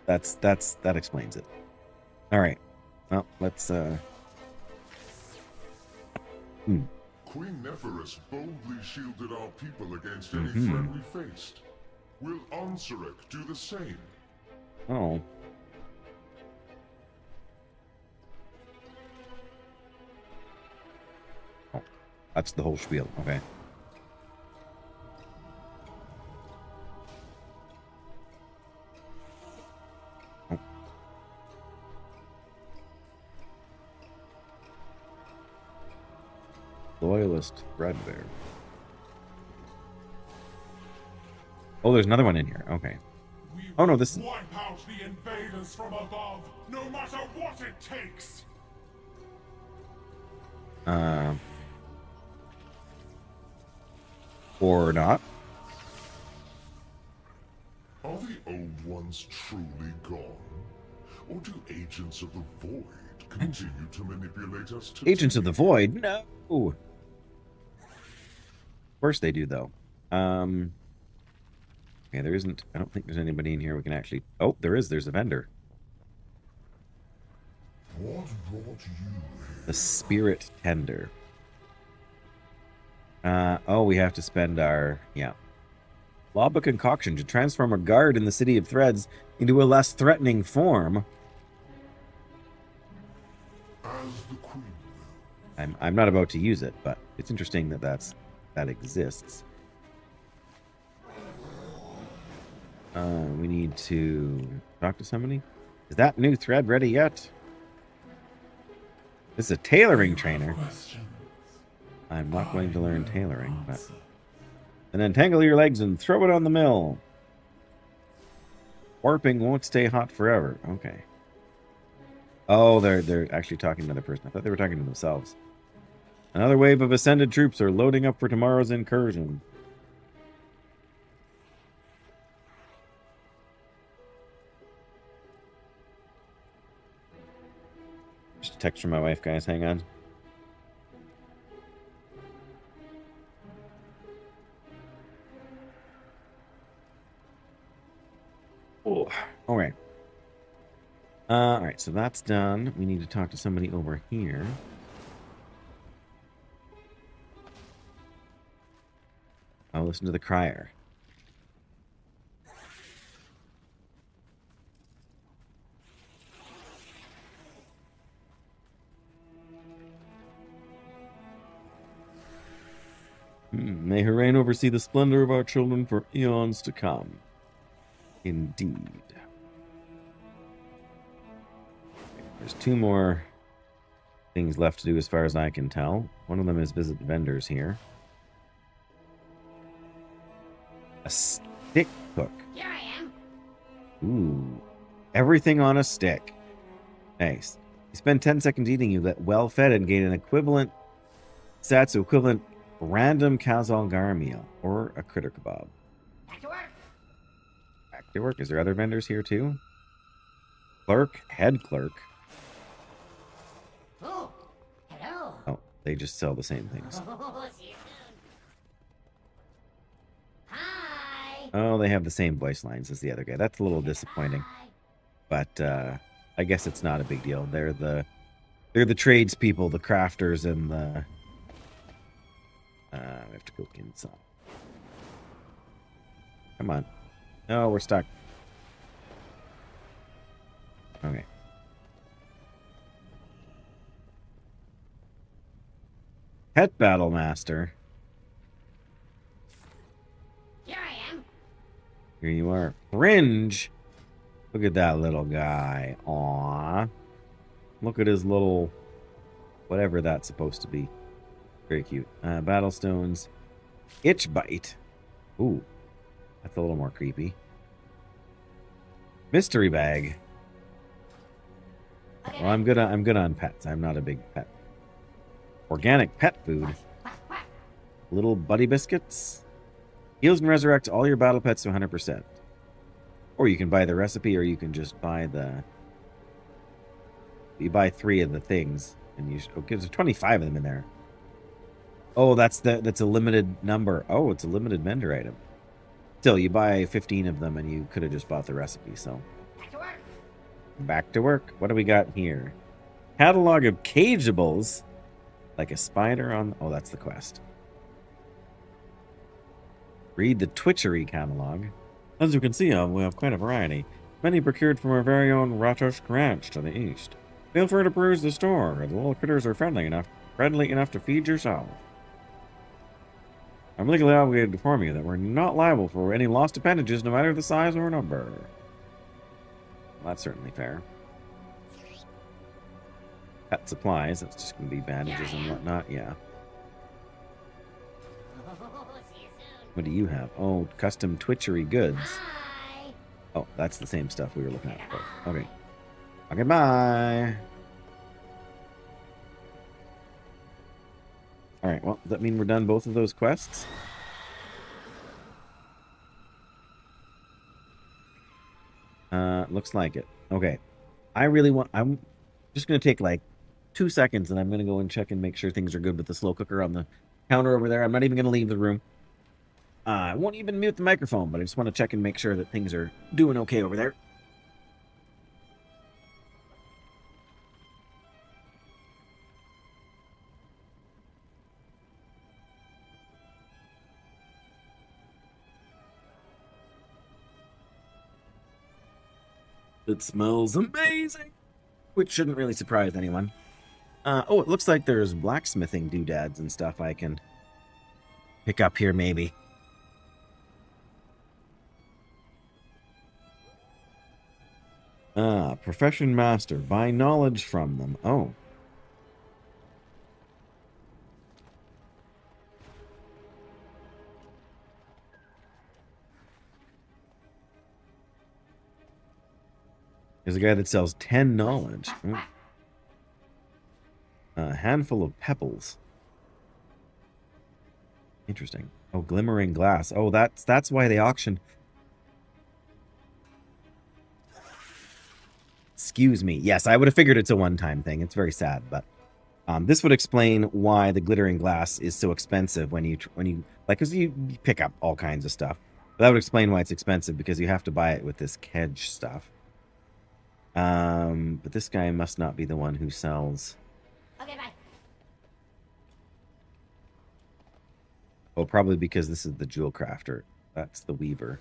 that explains it. All right. Well, let's Queen Neferis boldly shielded our people against any threat we faced. Will Ansurek do the same? Oh. That's the whole spiel. Okay. Oh. Loyalist Threadbare. Oh, there's another one in here. Okay. Oh no, this. Wipe out the invaders from above, no matter what it takes. Or not. Are the old ones truly gone? Or do agents of the void continue to manipulate us today? Agents of the Void? No. Of course they do, though. Okay, there isn't. I don't think there's anybody in here we can actually. Oh, there is. There's a vendor. What brought you here? The Spirit Tender. Oh, we have to spend our. Yeah. Lava concoction to transform a guard in the City of Threads into a less threatening form. As the queen will. I'm not about to use it, but it's interesting that that exists. We need to talk to somebody. Is that new thread ready yet? This is a tailoring trainer. I'm not going to learn tailoring, but... And then tangle your legs and throw it on the mill. Warping won't stay hot forever. Okay. Oh, they're actually talking to another person. I thought they were talking to themselves. Another wave of ascended troops are loading up for tomorrow's incursion. Just a text from my wife, guys. Hang on. Oh, all right. All right, so that's done. We need to talk to somebody over here. I'll listen to the crier. May her reign oversee the splendor of our children for eons to come. Indeed. There's 2 more things left to do as far as I can tell. One of them is visit the vendors here. A stick cook. Here I am. Ooh. Everything on a stick. Nice. You spend 10 seconds eating, you get well fed and gain an equivalent stats equivalent random Kazalgar meal or a critter kebab. Back to work. Back to work. Is there other vendors here too? Clerk, head clerk. Oh, hello. Oh, they just sell the same things. Oh, see you soon. Hi. Oh, they have the same voice lines as the other guy. That's a little disappointing. But I guess it's not a big deal. They're the tradespeople, the crafters, and the we have to go inside. Come on. No, we're stuck. Okay. Pet Battle Master. Here I am. Here you are. Fringe. Look at that little guy. Aww. Look at his little... whatever that's supposed to be. Very cute. Battlestones. Itch Bite. Ooh. That's a little more creepy. Mystery Bag. Well, I'm good on pets. I'm not a big pet. Organic pet food. Little buddy biscuits. Heals and resurrects all your battle pets to 100%. Or you can buy the recipe, or you can just buy the... You buy 3 of the things, and you... Oh, there's 25 of them in there. Oh, that's a limited number. Oh, it's a limited vendor item. Still, you buy 15 of them, and you could have just bought the recipe, so... Back to work. Back to work. What do we got here? Catalog of cageables. Like a spider on... Oh, that's the quest. Read the Twitchery catalog. As you can see, we have quite a variety. Many procured from our very own Ratoshk Ranch to the east. Feel free to peruse the store. The little critters are friendly enough to feed yourself. I'm legally obligated to inform you that we're not liable for any lost appendages, no matter the size or number. Well, that's certainly fair. Pet supplies, that's just going to be bandages and whatnot, yeah. What do you have? Oh, custom twitchery goods. Oh, that's the same stuff we were looking at before. Okay. Okay, bye. Alright, well, does that mean we're done both of those quests? Looks like it. Okay. I'm just going to take like 2 seconds and I'm going to go and check and make sure things are good with the slow cooker on the counter over there. I'm not even going to leave the room. I won't even mute the microphone, but I just want to check and make sure that things are doing okay over there. It smells amazing, which shouldn't really surprise anyone. Oh, it looks like there's blacksmithing doodads and stuff I can pick up here, maybe. Profession master. Buy knowledge from them. Oh. There's a guy that sells 10 knowledge. Oh. A handful of pebbles. Interesting. Oh, glimmering glass. Oh, that's why they auction. Excuse me. Yes, I would have figured it's a one-time thing. It's very sad, but this would explain why the glittering glass is so expensive when you like, because you pick up all kinds of stuff. But that would explain why it's expensive, because you have to buy it with this kedge stuff. But this guy must not be the one who sells. Okay, bye. Oh, probably because this is the jewel crafter. That's the weaver.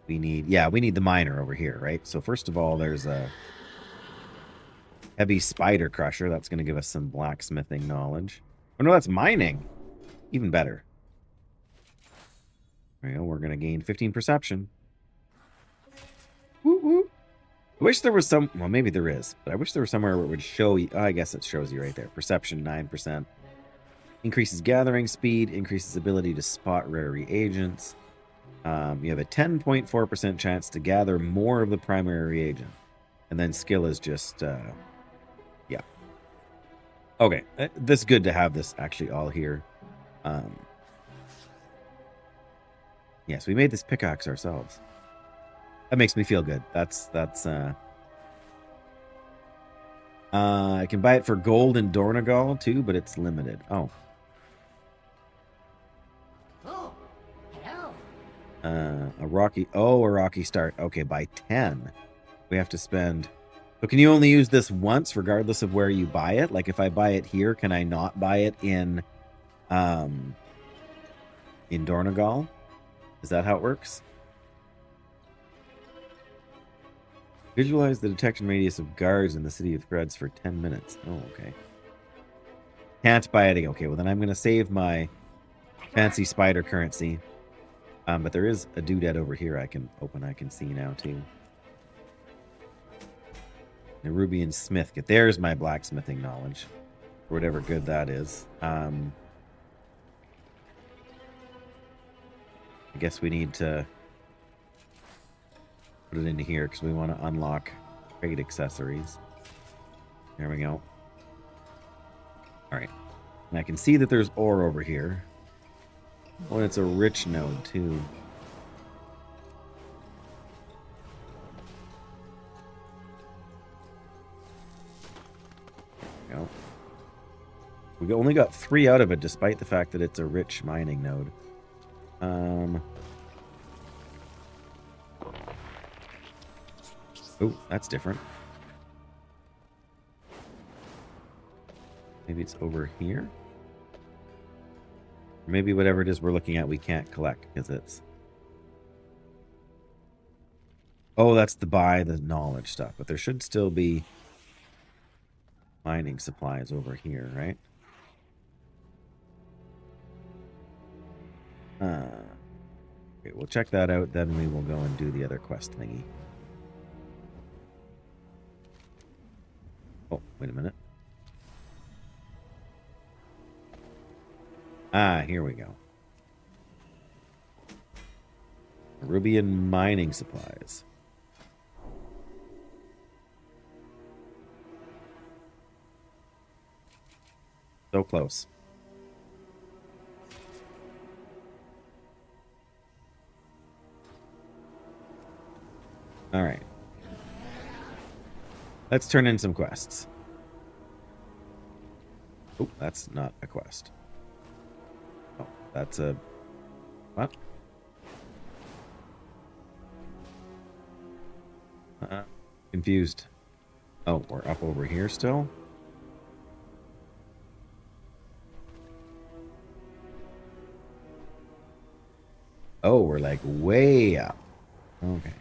We need the miner over here, right? So first of all, there's a heavy spider crusher. That's going to give us some blacksmithing knowledge. Oh no, that's mining. Even better. There we go. We're going to gain 15 perception. Woo woo. I wish there was some... Well, maybe there is. But I wish there was somewhere where it would show you... Oh, I guess it shows you right there. Perception, 9%. Increases gathering speed. Increases ability to spot rare reagents. You have a 10.4% chance to gather more of the primary reagent. And then skill is just... yeah. Okay. This is good to have this actually all here. Yes, we made this pickaxe ourselves. That makes me feel good. I can buy it for gold in Dornagal too, but it's limited. Oh. Oh, hello. A rocky start. Okay, by 10. We have to spend... So can you only use this once regardless of where you buy it? Like if I buy it here, can I not buy it in Dornagal? Is that how it works? Visualize the detection radius of guards in the city of threads for 10 minutes. Oh, okay. Can't buy it. Okay, well then I'm going to save my fancy spider currency. But there is a doodad over here I can open. I can see now too. Nerubian Smith. There's my blacksmithing knowledge. For whatever good that is. I guess we need to put it into here because we want to unlock trade accessories. There we go. Alright. And I can see that there's ore over here. Oh, it's a rich node too. There we go. We only got 3 out of it despite the fact that it's a rich mining node. Oh, that's different. Maybe it's over here? Maybe whatever it is we're looking at we can't collect because it's... Oh, that's to buy the knowledge stuff. But there should still be mining supplies over here, right? Okay, we'll check that out, then we will go and do the other quest thingy. Oh, wait a minute. Ah, here we go. Rubian mining supplies. So close. All right. Let's turn in some quests. Oh, that's not a quest. Oh, that's a... What? Confused. Oh, we're up over here still? Oh, we're like way up. Okay.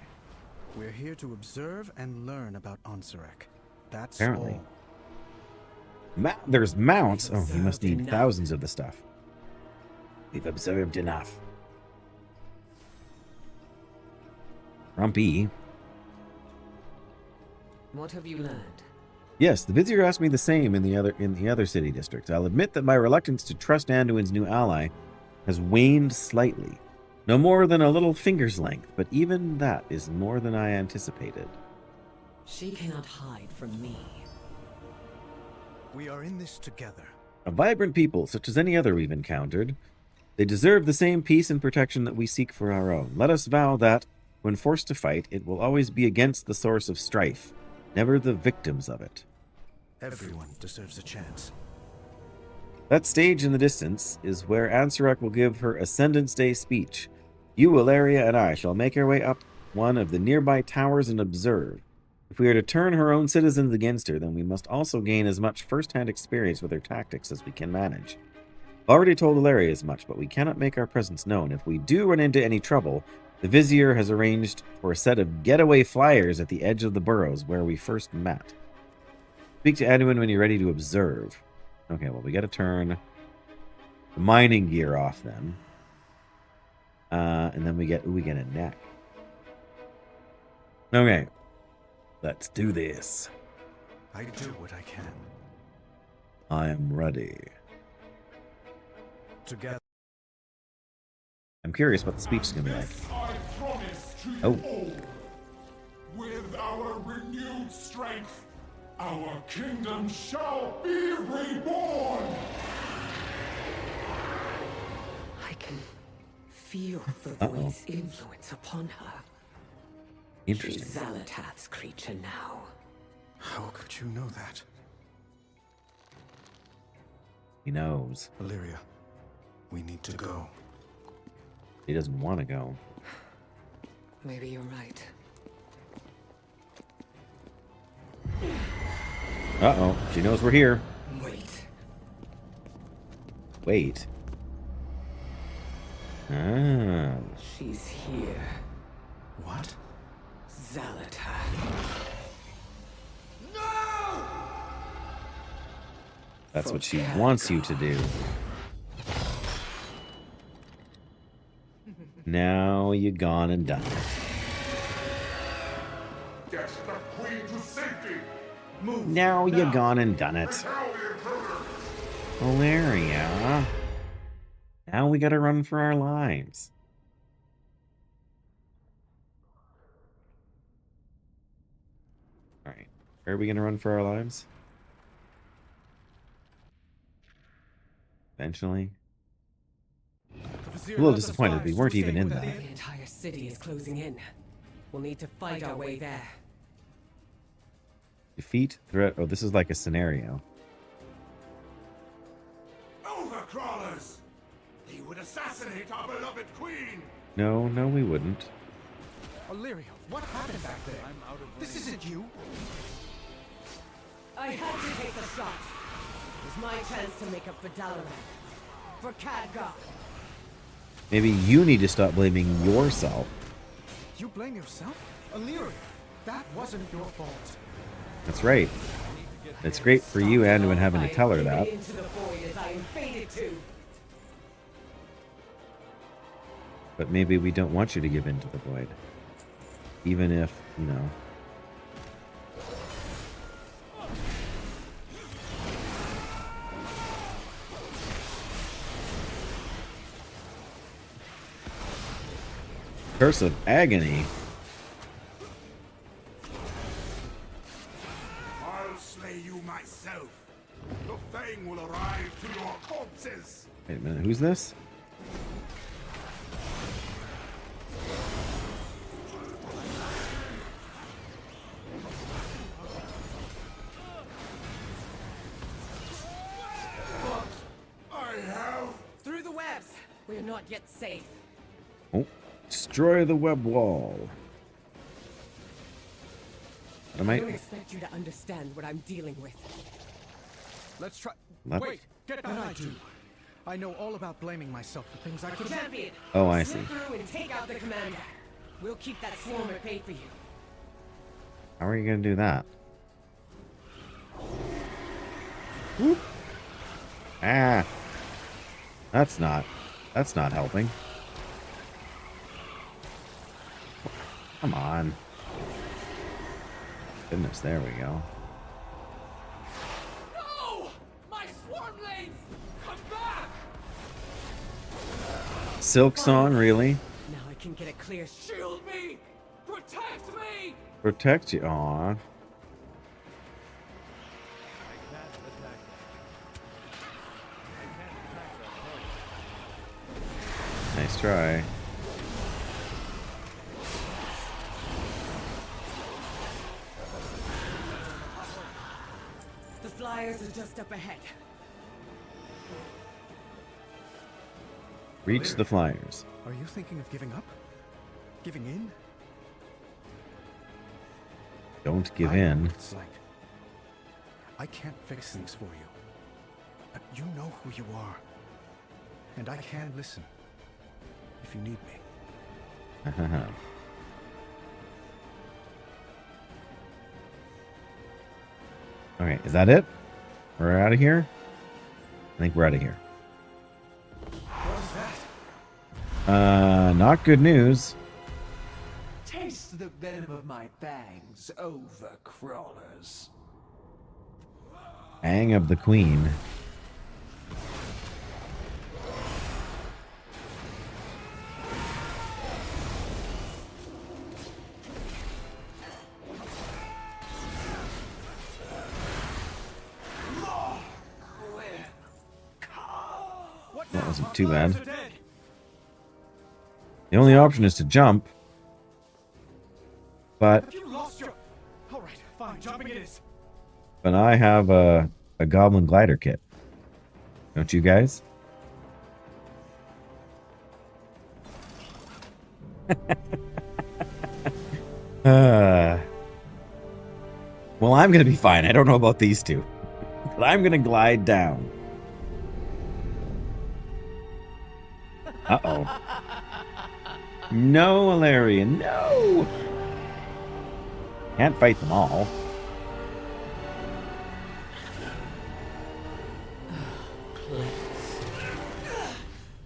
We're here to observe and learn about Ajz'Kahet. That's Apparently. all. There's mounts. Oh, you must need thousands of the stuff. We've observed enough. Grumpy. What have you learned? Yes, the Vizier asked me the same in the other city districts. I'll admit that my reluctance to trust Anduin's new ally has waned slightly. No more than a little finger's length, but even that is more than I anticipated. She cannot hide from me. We are in this together. A vibrant people, such as any other we've encountered. They deserve the same peace and protection that we seek for our own. Let us vow that, when forced to fight, it will always be against the source of strife, never the victims of it. Everyone deserves a chance. That stage in the distance is where Ajz'Kahet will give her Ascendance Day speech. You, Ilaria, and I shall make our way up one of the nearby towers and observe. If we are to turn her own citizens against her, then we must also gain as much first-hand experience with her tactics as we can manage. I've already told Ilaria as much, but we cannot make our presence known. If we do run into any trouble, the Vizier has arranged for a set of getaway flyers at the edge of the burrows where we first met. Speak to Anduin when you're ready to observe. Okay, well, we got to turn the mining gear off then. And then we get a neck. Okay. Let's do this. I do what I can. I am ready. Together. I'm curious what the speech is going to be like. I promise to you Oh. all, with our renewed strength, our kingdom shall be reborn! I can feel the void's influence upon her. Interesting. She's Zalatath's creature now. How could you know that? He knows. Illyria, we need to go. He doesn't want to go. Maybe you're right. Uh-oh. She knows we're here. Wait. Wait. Ah. She's here. What? Zalatath. That's what she wants you to do. Now you gone and done it. Get the queen to safety. Move Now you now. gone and done it. Repel the intruder. Valeria. Now we gotta run for our lives. Alright. Where are we gonna run for our lives? Eventually. A little disappointed we weren't even in that. The entire city is closing in. We'll need to fight our way there. Defeat, threat. Oh, this is like a scenario. Overcrawlers! They would assassinate our beloved queen! No, we wouldn't. Illyria, what happened back there? This isn't you. I had to take the shot. It was my chance to make up for Dalaran. For Khadgar. Maybe you need to stop blaming yourself. You blame yourself? Illyria, that wasn't your fault. That's right. It's great for you, Anduin, having to tell her that. Into the void as I am fated to. But maybe we don't want you to give in to the void. Even if, you know. Curse of Agony. I'll slay you myself. The Fang will arrive to your corpses. Wait a minute, who's this? Through the webs! We're not yet safe. Oh, destroy the web wall. I don't expect you to understand what I'm dealing with. Let's try. What? Wait, get back. I do. I know all about blaming myself for things I could. Champion! Oh, I slip see. through and take out the commander. We'll keep that swarm at bay for you. How are you gonna do that? Whoop. Ah. That's not helping. Come on. Goodness, there we go. No! My swarmlings! Come back! Silk Song, really? Now I can get a clear Shield me! Protect me! Protect you. Aw. Nice try. The flyers are just up ahead. Reach the flyers. Are you thinking of giving up? Giving in? Don't give I know in. what it's like. I can't fix things for you. But you know who you are. And I can listen. If you need me. Okay, is that it? We're out of here? I think we're out of here. What was that? Not good news. Taste the venom of my fangs, overcrawlers. Fang of the Queen. That wasn't too bad. The only option is to jump. But You lost your. All right, fine. Jumping it is. but I have a goblin glider kit. Don't you guys? Well, I'm gonna be fine. I don't know about these two. But I'm gonna glide down. Uh-oh. No, Alarian, no! Can't fight them all.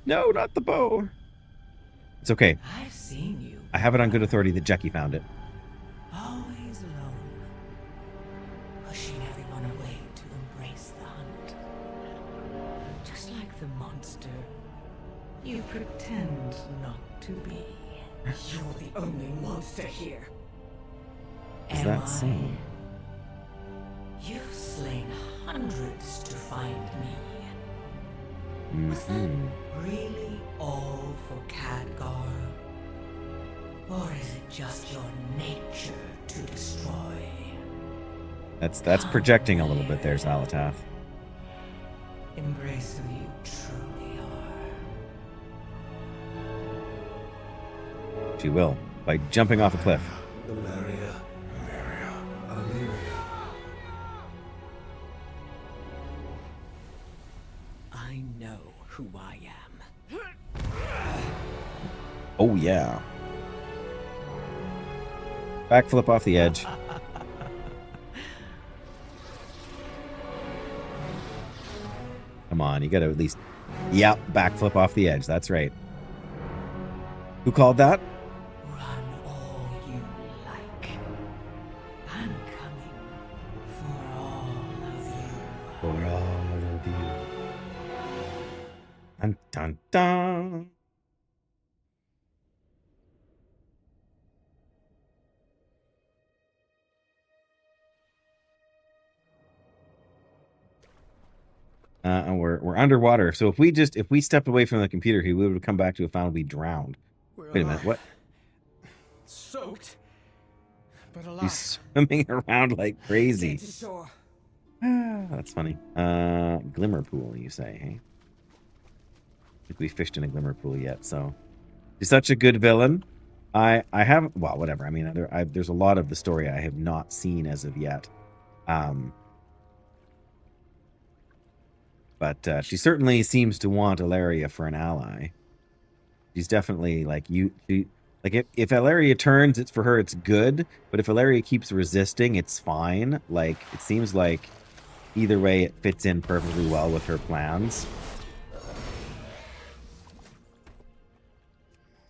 No, not the bow. It's okay. I've seen you. I have it on good authority that Jackie found it. Always alone. Pushing everyone away to embrace the hunt. Just like the monster you pretend not to be. You're the only monster here. Is Am that I? so? You've slain hundreds to find me. Was that really all for Khadgar? Or is it just your nature to destroy? That's projecting a little bit there, Xalatath. Embrace who you truly are. She will, by jumping off a cliff. I know who I am. Oh, yeah. Backflip off the edge. Come on, you gotta at least... Yep, backflip off the edge. That's right. Who called that? Run all you like. I'm coming for all of you. For all of you. Dun dun dun. And we're underwater. So if we stepped away from the computer here, we would have come back to have found we drowned. Wait a minute, what? Soaked, but alive. He's swimming around like crazy. Get to shore. That's funny. Glimmer pool, you say, hey? I think we fished in a glimmer pool yet, so he's such a good villain. I haven't, well, whatever. I mean, there's a lot of the story I have not seen as of yet. But she certainly seems to want Ilaria for an ally. She's definitely like if Ilaria turns, it's for her, it's good. But if Ilaria keeps resisting, it's fine. Like, it seems like either way, it fits in perfectly well with her plans.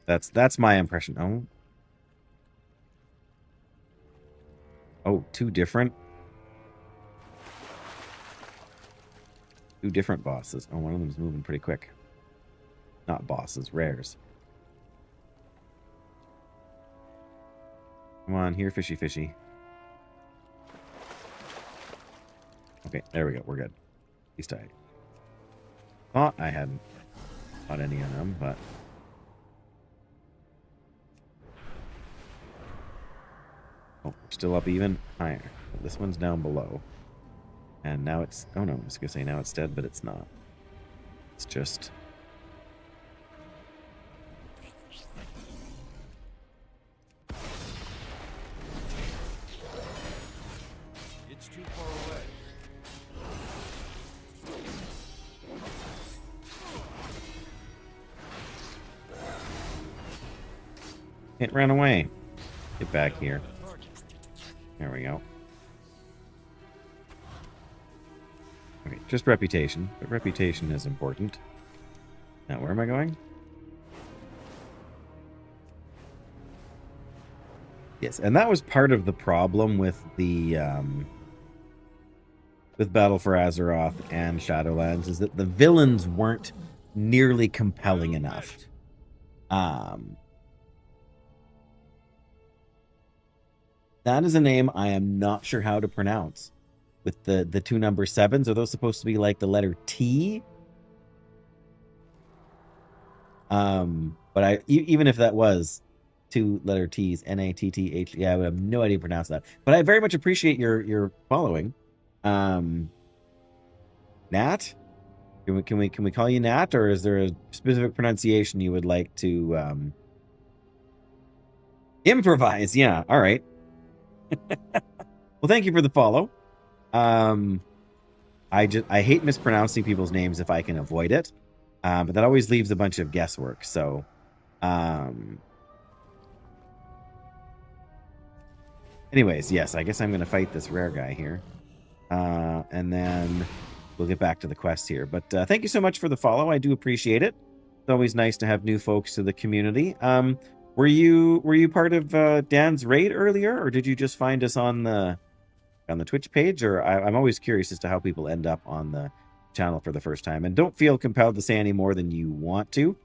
That's my impression. Oh, two different bosses. Oh, one of them's moving pretty quick. Not bosses, rares. Come on, here, fishy, fishy. Okay, there we go. We're good. At least I thought I hadn't caught any of them, but... Oh, we're still up even higher. This one's down below. And now it's... Oh, no, I was going to say now it's dead, but it's not. It's just... It's too far away. It ran away. Get back here. There we go. Okay, just reputation. But reputation is important. Now, where am I going? Yes, and that was part of the problem with the with Battle for Azeroth and Shadowlands, is that the villains weren't nearly compelling enough. That is a name I am not sure how to pronounce. With the two number 7s, are those supposed to be like the letter T? But even if that was 2 letter T's, N-A-T-T-H, yeah, I would have no idea to pronounce that. But I very much appreciate your following. Nat? Can we call you Nat, or is there a specific pronunciation you would like to improvise? Yeah, all right. Well, thank you for the follow. I hate mispronouncing people's names if I can avoid it. But that always leaves a bunch of guesswork. So, anyways, yes, I guess I'm going to fight this rare guy here. And then we'll get back to the quest here. But thank you so much for the follow. I do appreciate it. It's always nice to have new folks to the community. Were you part of Dan's raid earlier, or did you just find us on the Twitch page? Or I'm always curious as to how people end up on the channel for the first time. And don't feel compelled to say any more than you want to.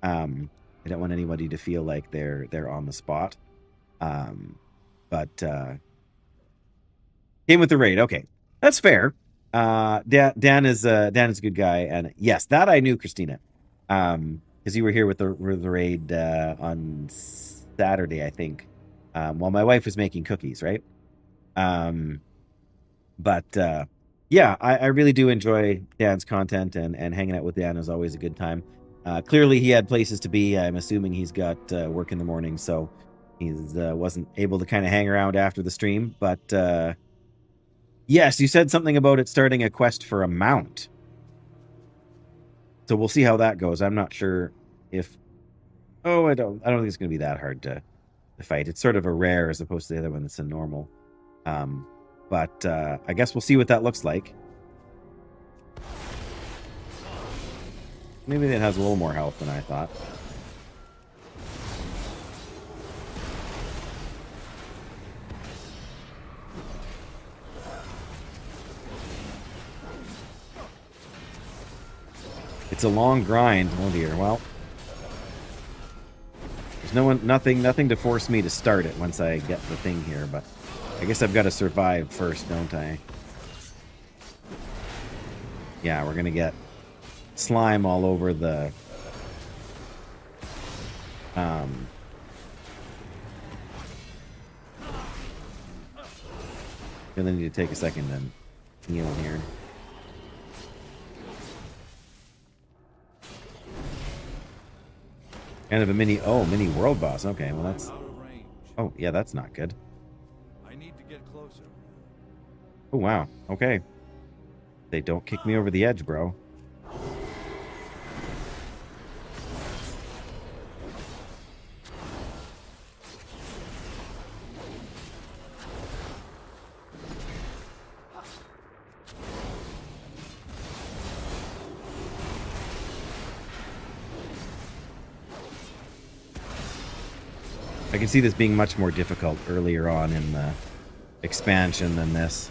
I don't want anybody to feel like they're on the spot. But came with the raid. Okay, that's fair. Dan is a good guy, and yes, that I knew, Christina. Because you were here with the raid on Saturday, I think, while my wife was making cookies, right? But yeah, I really do enjoy Dan's content, and hanging out with Dan is always a good time. Clearly, he had places to be. I'm assuming he's got work in the morning, so he wasn't able to kind of hang around after the stream. But yes, you said something about it starting a quest for a mount. So we'll see how that goes. I'm not sure if... Oh, I don't think it's going to be that hard to fight. It's sort of a rare as opposed to the other one that's a normal. But I guess we'll see what that looks like. Maybe it has a little more health than I thought. It's a long grind. Oh dear. Well, there's nothing to force me to start it once I get the thing here, but I guess I've got to survive first, don't I? Yeah, we're gonna get slime all over the Gonna need to take a second and heal here. Kind of a mini world boss. Okay, well that's oh yeah, that's not good. I need to get closer. Oh wow, okay. They don't kick me over the edge, bro. I can see this being much more difficult earlier on in the expansion than this.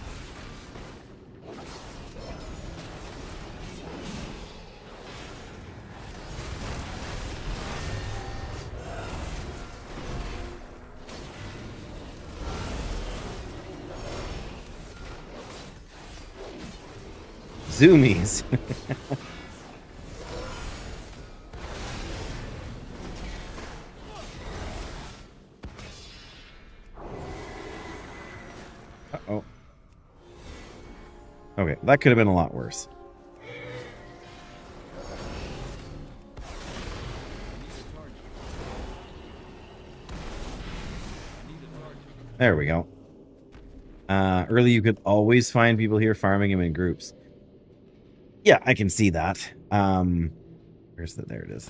Zoomies. Uh-oh. Okay, that could have been a lot worse. There we go. Early, you could always find people here farming them in groups. Yeah, I can see that. Where's the... There it is.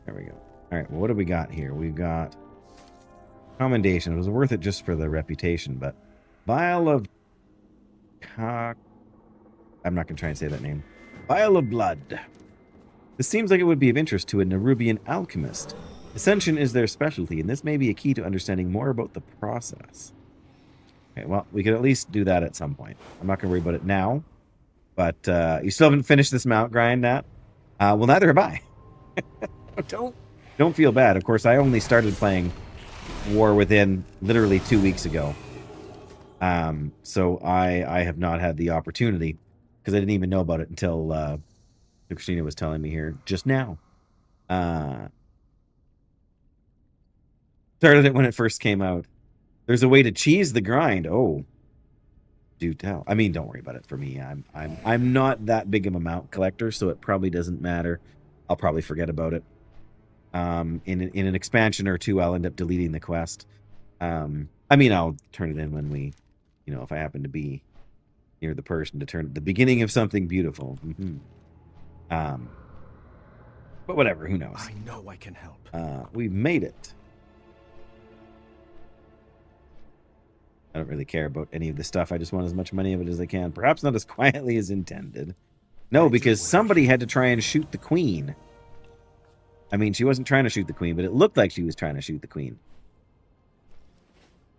There we go. All right, well, what do we got here? We've got commendation. It was worth it just for the reputation, but vial of I'm not going to try and say that name. Vial of blood. This seems like it would be of interest to a Nerubian alchemist. Ascension is their specialty, and this may be a key to understanding more about the process. Okay, well, we could at least do that at some point. I'm not going to worry about it now, but you still haven't finished this mount grind, Nat? Well, neither have I. Don't feel bad. Of course, I only started playing War Within literally 2 weeks ago. So I have not had the opportunity, because I didn't even know about it until Christina was telling me here just now. Started it when it first came out. There's a way to cheese the grind. Oh, do tell. I mean, don't worry about it for me. I'm not that big of a mount collector, so it probably doesn't matter. I'll probably forget about it. In an expansion or two, I'll end up deleting the quest. I mean, I'll turn it in when we, if I happen to be near the person to turn at the beginning of something beautiful. But whatever, who knows? I know I can help. We've made it. I don't really care about any of the stuff. I just want as much money of it as I can. Perhaps not as quietly as intended. No, because somebody had to try and shoot the queen. I mean, she wasn't trying to shoot the queen, but it looked like she was trying to shoot the queen.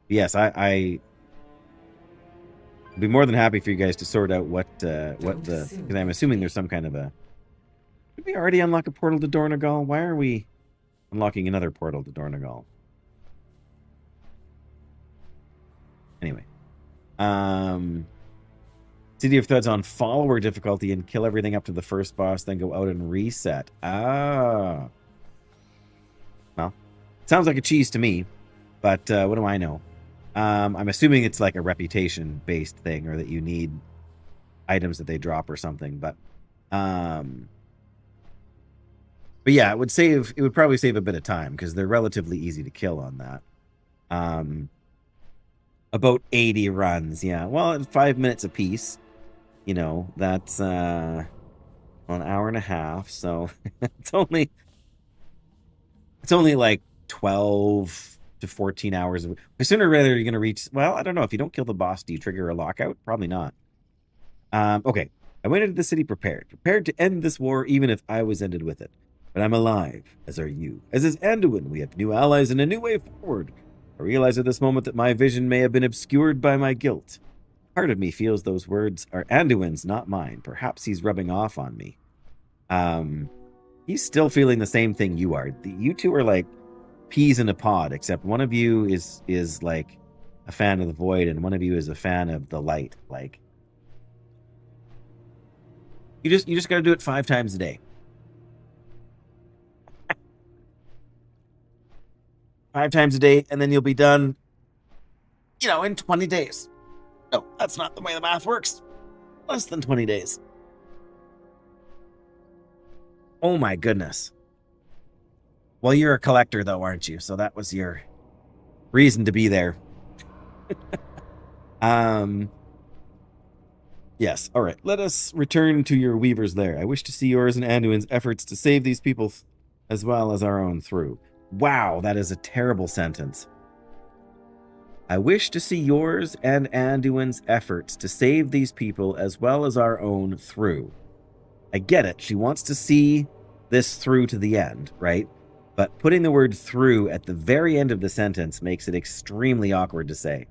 Yes, I'd be more than happy for you guys to sort out what the... Because I'm assuming there's some kind of a... Did we already unlock a portal to Dornagal? Why are we unlocking another portal to Dornagal? Anyway. City of Threads on follower difficulty and kill everything up to the first boss, then go out and reset. Ah. Well, sounds like a cheese to me, but what do I know? I'm assuming it's like a reputation-based thing, or that you need items that they drop or something, but yeah, it would probably save a bit of time, because they're relatively easy to kill on that. About 80 runs, yeah. Well, 5 minutes a piece. That's an hour and a half, so it's only like 12 to 14 hours. Sooner or later you're going to reach... Well, I don't know. If you don't kill the boss, do you trigger a lockout? Probably not. Okay. I went into the city prepared to end this war even if I was ended with it. But I'm alive, as are you. As is Anduin, we have new allies and a new way forward. I realize at this moment that my vision may have been obscured by my guilt. Part of me feels those words are Anduin's, not mine. Perhaps he's rubbing off on me. He's still feeling the same thing you are. You two are like peas in a pod, except one of you is like a fan of the void and one of you is a fan of the light. Like, you just got to do it 5 times a day. 5 times a day, and then you'll be done, in 20 days. No, that's not the way the math works. Less than 20 days. Oh my goodness. Well, you're a collector though, aren't you? So that was your reason to be there. Yes. All right. Let us return to your Weaver's Lair. I wish to see yours and Anduin's efforts to save these people as well as our own through. Wow, that is a terrible sentence. I wish to see yours and Anduin's efforts to save these people as well as our own through. I get it. She wants to see this through to the end, right? But putting the word through at the very end of the sentence makes it extremely awkward to say.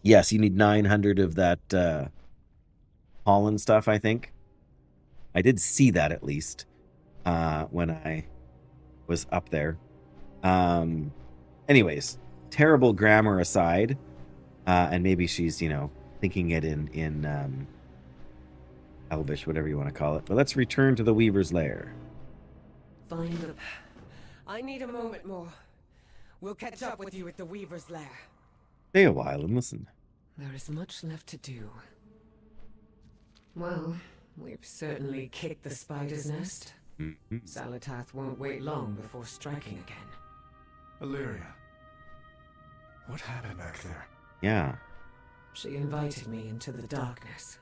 Yes, you need 900 of that pollen stuff, I think. I did see that at least when I was up there. Anyways, terrible grammar aside, and maybe she's, thinking it in Elvish, whatever you want to call it. But let's return to the Weaver's Lair. Find them. I need a moment more. We'll catch up with you at the Weaver's Lair. Stay a while and listen. There is much left to do. Well, we've certainly kicked the spider's nest. Mm-hmm. Zalatath won't wait long before striking again. Illyria. What happened back there? Yeah. She invited me into the darkness.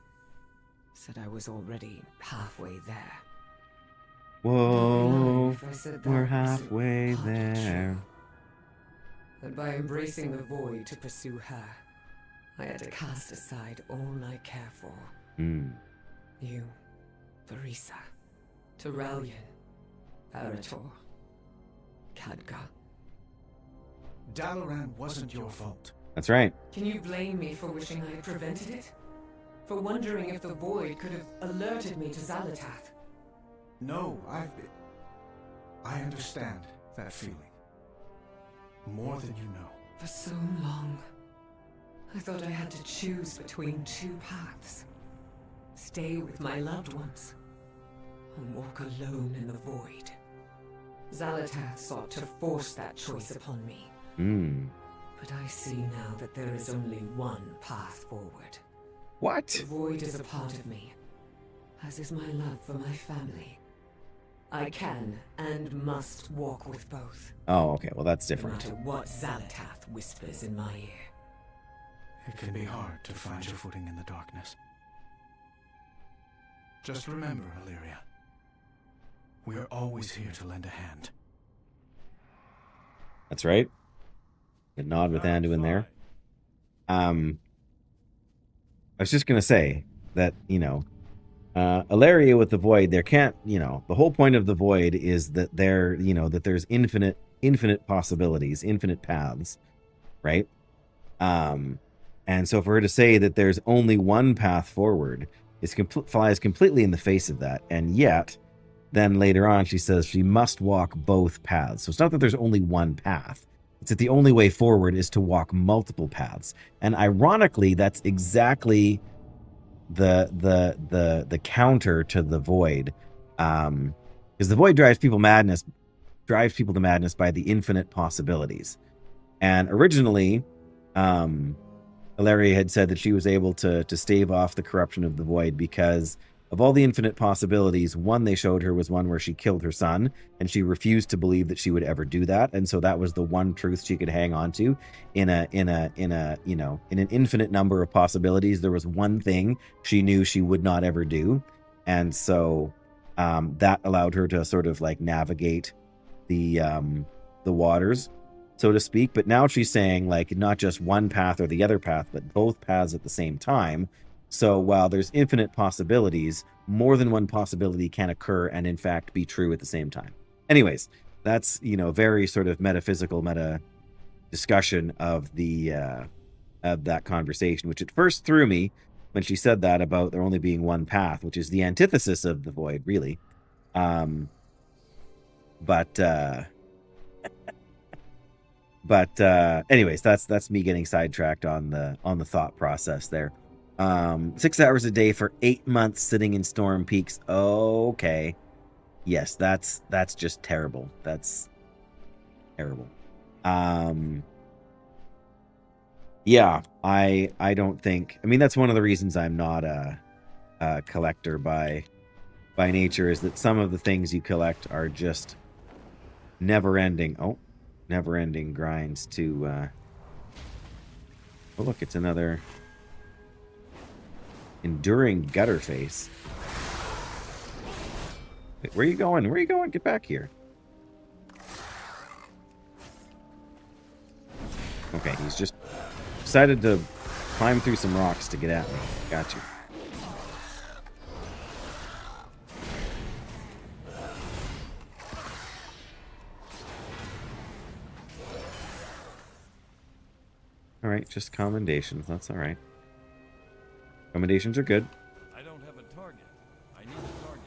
Said I was already halfway there. Whoa, we're halfway there. And by embracing the void to pursue her, I had to cast aside all I care for. You, Barisa, Turalyon, Arator, Khadgar. Dalaran wasn't your fault. That's right. Can you blame me for wishing I had prevented it? For wondering if the void could have alerted me to Zalatath? No, I understand that feeling. More than you know. For so long, I thought I had to choose between 2 paths. Stay with my loved ones, or walk alone in the void. Zalatath sought to force that choice upon me. But I see now that there is only one path forward. What? The void is a part of me, as is my love for my family. I can and must walk with both. Oh, okay. Well, that's different. No matter what Zalatath whispers in my ear. It can be hard to find your footing in the darkness. Just remember, Illyria. We are always here to lend a hand. That's right. A nod with Anduin there. I was just going to say that, Ilaria with the void, there can't, the whole point of the void is that that there's infinite possibilities, infinite paths, right? And so for her to say that there's only one path forward flies completely in the face of that. And yet, then later on, she says she must walk both paths. So it's not that there's only one path. It's that the only way forward is to walk multiple paths. And ironically, that's exactly the counter to the void. Because the void drives people to madness by the infinite possibilities. And originally, Ilaria had said that she was able to stave off the corruption of the void because of all the infinite possibilities. One they showed her was one where she killed her son, and she refused to believe that she would ever do that. And so that was the one truth she could hang on to in an infinite number of possibilities. There was one thing she knew she would not ever do. And so that allowed her to sort of like navigate the waters, so to speak. But now she's saying like not just one path or the other path, but both paths at the same time. So while there's infinite possibilities, more than one possibility can occur and in fact be true at the same time. Anyways, that's, very sort of metaphysical meta discussion of the of that conversation, which at first threw me when she said that about there only being one path, which is the antithesis of the void, really. But anyways, that's me getting sidetracked on the thought process there. 6 hours a day for 8 months sitting in Storm Peaks. Okay. Yes, that's just terrible. That's terrible. Yeah, I don't think. I mean, that's one of the reasons I'm not a collector by nature, is that some of the things you collect are just never-ending. Oh, never-ending grinds to. Oh, look, it's another enduring gutter face. Wait, where are you going? Where are you going? Get back here. Okay, he's just decided to climb through some rocks to get at me. Got you. Alright, just commendations. That's alright. Commendations are good. I don't have a target. I need a target.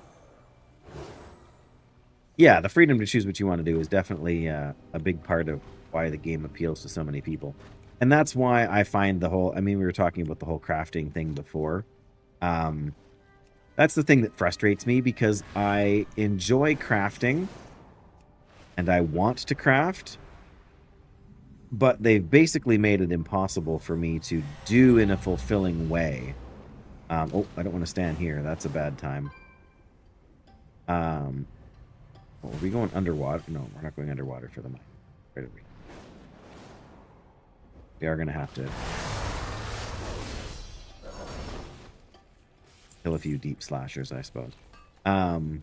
Yeah, the freedom to choose what you want to do is definitely a big part of why the game appeals to so many people. And that's why I find the whole... I mean, we were talking about the whole crafting thing before. That's the thing that frustrates me, because I enjoy crafting and I want to craft, but they've basically made it impossible for me to do in a fulfilling way. Oh, I don't want to stand here. That's a bad time. Well, are we going underwater? No, we're not going underwater for the mine. Right, we are going to have to kill a few deep slashers, I suppose. Oh.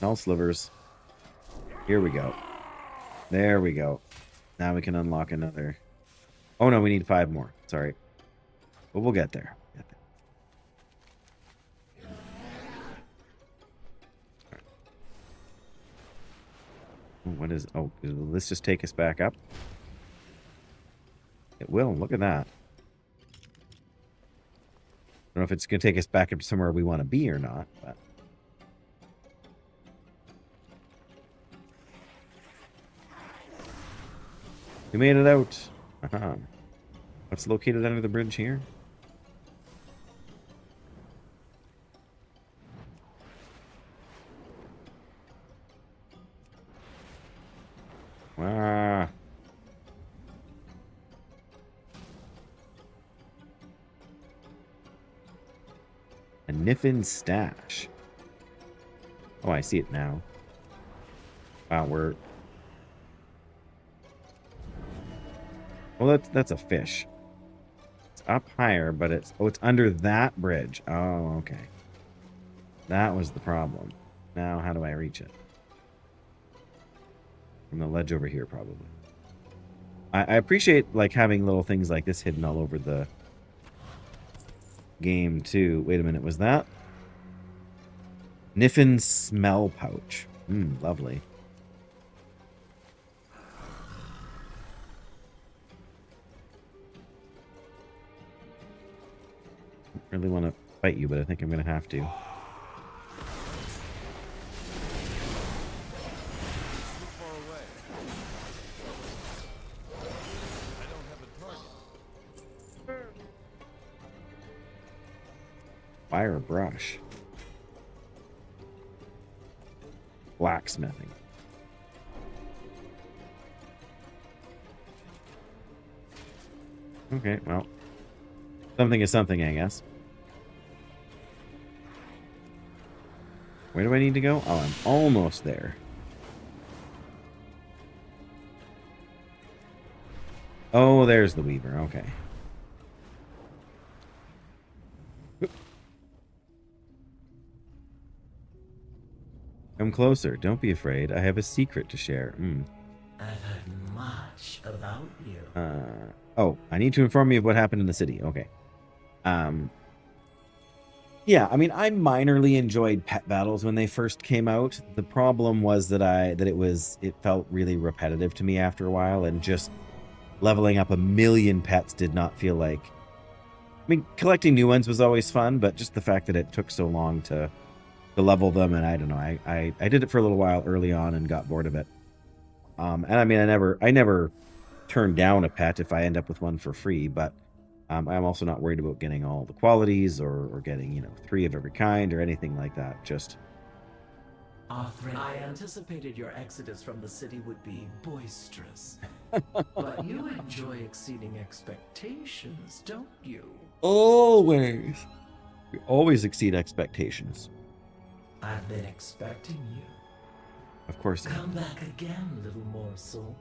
Null slivers. Here we go. There we go. Now we can unlock another. Oh no, we need 5 more. Sorry. But we'll get there. What is... Oh, will this just take us back up? It will. Look at that. I don't know if it's going to take us back up to somewhere we want to be or not, but... We made it out. What's located under the bridge here? Ah. A Niffin stash. Oh, I see it now. Wow, we're... Well, that's a fish. It's up higher, but it's... Oh, it's under that bridge. Oh, okay. That was the problem. Now, how do I reach it? From the ledge over here, probably. I appreciate, like, having little things like this hidden all over the game, too. Wait a minute, was that? Niffin smell pouch. Lovely. Really want to fight you, but I think I'm going to have to. Fire brush. Blacksmithing. Okay, well. Something is something, I guess. Where do I need to go? Oh, I'm almost there. Oh, there's the Weaver. Okay. Come closer. Don't be afraid. I have a secret to share. I've heard much about you. Oh, I need to inform you of what happened in the city. Okay. Yeah, I mean, I minorly enjoyed pet battles when they first came out. The problem was that it felt really repetitive to me after a while, and just leveling up a million pets did not feel like... I mean, collecting new ones was always fun, but just the fact that it took so long to level them, and I don't know, I did it for a little while early on and got bored of it. And I mean, I never turn down a pet if I end up with one for free, but I'm also not worried about getting all the qualities or getting, you know, 3 of every kind or anything like that. Just... I anticipated your exodus from the city would be boisterous. But you enjoy exceeding expectations, don't you? Always. We always exceed expectations. I've been expecting you. Of course. Come back again, little morsel.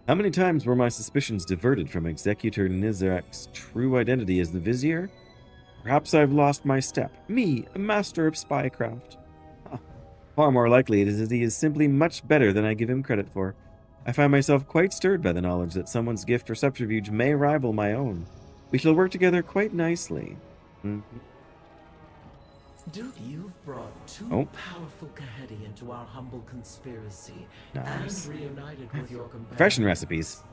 How many times were my suspicions diverted from Executor Nizrek's true identity as the Vizier? Perhaps I've lost my step. Me, a master of spycraft. Far more likely it is that he is simply much better than I give him credit for. I find myself quite stirred by the knowledge that someone's gift for subterfuge may rival my own. We shall work together quite nicely. Duke, you've brought 2 powerful Kaheti into our humble conspiracy. Nice. And reunited with your companions. Profession recipes.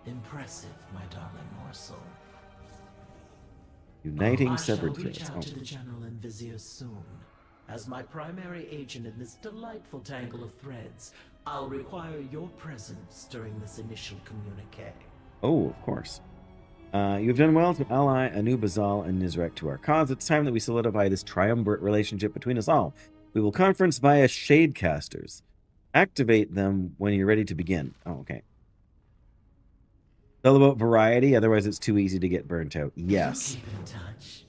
Impressive, my darling morsel. Uniting severed I shall reach threads. out to the General and Vizier soon. As my primary agent in this delightful tangle of threads, I'll require your presence during this initial communique. Oh, of course. You have done well to ally Anub'Azal and Nizrek to our cause. It's time that we solidify this triumvirate relationship between us all. We will conference via Shadecasters. Activate them when you're ready to begin. Oh, okay. It's all about variety, otherwise it's too easy to get burnt out. Yes. Keep in touch.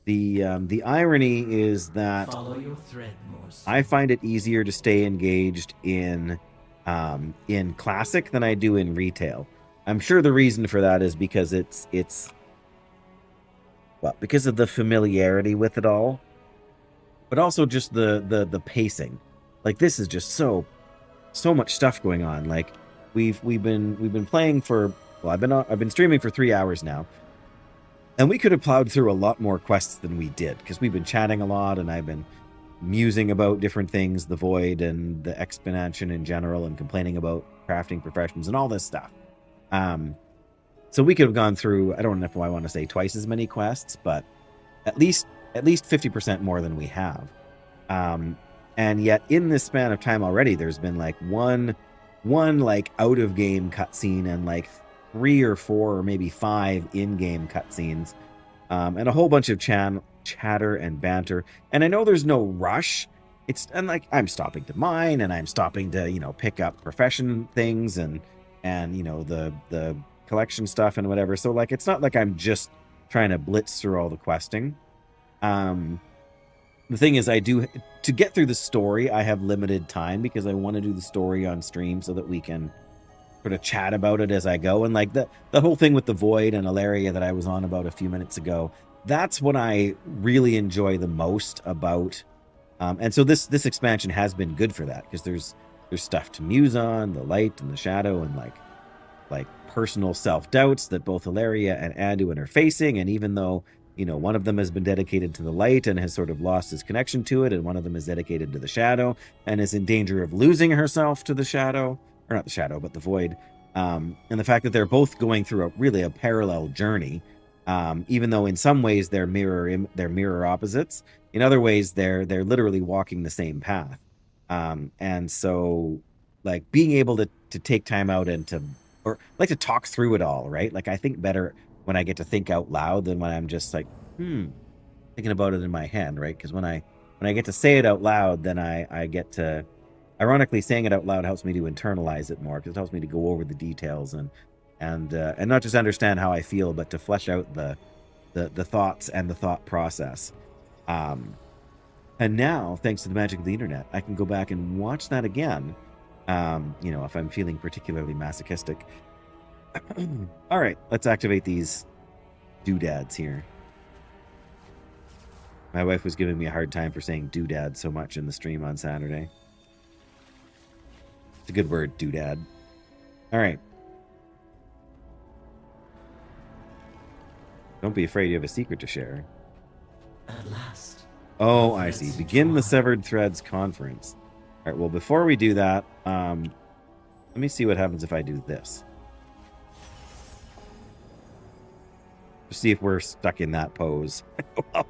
The irony is that Follow your thread, morsel. I find it easier to stay engaged in classic than I do in retail. I'm sure the reason for that is because it's because of the familiarity with it all, but also just the pacing. Like, this is just so much stuff going on. Like, we've been playing for, well, I've been streaming for 3 hours now. And we could have plowed through a lot more quests than we did, because we've been chatting a lot, and I've been musing about different things, the Void and the Expansion in general, and complaining about crafting professions and all this stuff. So we could have gone through, I don't know if I want to say twice as many quests, but at least 50% more than we have. And yet in this span of time already, there's been like one like out of game cutscene and like 3 or 4 or maybe 5 in-game cutscenes, and a whole bunch of chatter and banter. And I know there's no rush. And like, I'm stopping to mine, and I'm stopping to, you know, pick up profession things and you know, the collection stuff and whatever. So like, it's not like I'm just trying to blitz through all the questing. The thing is, to get through the story, I have limited time because I want to do the story on stream so that we can sort of chat about it as I go. And like the whole thing with the Void and Ilaria that I was on about a few minutes ago, that's what I really enjoy the most about. And so this expansion has been good for that, because there's stuff to muse on, the light and the shadow, and like personal self-doubts that both Ilaria and Anduin are facing. And even though, you know, one of them has been dedicated to the light and has sort of lost his connection to it, and one of them is dedicated to the shadow and is in danger of losing herself to the shadow, or not the shadow, but the Void. And the fact that they're both going through a parallel journey, even though in some ways they're mirror opposites, in other ways they're literally walking the same path. And so, like, being able to take time out and to talk through it all, right? Like, I think better when I get to think out loud than when I'm just like, thinking about it in my head, right? Because when I get to say it out loud, then I get to, ironically, saying it out loud helps me to internalize it more, because it helps me to go over the details and not just understand how I feel, but to flesh out the thoughts and the thought process. And now, thanks to the magic of the internet, I can go back and watch that again, you know, if I'm feeling particularly masochistic. All right, let's activate these doodads here. My wife was giving me a hard time for saying doodad so much in the stream on Saturday. It's a good word, doodad. All right. Don't be afraid, you have a secret to share. At last. Oh, I see. Begin the Severed Threads conference. All right, well, before we do that, let me see what happens if I do this. Just see if we're stuck in that pose. All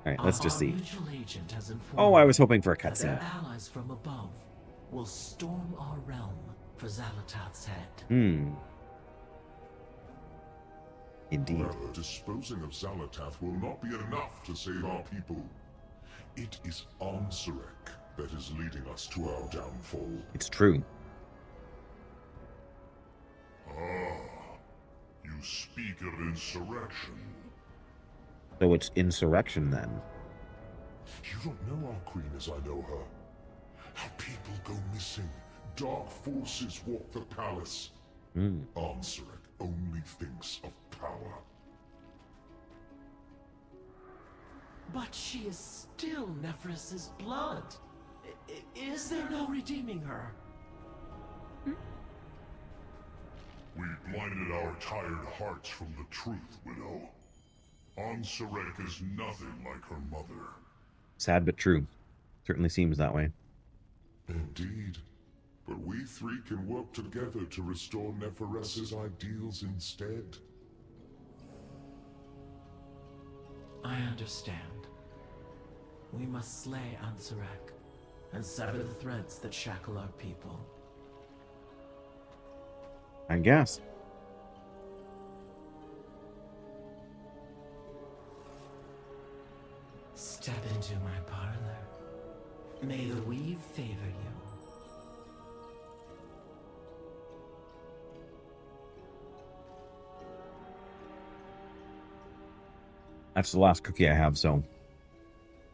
right, let's just see. Mutual agent has informed Oh, I was hoping for a that cutscene. their allies from above will storm our realm for Xalatath's head. Indeed. However, disposing of Xalatath will not be enough to save our people. It is Ajz'Kahet that is leading us to our downfall. It's true. Ah, you speak of insurrection. So it's insurrection then. You don't know our queen as I know her. How people go missing. Dark forces walk the palace. Ajz'Kahet only thinks of power. But she is still Nephris's blood. Is there no redeeming her? We blinded our tired hearts from the truth, Widow. Ajz'Kahet is nothing like her mother. Sad but true. Certainly seems that way. Indeed. But we three can work together to restore Nephris's ideals instead. I understand. We must slay Ajz'Kahet and sever the threads that shackle our people. I guess. Step into my parlor. May the weave favor you. That's the last cookie I have, so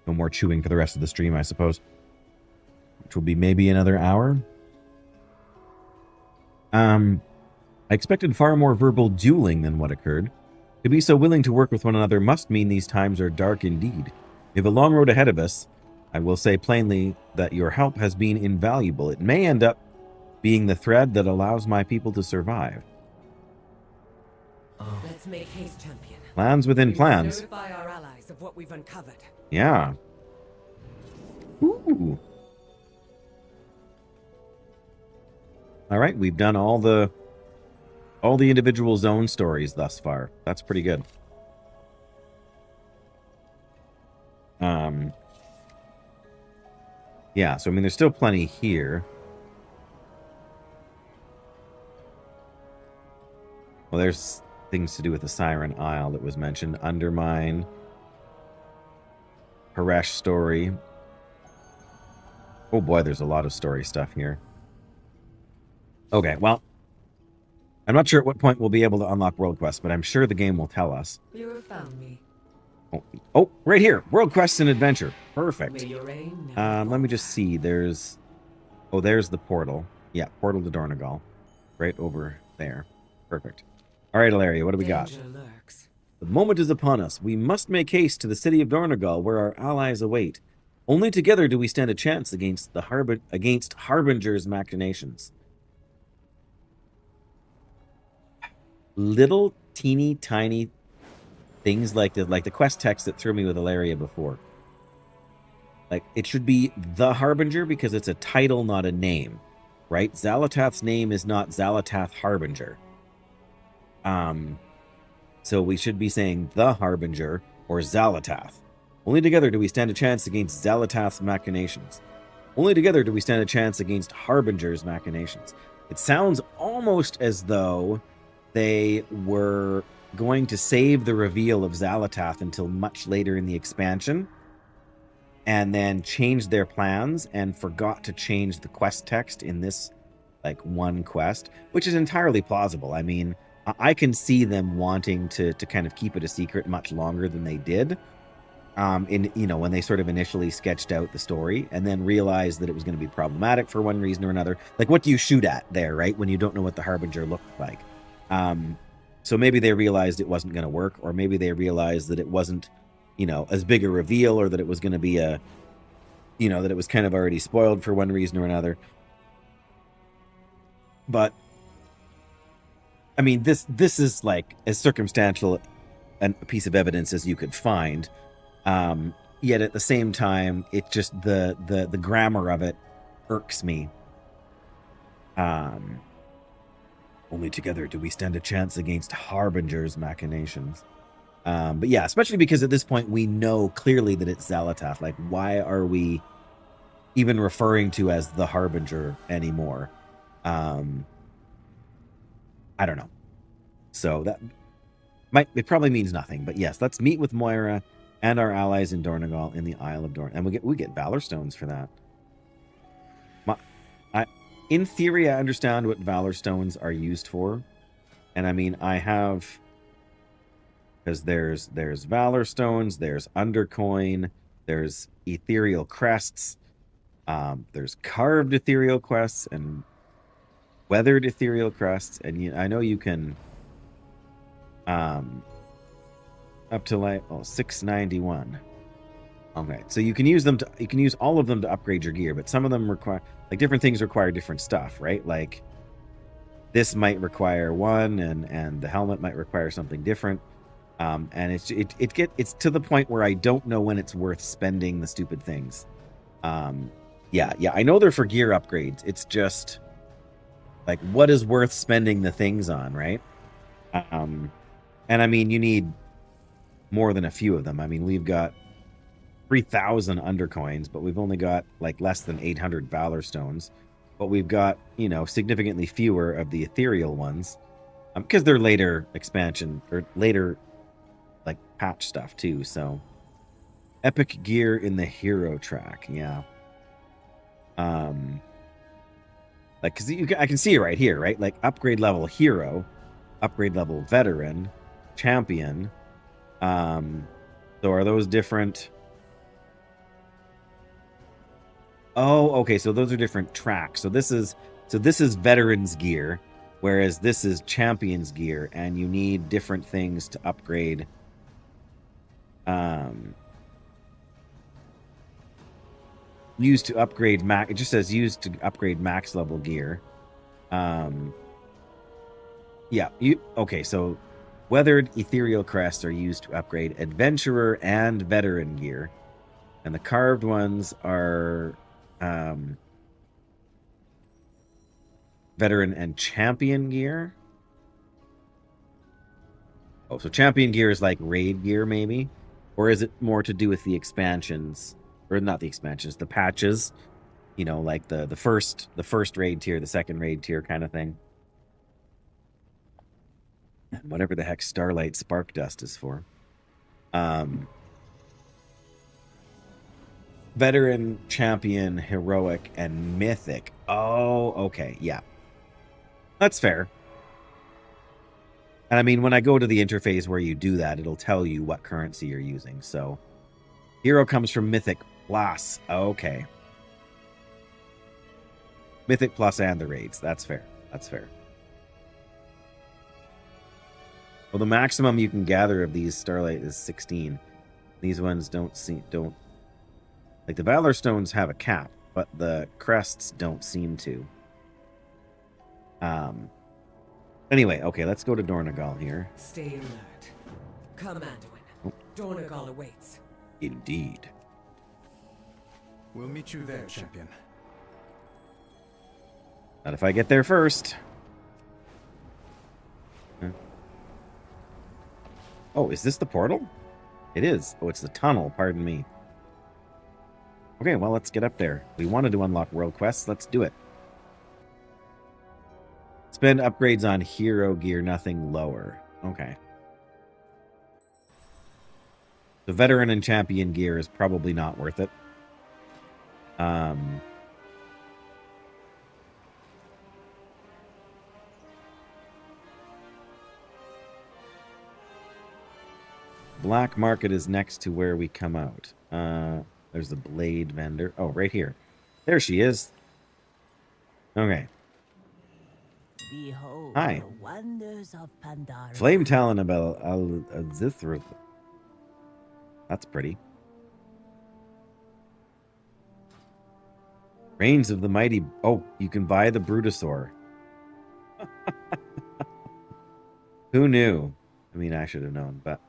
no more chewing for the rest of the stream, I suppose. Which will be maybe another hour. I expected far more verbal dueling than what occurred. To be so willing to work with one another must mean these times are dark indeed. We have a long road ahead of us. I will say plainly that your help has been invaluable. It may end up being the thread that allows my people to survive. Let's make haste, champion. Plans within plans. Notify our allies of what we've uncovered. Yeah. Ooh. All right, we've done all the individual zone stories thus far. That's pretty good. Yeah, so I mean, there's still plenty here. Well, there's things to do with the Siren Isle that was mentioned. Undermine. Haresh story. Oh boy, there's a lot of story stuff here. Okay, well, I'm not sure at what point we'll be able to unlock World Quest, but I'm sure the game will tell us. You have found me. Oh, right here. World Quest and Adventure. Perfect. May your reign Let me just see. There's the portal. Yeah, portal to Dornogal. Right over there. Perfect. All right, Ilaria, what do we got? Lurks. The moment is upon us. We must make haste to the city of Dornogal, where our allies await. Only together do we stand a chance against Harbinger's machinations. Little teeny tiny things like the quest text that threw me with Ilaria before. Like, it should be the Harbinger because it's a title, not a name, right? Xalatath's name is not Xalatath Harbinger. So we should be saying the Harbinger or Xalatath. Only together do we stand a chance against Xalatath's machinations. Only together do we stand a chance against Harbinger's machinations. It sounds almost as though they were going to save the reveal of Xalatath until much later in the expansion, and then changed their plans and forgot to change the quest text in this, like, one quest, which is entirely plausible. I mean, I can see them wanting to kind of keep it a secret much longer than they did, when they sort of initially sketched out the story and then realized that it was going to be problematic for one reason or another. Like, what do you shoot at there, right, when you don't know what the Harbinger looked like? So maybe they realized it wasn't going to work, or maybe they realized that it wasn't, as big a reveal, or that it was going to be that it was kind of already spoiled for one reason or another. But I mean, this is like as circumstantial a piece of evidence as you could find. Yet at the same time, it just the grammar of it irks me. Only together do we stand a chance against Harbinger's machinations. But yeah, especially because at this point we know clearly that it's Xal'atath. Like, why are we even referring to as the Harbinger anymore? I don't know. So that it probably means nothing. But yes, let's meet with Moira and our allies in Dornogal in the Isle of Dorn, and we get Valor Stones for that. In theory, I understand what Valor Stones are used for, and I mean I have, because there's Valor Stones, there's Undercoin, there's Ethereal Crests, there's carved Ethereal Crests and weathered Ethereal Crests, and I know you can up to like 691. Okay, so you can use all of them to upgrade your gear, but some of them require, like, different things require different stuff, right? Like this might require one, and the helmet might require something different. And it's to the point where I don't know when it's worth spending the stupid things. Yeah, I know they're for gear upgrades. It's just like, what is worth spending the things on, right? And I mean, you need more than a few of them. I mean, we've got 3,000 undercoins, but we've only got like less than 800 Valor Stones. But we've got, significantly fewer of the ethereal ones, because they're later expansion or later like patch stuff too. So epic gear in the hero track, yeah. Like, because I can see it right here, right? Like upgrade level hero, upgrade level veteran, champion. So are those different? Oh, okay. So those are different tracks. So this is veteran's gear, whereas this is champion's gear, and you need different things to upgrade. Used to upgrade max. It just says used to upgrade max level gear. Yeah. Okay. So weathered ethereal crests are used to upgrade adventurer and veteran gear, and the carved ones are veteran and champion gear. Oh, so champion gear is like raid gear, maybe? Or is it more to do with the expansions? Or not the expansions, the patches? Like the first raid tier, the second raid tier kind of thing. And whatever the heck Starlight Spark Dust is for. Veteran, champion, heroic, and mythic. Oh, okay, yeah. That's fair. And I mean, when I go to the interface where you do that, it'll tell you what currency you're using. So, hero comes from Mythic Plus. Okay. Mythic Plus and the raids. That's fair. That's fair. Well, the maximum you can gather of these Starlight is 16. These ones don't. Like, the Valor Stones have a cap, but the crests don't seem to. Anyway, okay, let's go to Dornogal here. Stay alert. Come, Anduin. Dornogal awaits. Indeed. We'll meet you there, champion. Not if I get there first. Huh. Oh, is this the portal? It is. Oh, it's the tunnel, pardon me. Okay, well, let's get up there. We wanted to unlock world quests. Let's do it. Spend upgrades on hero gear, nothing lower. Okay. The veteran and champion gear is probably not worth it. Black market is next to where we come out. There's the blade vendor. Oh, right here. There she is. Okay. Behold Hi. the wonders of Pandora. Flame Talon of Ajz'Kahet. That's pretty. Reigns of the Mighty. Oh, you can buy the Brutosaur. Who knew? I mean, I should have known, but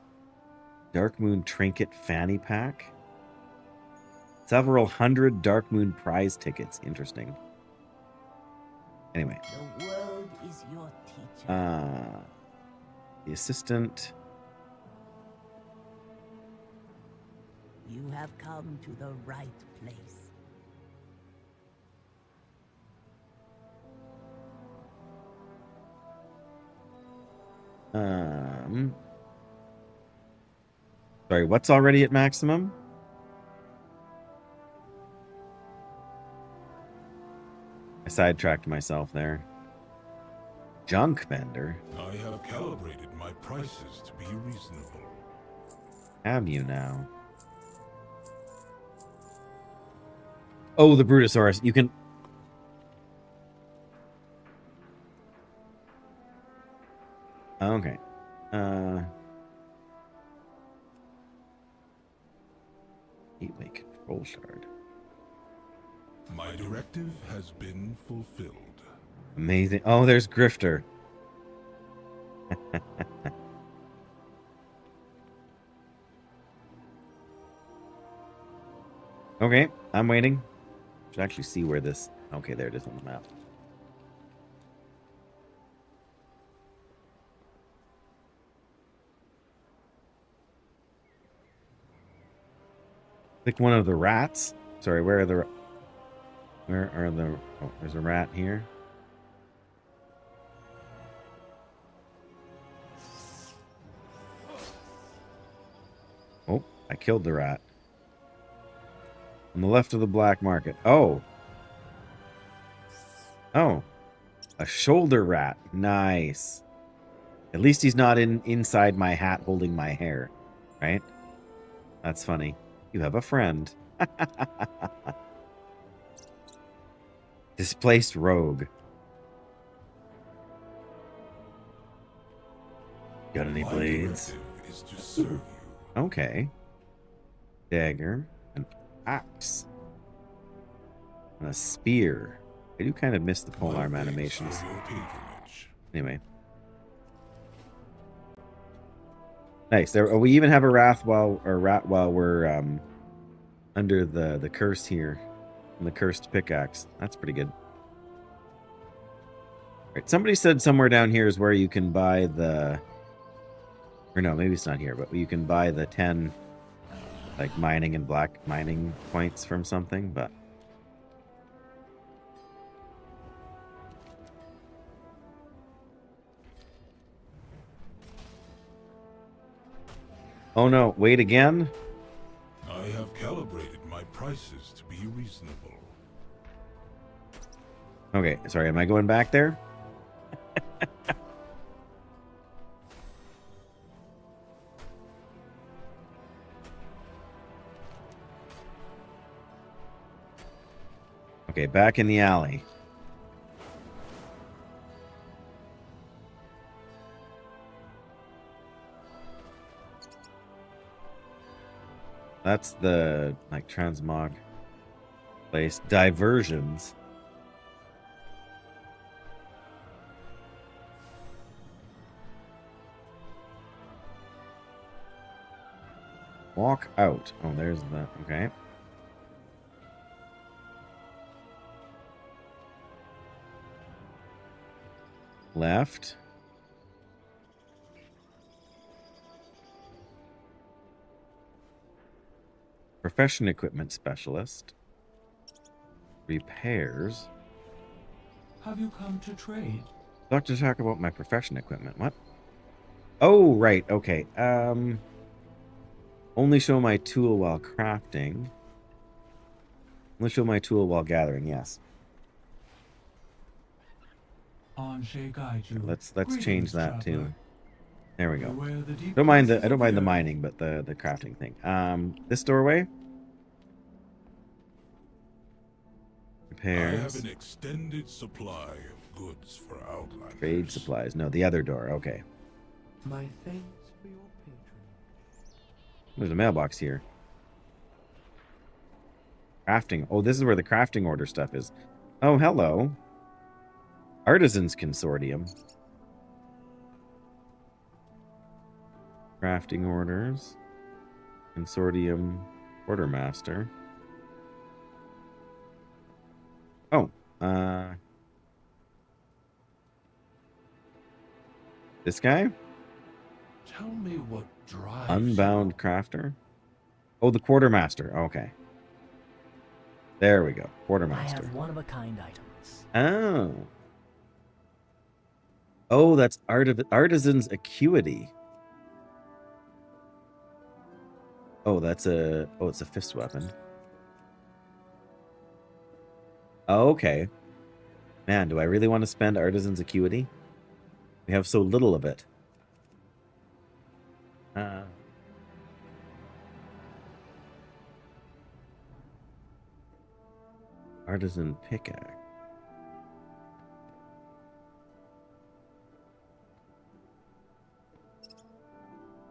Dark Moon Trinket Fanny Pack. Several hundred Dark Moon prize tickets. Interesting. Anyway. The world is your teacher? The assistant. You have come to the right place. Sorry, what's already at maximum? I sidetracked myself there. Junk vendor. I have calibrated my prices to be reasonable. Have you now? Oh, the Brutosaurus. You can... Okay. Gateway control shard. My directive has been fulfilled. Amazing. Oh, there's Grifter. Okay, I'm waiting. Should actually see where this... Okay, there it is on the map. Pick one of the rats. Sorry, where are the... Where are the... Oh, there's a rat here. Oh, I killed the rat. On the left of the black market. Oh. Oh. A shoulder rat. Nice. At least he's not inside my hat holding my hair. Right? That's funny. You have a friend. Displaced rogue. Got any blades? Is to serve you. Okay. Dagger. An axe. And a spear. I do kind of miss the polearm animations. Anyway. Nice. There. Oh, we even have a rat while we're under the curse here. And the cursed pickaxe. That's pretty good. Right. Somebody said somewhere down here is where you can buy the... Or no, maybe it's not here, but you can buy the 10 like mining and black mining points from something, but... Oh no, wait again? I have calibrated my prices to be reasonable. Okay, sorry, am I going back there? Okay, back in the alley. That's the, like, transmog place. Diversions. Walk out. Oh, there's the... Okay. Left. Profession equipment specialist. Repairs. Have you come to trade? I'd like to talk about my profession equipment. What? Oh, right. Okay. Only show my tool while crafting. Only show my tool while gathering. Yes. Let's change that too. There we go. Don't mind the I don't mind the mining, but the crafting thing. This doorway. Repairs. I have an extended supply of goods for Outlanders. Trade supplies. No, the other door. Okay. My thanks for your patronage. There's a mailbox here. Crafting. Oh, this is where the crafting order stuff is. Oh, hello. Artisans Consortium. Crafting orders. Consortium Quartermaster. Oh, This guy? Tell me what drives Unbound crafter? Oh, the quartermaster. Okay. There we go. I Quartermaster. have one-of-a-kind items. Oh. Oh, that's artisan's acuity. Oh, it's a fist weapon. Oh, okay. Man, do I really want to spend artisan's acuity? We have so little of it. Artisan pickaxe.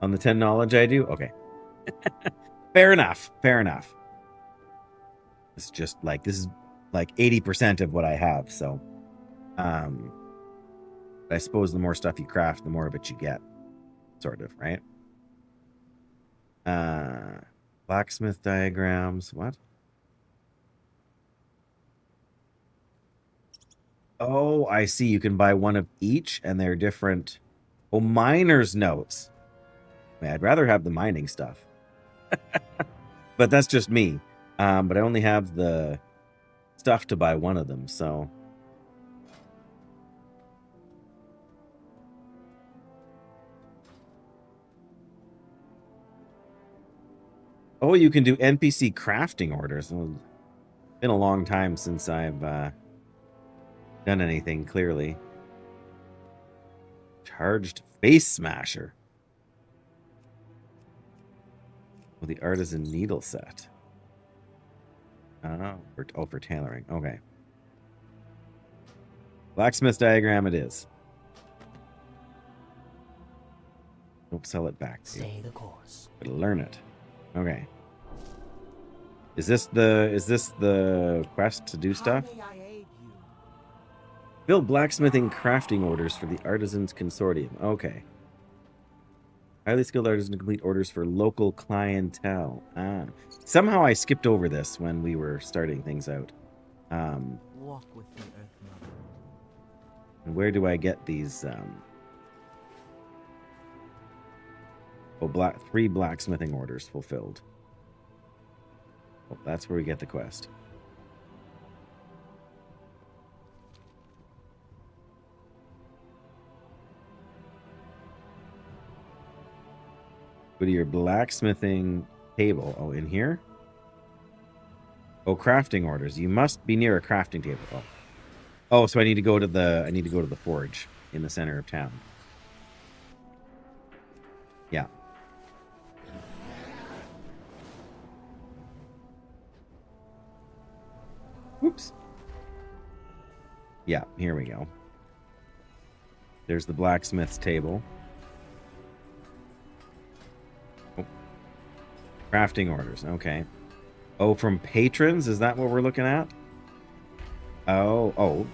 On the 10 knowledge I do? Okay. Fair enough. Fair enough. It's just like, this is like 80% of what I have, so. I suppose the more stuff you craft, the more of it you get. Sort of, right? Blacksmith diagrams. What? Oh, I see. You can buy one of each, and they're different. Oh, miner's notes. Man, I'd rather have the mining stuff. But that's just me. But I only have the stuff to buy one of them, so. Oh, you can do NPC crafting orders. Well, it's been a long time since I've done anything, clearly. Charged face smasher. With the artisan needle set. For tailoring. Okay. Blacksmith diagram it is. Don't sell it back. Stay the course. But learn it. Okay. Is this the quest to do stuff? Build blacksmithing crafting orders for the Artisans Consortium. Okay. Highly skilled artisan to complete orders for local clientele. Somehow I skipped over this when we were starting things out. Walk with me, Earthmother. And where do I get these? Oh, 3 blacksmithing orders fulfilled. Oh, that's where we get the quest. Go to your blacksmithing table. Oh, in here? Oh, crafting orders. You must be near a crafting table. Oh. Oh, so I need to go to the forge in the center of town. Yeah. Whoops. Yeah, here we go. There's the blacksmith's table. Oh. Crafting orders. Okay. Oh, from patrons? Is that what we're looking at? Oh.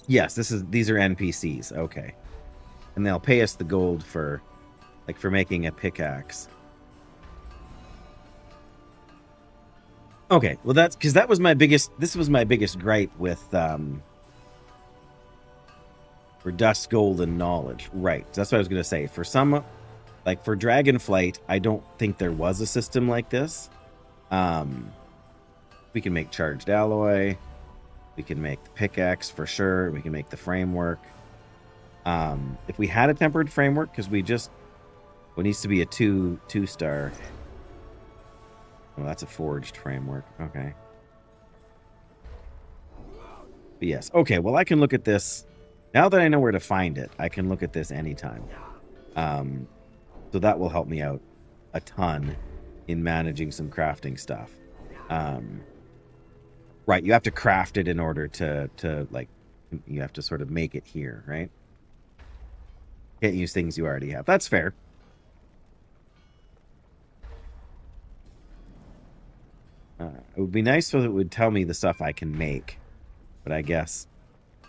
Yes, these are NPCs. Okay. And they'll pay us the gold for making a pickaxe. Okay, well this was my biggest gripe with for dust, gold, and knowledge. Right. That's what I was gonna say. For some, like for Dragonflight, I don't think there was a system like this. We can make charged alloy. We can make the pickaxe for sure. We can make the framework. If we had a tempered framework, because it needs to be a two-star. Oh, that's a forged framework. Okay. But yes. Okay, well, I can look at this. Now that I know where to find it, I can look at this anytime. So that will help me out a ton in managing some crafting stuff. Right, you have to craft it in order to you have to sort of make it here, right? Can't use things you already have. That's fair. It would be nice so that it would tell me the stuff I can make, but I guess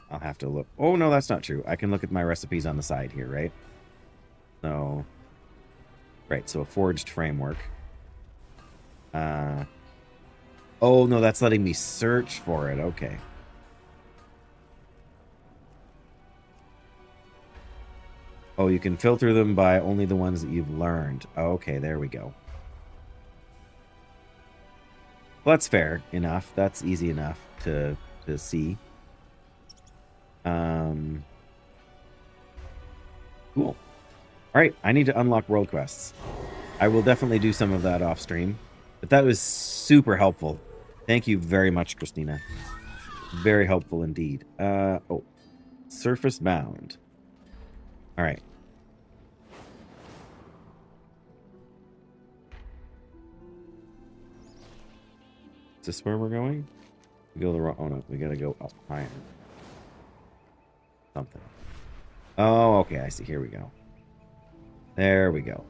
I'll have to look. Oh, no, that's not true. I can look at my recipes on the side here, right? So, right, so a forged framework. Oh, no, that's letting me search for it. Okay. Oh, you can filter them by only the ones that you've learned. Okay, there we go. Well, that's fair enough. That's easy enough to see. Cool. All right, I need to unlock world quests. I will definitely do some of that off stream, but that was super helpful. Thank you very much, Christina. Very helpful indeed. Oh, surface bound. All right. Is this where we're going? We go the wrong. Oh no, we gotta go up higher. Something. Oh, okay. I see. Here we go. There we go.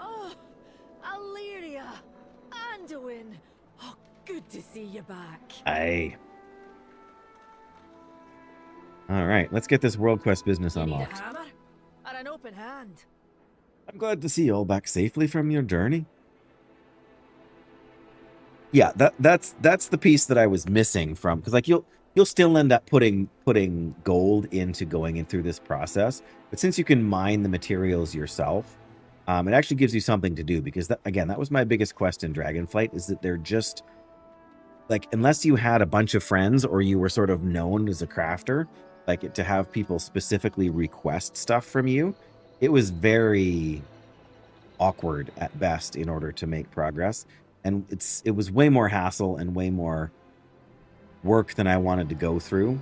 Oh, Illyria, Anduin. Oh, good to see you back. Aye. All right, let's get this world quest business unlocked. Need a hammer or an open hand? I'm glad to see you all back safely from your journey. Yeah, that's the piece that I was missing from, because like you'll still end up putting gold into going in through this process, but since you can mine the materials yourself, it actually gives you something to do, because that was my biggest quest in Dragonflight, is that they're just like, unless you had a bunch of friends or you were sort of known as a crafter, like to have people specifically request stuff from you, it was very awkward at best in order to make progress. And it was way more hassle and way more work than I wanted to go through.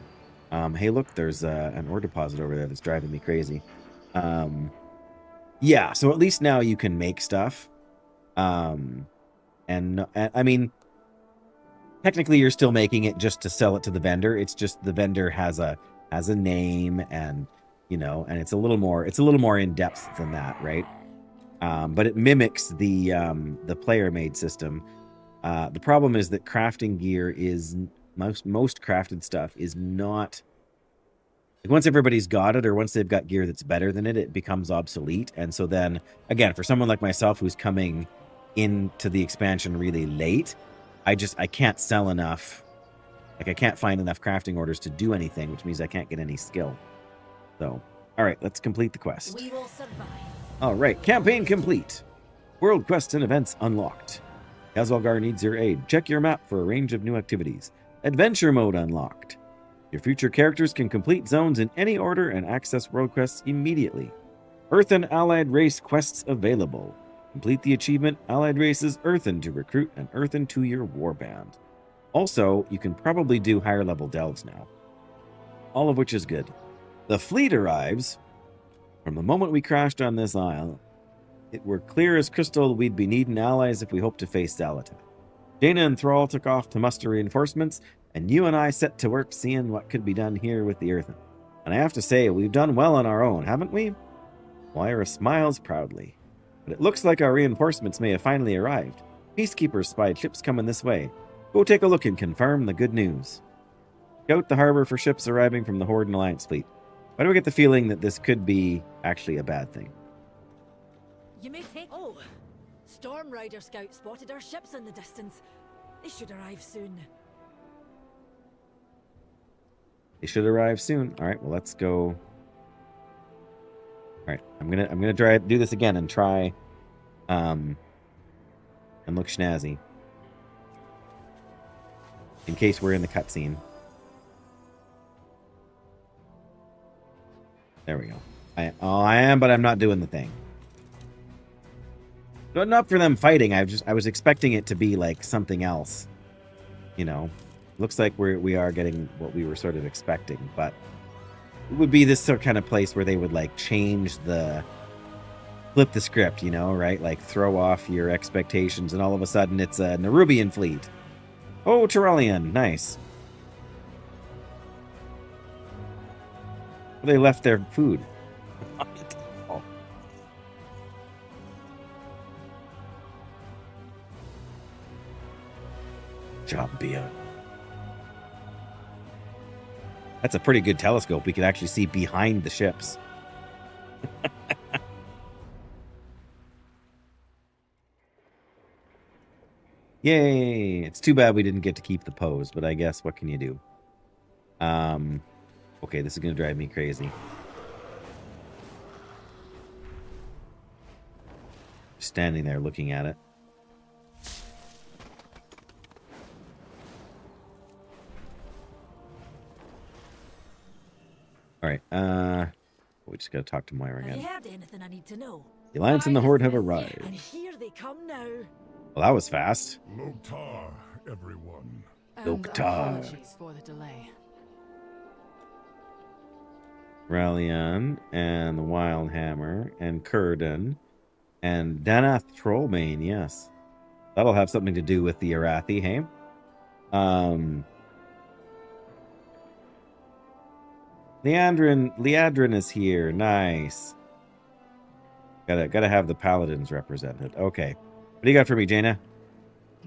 Hey, look, there's an ore deposit over there that's driving me crazy. Yeah, so at least now you can make stuff. And I mean, technically you're still making it just to sell it to the vendor. It's just the vendor has a name, and you know, and it's a little more in depth than that, right? But it mimics the player made system. The problem is that crafting gear is most crafted stuff is not, like, once everybody's got it, or once they've got gear that's better than it, it becomes obsolete. And so then again, for someone like myself who's coming into the expansion really late, I can't sell enough. Like, I can't find enough crafting orders to do anything, which means I can't get any skill. So, all right, let's complete the quest. We will survive. All right, campaign complete. World quests and events unlocked. Khazalgar needs your aid. Check your map for a range of new activities. Adventure mode unlocked. Your future characters can complete zones in any order and access world quests immediately. Earthen Allied Race quests available. Complete the achievement Allied Races Earthen to recruit an Earthen to your warband. Also, you can probably do higher level delves now. All of which is good. The fleet arrives. From the moment we crashed on this isle, it were clear as crystal we'd be needing allies if we hoped to face Zalata. Jaina and Thrall took off to muster reinforcements, and you and I set to work seeing what could be done here with the Earthen. And I have to say, we've done well on our own, haven't we? Moira smiles proudly. But it looks like our reinforcements may have finally arrived. Peacekeepers spied ships coming this way. Go take a look and confirm the good news. Scout the harbor for ships arriving from the Horde and Alliance fleet. Why do I get the feeling that this could be actually a bad thing? You may take. Oh, Storm Rider Scout spotted our ships in the distance. They should arrive soon. They should arrive soon. All right, well, let's go. All right, I'm gonna try do this again and try, and look snazzy, in case we're in the cutscene. There we go. I am, but I'm not doing the thing. But not for them fighting. I was expecting it to be like something else. You know, looks like we are getting what we were sort of expecting, but it would be this sort of kind of place where they would like flip the script, you know, right? Like throw off your expectations, and all of a sudden it's a Nerubian fleet. Oh, Tyrellian, nice. They left their food. Champion. That's a pretty good telescope. We can actually see behind the ships. Yay! It's too bad we didn't get to keep the pose, but I guess what can you do? Okay, this is gonna drive me crazy. Standing there looking at it. All right, we just gotta talk to Moira Have you again. heard anything I need to know? The Alliance and the Horde have And arrived. here they come now. Well, that was fast. Loktar, everyone. And Loktar. apologies for the delay. Rallian and the Wildhammer and Kurden and Danath Trollbane, yes. That'll have something to do with the Arathi, hey? Liadrin is here. Nice. Gotta have the paladins represented. Okay. What do you got for me, Jaina?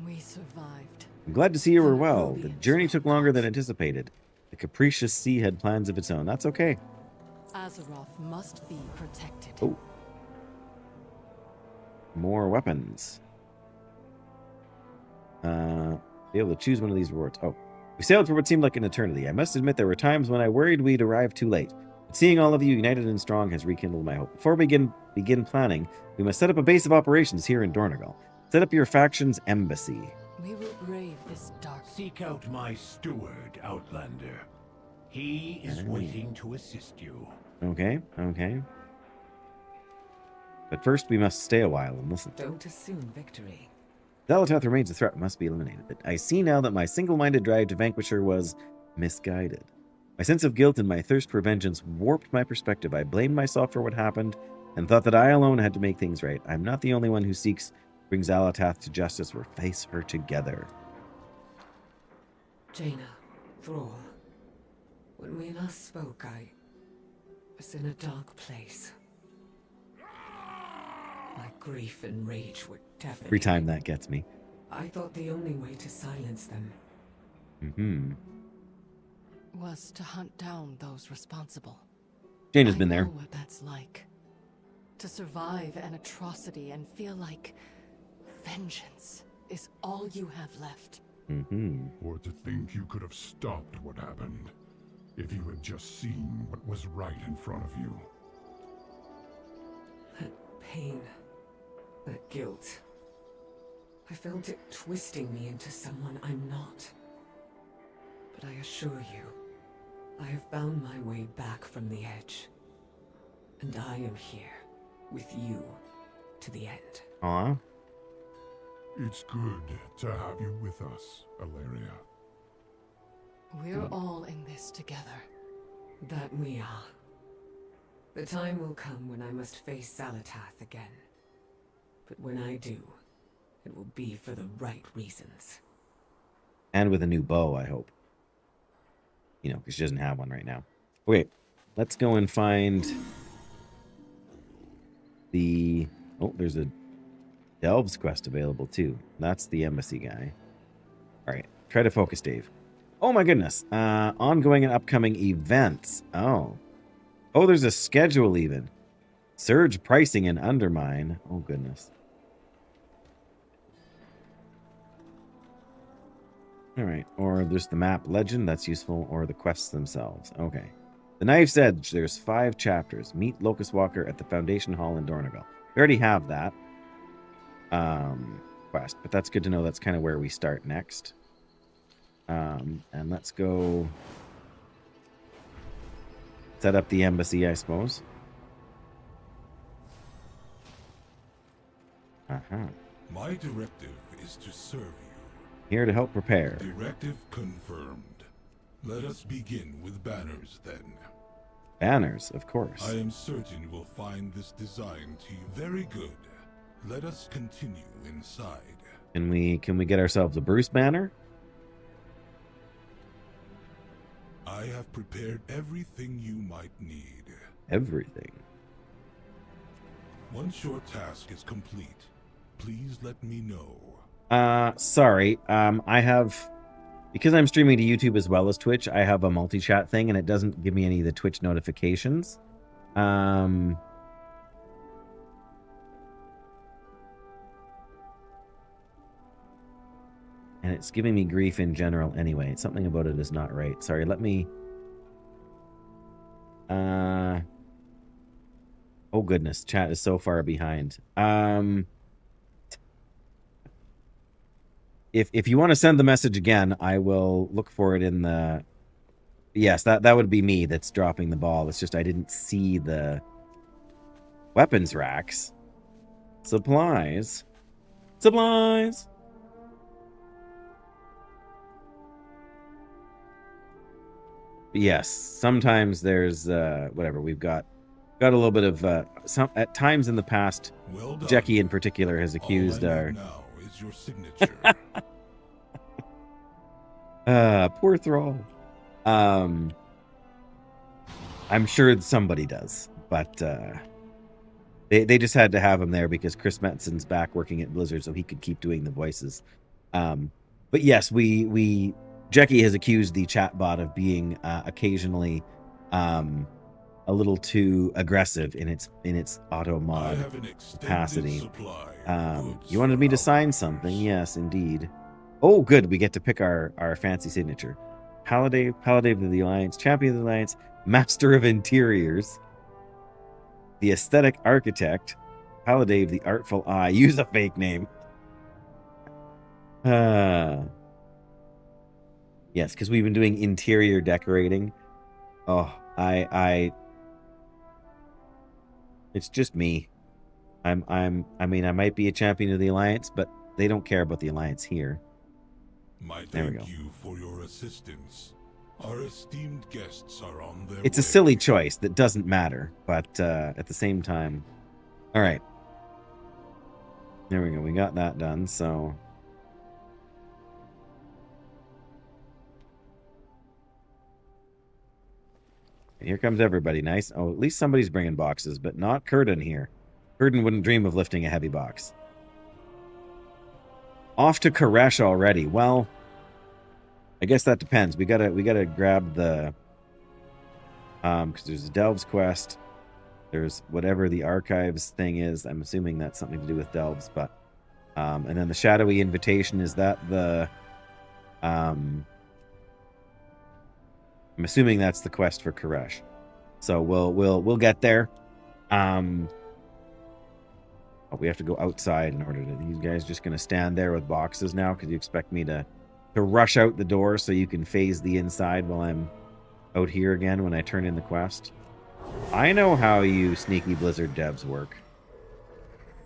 We survived. I'm glad to see you were well. The journey took longer than anticipated. The capricious sea had plans of its own. That's okay. Azeroth must be protected. Oh. More weapons. Be able to choose one of these rewards. Oh. We sailed for what seemed like an eternity. I must admit there were times when I worried we'd arrive too late. But seeing all of you united and strong has rekindled my hope. Before we begin planning, we must set up a base of operations here in Dornogal. Set up your faction's embassy. We will brave this dark. Seek out my steward, Outlander. He is waiting to assist you. Okay, okay. But first we must stay a while and listen. Don't assume victory. Zalatath remains a threat and must be eliminated. But I see now that my single-minded drive to vanquish her was misguided. My sense of guilt and my thirst for vengeance warped my perspective. I blamed myself for what happened and thought that I alone had to make things right. I'm not the only one who seeks to bring Zalatath to justice. We'll face her together. Jaina, Thrall, when we last spoke, I was in a dark place. My grief and rage were deafening. Every time that gets me. I thought the only way to silence them was to hunt down those responsible. Jaina's been there. I know what that's like. To survive an atrocity and feel like vengeance is all you have left. Or to think you could have stopped what happened if you had just seen what was right in front of you. That pain, that guilt. I felt it twisting me into someone I'm not. But I assure you, I have found my way back from the edge. And I am here, with you, to the end. Aw. It's good to have you with us, Alaria. We're all in this together. That we are. The time will come when I must face Zalatath again. But when I do, it will be for the right reasons. And with a new bow, I hope. You know, because she doesn't have one right now. Okay, let's go and find the... Oh, there's a Delves quest available too. That's the embassy guy. Alright, try to focus, Dave. Oh my goodness. Ongoing and upcoming events. Oh. Oh, there's a schedule even. Surge pricing and undermine. Oh goodness. Alright, or there's the map legend, that's useful, or the quests themselves. Okay. The Knife's Edge, there's 5 chapters. Meet Locust Walker at the Foundation Hall in Dornogal. We already have that quest, but that's good to know. That's kind of where we start next. And let's go set up the embassy, I suppose. My directive is to serve you. Here to help prepare. Directive confirmed. Let us begin with banners, then. Banners, of course. I am certain you will find this design to you very good. Let us continue inside. Can we get ourselves a Bruce banner? I have prepared everything you might need. Everything. Once your task is complete, please let me know. Sorry. I have, because I'm streaming to YouTube as well as Twitch, I have a multi-chat thing and it doesn't give me any of the Twitch notifications. And it's giving me grief in general anyway. Something about it is not right. Sorry, let me... Oh goodness, chat is so far behind. If you want to send the message again, I will look for it in the... Yes, that would be me that's dropping the ball. It's just I didn't see the weapons racks. Supplies. Supplies! Yes, sometimes there's whatever we've got a little bit of some at times in the past. Well done. Jackie in particular has accused All I our need now is your signature. poor Thrall. I'm sure somebody does, but they just had to have him there because Chris Metson's back working at Blizzard, so he could keep doing the voices. But yes, Jackie has accused the chatbot of being occasionally a little too aggressive in its auto mod capacity. You wanted me to sign something? Yes, indeed. Oh, good. We get to pick our fancy signature. Paladave of the Alliance, Champion of the Alliance, Master of Interiors, the Aesthetic Architect, Paladave the Artful Eye. Use a fake name. Yes, because we've been doing interior decorating. Oh, it's just me. I mean, I might be a champion of the Alliance, but they don't care about the Alliance here. There we go. Thank you for your assistance. Our esteemed guests are on their It's way. a silly choice that doesn't matter, but at the same time. All right. There we go. We got that done, so... And here comes everybody. Nice. Oh, at least somebody's bringing boxes, but not Curtin here. Curtin wouldn't dream of lifting a heavy box. Off to Koresh already. Well, I guess that depends. We gotta grab the because there's a Delves quest. There's whatever the archives thing is. I'm assuming that's something to do with Delves, but and then the shadowy invitation, is that the I'm assuming that's the quest for Koresh. So we'll get there. Oh, we have to go outside in order to... These guys just going to stand there with boxes now because you expect me to rush out the door so you can phase the inside while I'm out here again when I turn in the quest. I know how you sneaky Blizzard devs work.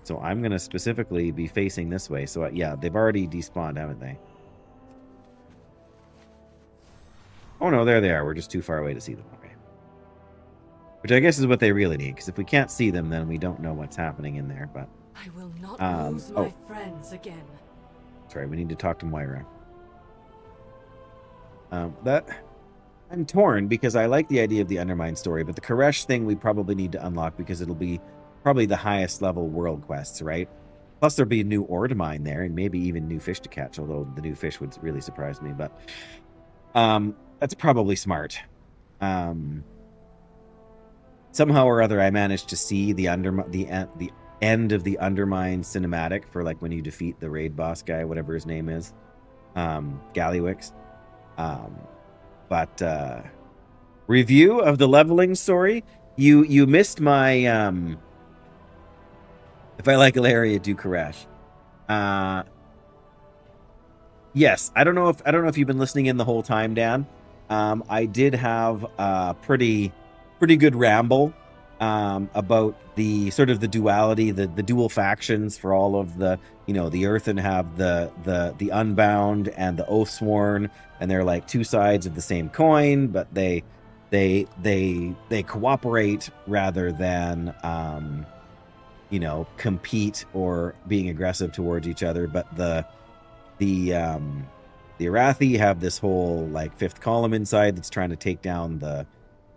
So I'm going to specifically be facing this way. So yeah, they've already despawned, haven't they? Oh no, there they are. We're just too far away to see them. Okay. Which I guess is what they really need, because if we can't see them, then we don't know what's happening in there. But I will not lose my friends again. Sorry, we need to talk to Moira. I'm torn because I like the idea of the Undermine story, but the Koresh thing we probably need to unlock because it'll be probably the highest level world quests, right? Plus there'll be a new ore to mine there, and maybe even new fish to catch, although the new fish would really surprise me. But that's probably smart. Somehow or other, I managed to see the end of the Undermine cinematic for like when you defeat the raid boss guy, whatever his name is, Gallywix. But review of the leveling story. You missed my if I like Ilaria, do Koresh. Yes, I don't know if you've been listening in the whole time, Dan. I did have a pretty good ramble about the sort of the duality, the dual factions for all of the, you know, the Earthen have the Unbound and the Oathsworn, and they're like two sides of the same coin, but they cooperate rather than you know, compete or being aggressive towards each other. But the Arathi have this whole like fifth column inside that's trying to take down the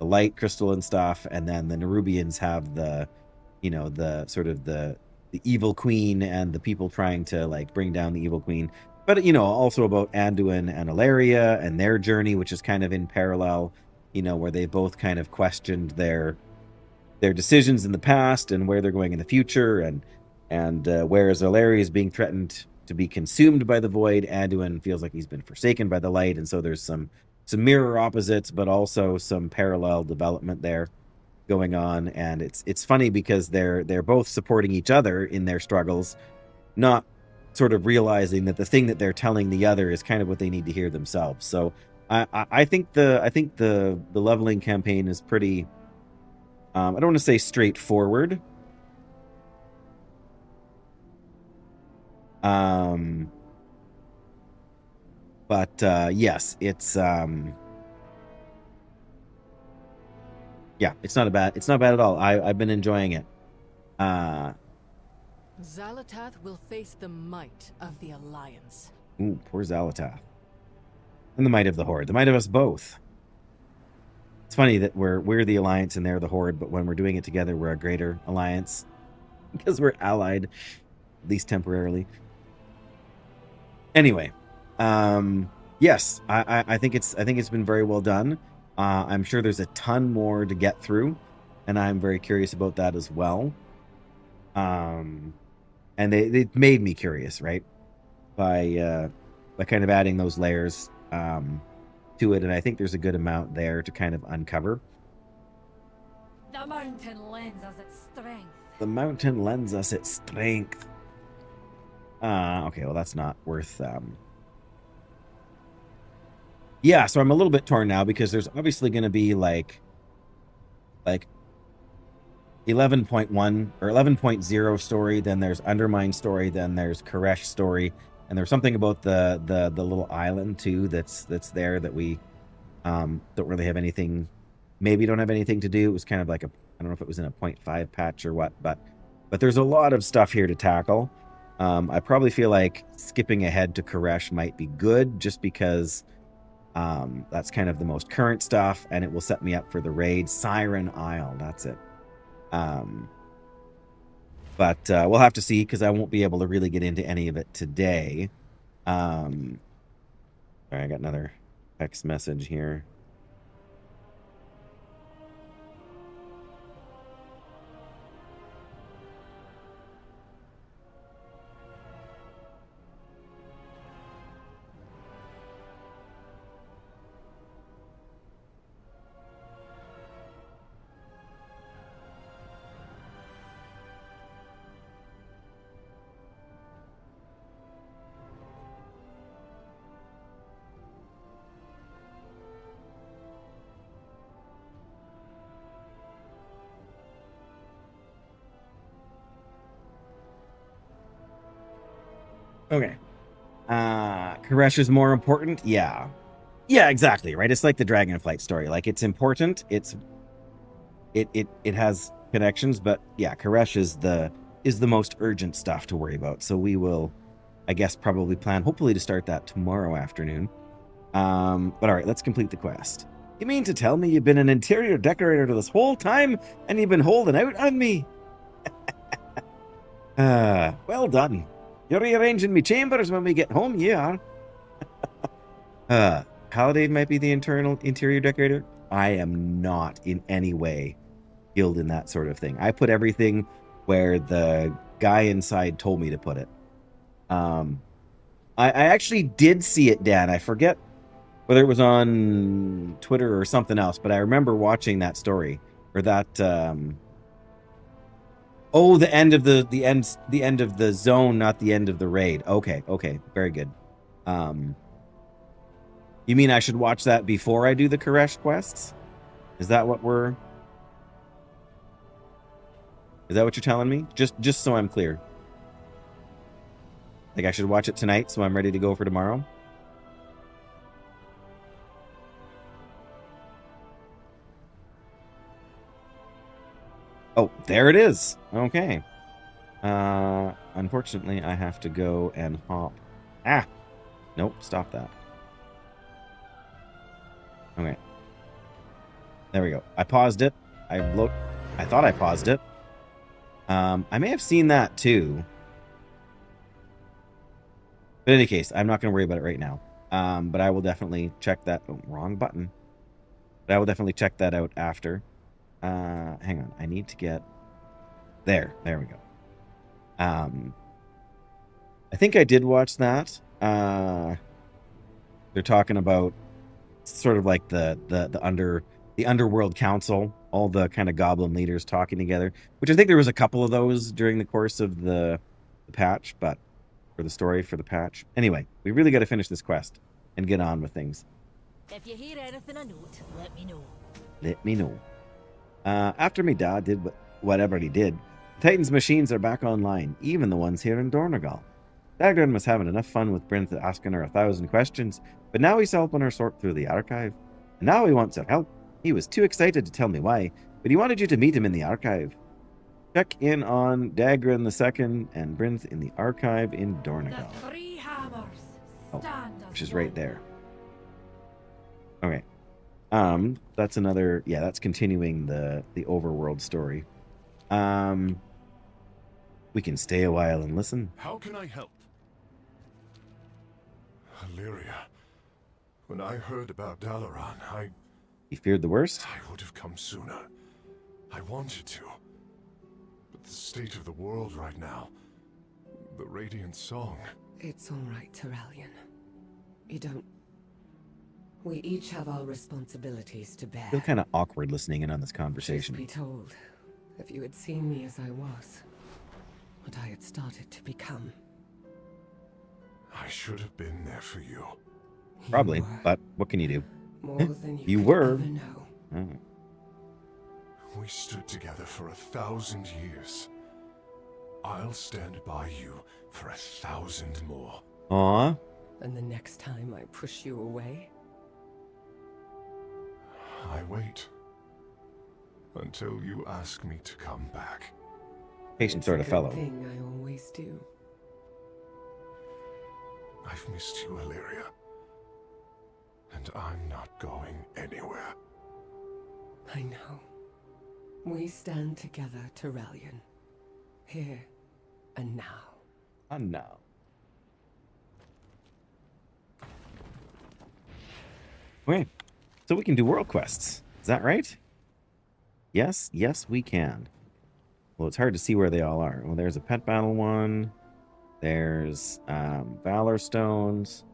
light crystal and stuff, and then the Nerubians have the, you know, the sort of the evil queen and the people trying to like bring down the evil queen. But you know, also about Anduin and Ilaria and their journey, which is kind of in parallel, you know, where they both kind of questioned their decisions in the past and where they're going in the future, and whereas Ilaria is being threatened to be consumed by the void. Anduin feels like he's been forsaken by the light, and so there's some mirror opposites, but also some parallel development there going on. And it's funny because they're both supporting each other in their struggles, not sort of realizing that the thing that they're telling the other is kind of what they need to hear themselves. So I think the leveling campaign is pretty. I don't want to say straightforward. But yes, it's yeah, it's not bad at all. I've been enjoying it. Xal'atath will face the might of the Alliance. Ooh, poor Xal'atath. And the might of the Horde. The might of us both. It's funny that we're the Alliance and they're the Horde, but when we're doing it together, we're a greater Alliance. Because we're allied, at least temporarily. Anyway, yes, I think it's been very well done. I'm sure there's a ton more to get through, and I'm very curious about that as well. And they made me curious, right? By kind of adding those layers to it, and I think there's a good amount there to kind of uncover. The mountain lends us its strength. The mountain lends us its strength. Okay, well that's not worth. Yeah, so I'm a little bit torn now because there's obviously going to be like 11.1 or 11.0 story, then there's Undermine story, then there's Koresh story, and there's something about the little island too that's there that we don't really have anything, maybe don't have anything to do. It was kind of like I don't know if it was in a 0.5 patch or what, but there's a lot of stuff here to tackle. I probably feel like skipping ahead to Koresh might be good just because that's kind of the most current stuff, and it will set me up for the raid. Siren Isle, that's it. But we'll have to see because I won't be able to really get into any of it today. Sorry, I got another text message here. Okay. Koresh is more important? Yeah. Yeah, exactly, right? It's like the Dragonflight story. Like, it's important. It has connections, but yeah, Koresh is the most urgent stuff to worry about. So we will, I guess, probably plan, hopefully, to start that tomorrow afternoon. But all right, let's complete the quest. You mean to tell me you've been an interior decorator this whole time and you've been holding out on me? Well done. You're rearranging me chambers when we get home, yeah. Halliday might be the interior decorator. I am not in any way skilled in that sort of thing. I put everything where the guy inside told me to put it. I actually did see it, Dan. I forget whether it was on Twitter or something else, but I remember watching that story or that. Oh, the end of the end of the zone, not the end of the raid. Okay, very good. You mean I should watch that before I do the Koresh quests? Is that what you're telling me? Just so I'm clear. Like I should watch it tonight so I'm ready to go for tomorrow? Oh, there it is. Okay. Unfortunately, I have to go and hop. Ah! Nope, stop that. Okay. There we go. I paused it. I thought I paused it. I may have seen that too. But in any case, I'm not going to worry about it right now. But I will definitely check that. Oh, wrong button. But I will definitely check that out after. Hang on. I need to get... There we go. I think I did watch that. They're talking about sort of like the underworld council, all the kind of goblin leaders talking together, which I think there was a couple of those during the course of the patch, but for the story for the patch. Anyway, we really got to finish this quest and get on with things. If you hear anything I note, let me know. Let me know. After me dad did whatever he did, Titan's machines are back online, even the ones here in Dornagal. Dagran was having enough fun with Brinth asking her 1,000 questions, but now he's helping her sort through the archive. And now he wants her help. He was too excited to tell me why, but he wanted you to meet him in the archive. Check in on Dagran II and Brinth in the archive in Dornagal. Which is right there. Okay. That's another, yeah, that's continuing the overworld story. We can stay a while and listen. How can I help? Illyria, when I heard about Dalaran, You feared the worst? I would have come sooner. I wanted to. But the state of the world right now, the Radiant Song... It's all right, Terralion. You don't... We each have our responsibilities to bear. I feel kind of awkward listening in on this conversation. Truth be told, if you had seen me as I was, what I had started to become. I should have been there for you. Probably, but what can you do? More than you could were. ever know. Oh. We stood together for 1,000 years. I'll stand by you for 1,000 more. Aww. And the next time I push you away, I wait until you ask me to come back. Patient sort of fellow. thing I always do. I've missed you, Illyria. And I'm not going anywhere. I know. We stand together, Terralion. Here and now. And now. Okay. So we can do world quests. Is that right? Yes, yes, we can. Well, it's hard to see where they all are. Well, there's a pet battle one. There's Valor Stones.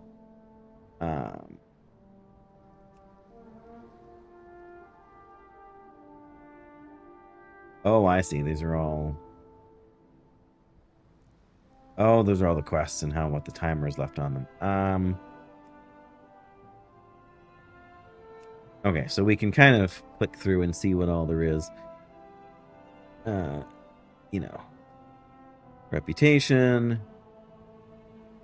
Oh, I see. These are all... Oh, those are all the quests and what the timer is left on them. Okay, so we can kind of click through and see what all there is. You know, reputation.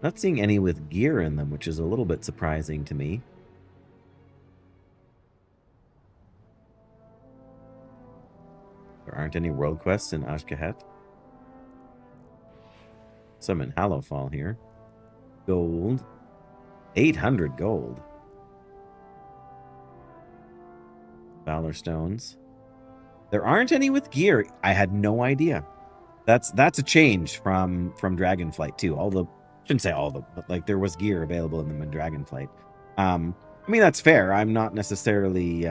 Not seeing any with gear in them, which is a little bit surprising to me. There aren't any world quests in Ajz'Kahet. Some in Hallowfall here. Gold. 800 gold. Valor Stones. There aren't any with gear. I had no idea. That's a change from Dragonflight too. Shouldn't say all the, but like there was gear available in them in Dragonflight. I mean, that's fair. I'm not necessarily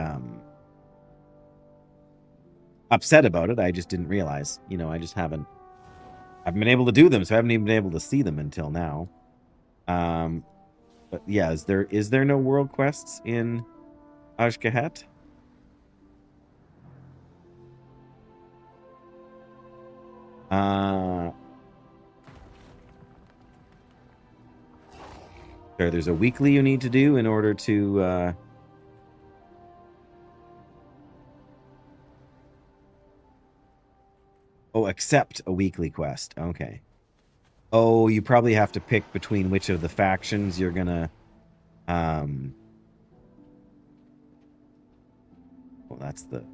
upset about it. I just didn't realize. You know, I just haven't been able to do them, so I haven't even been able to see them until now. But yeah, is there no world quests in Ajz'Kahet? Sure, there's a weekly you need to do in order to accept a weekly quest. Okay. Oh, you probably have to pick between which of the factions you're gonna well, that's the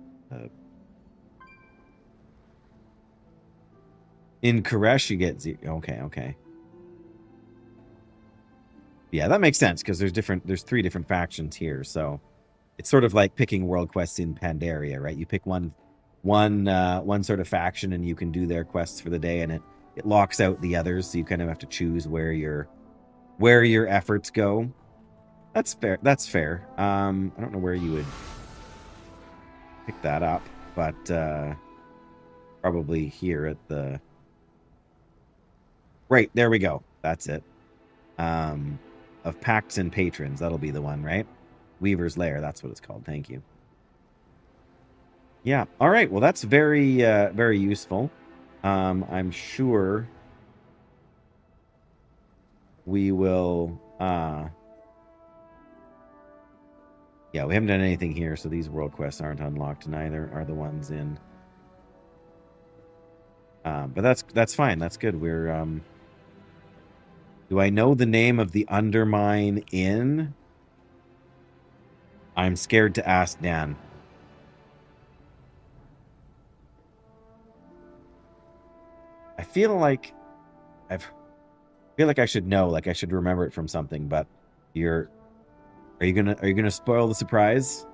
in Koresh you get okay. Yeah, that makes sense because there's 3 different factions here, so it's sort of like picking world quests in Pandaria, right? You pick one sort of faction and you can do their quests for the day, and it locks out the others, so you kind of have to choose where your efforts go. That's fair. I don't know where you would pick that up, but probably here at the... Right, there we go. That's it. Of Pacts and Patrons. That'll be the one, right? Weaver's Lair. That's what it's called. Thank you. Yeah. All right. Well, that's very, very useful. I'm sure we will... Yeah, we haven't done anything here, so these world quests aren't unlocked. Neither are the ones in... but that's fine. That's good. We're... Do I know the name of the Undermine Inn? I'm scared to ask Dan. I feel like I should know, like I should remember it from something, but are you gonna spoil the surprise?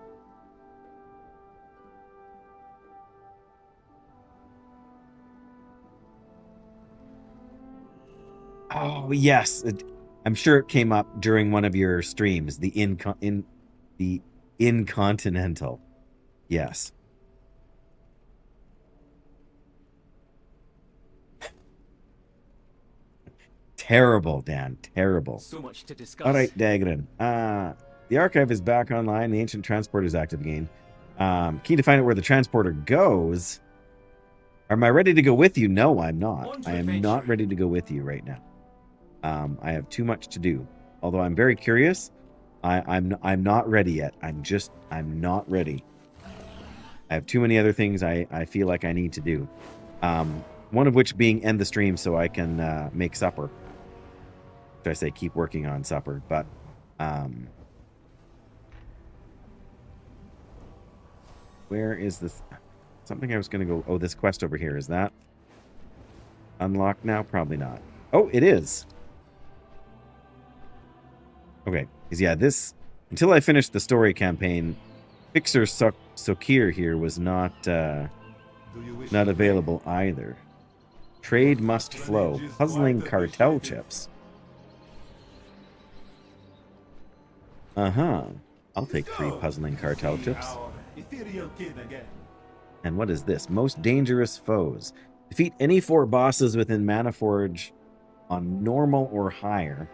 Oh yes, I'm sure it came up during one of your streams. The Incontinental. Yes. Terrible, Dan. Terrible. So much to discuss. All right, Dagran. The archive is back online. The ancient transporter is active again. Keen to find out where the transporter goes. Am I ready to go with you? No, I'm not. I am not ready to go with you right now. I have too much to do. Although I'm very curious, I'm not ready yet. I'm not ready. I have too many other things I feel like I need to do. One of which being end the stream so I can make supper. Should I say keep working on supper? But where is this? Something I was going to go... Oh, this quest over here. Is that unlocked now? Probably not. Oh, it is. Okay. Because, yeah, this... Until I finished the story campaign, Fixer Sokir here was not available either. Trade must flow. Puzzling cartel chips. Uh-huh. I'll take 3 puzzling cartel chips. And what is this? Most dangerous foes. Defeat any 4 bosses within Manaforge on normal or higher,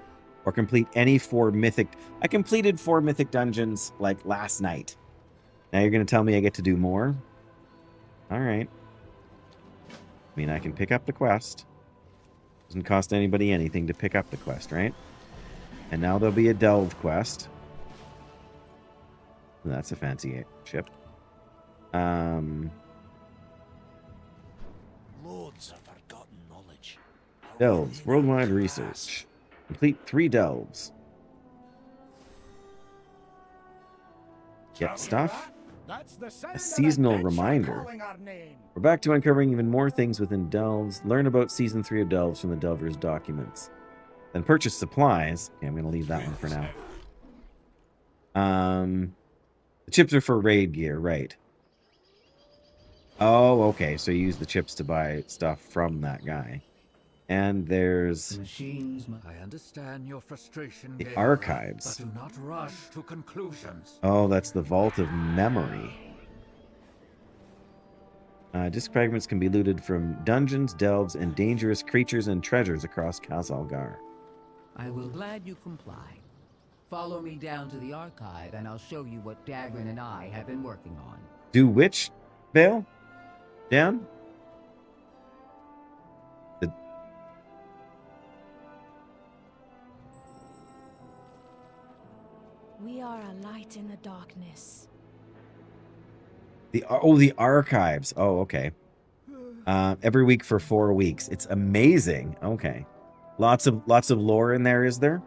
or complete any 4 mythic... I completed 4 mythic dungeons, like, last night. Now you're going to tell me I get to do more? Alright. I mean, I can pick up the quest. Doesn't cost anybody anything to pick up the quest, right? And now there'll be a delve quest. That's a fancy ship. Lords of forgotten knowledge. Delves. Worldwide research. Complete 3 delves. Get stuff. A seasonal reminder. We're back to uncovering even more things within delves. Learn about Season 3 of Delves from the Delver's documents. Then purchase supplies. Okay, I'm going to leave that one for now. The chips are for raid gear, right. Oh, okay. So you use the chips to buy stuff from that guy. And there's... I understand your frustration, the Gamer, archives. but do not rush to conclusions. Oh, that's the Vault of Memory. Disc fragments can be looted from dungeons, delves, and dangerous creatures and treasures across Khazalgar. I will glad you comply. Follow me down to the archive, and I'll show you what Dagran and I have been working on. Do which, Bale? Down? We are a light in the darkness. The archives. Oh, okay. Every week for 4 weeks. It's amazing. Okay. Lots of lore in there, is there?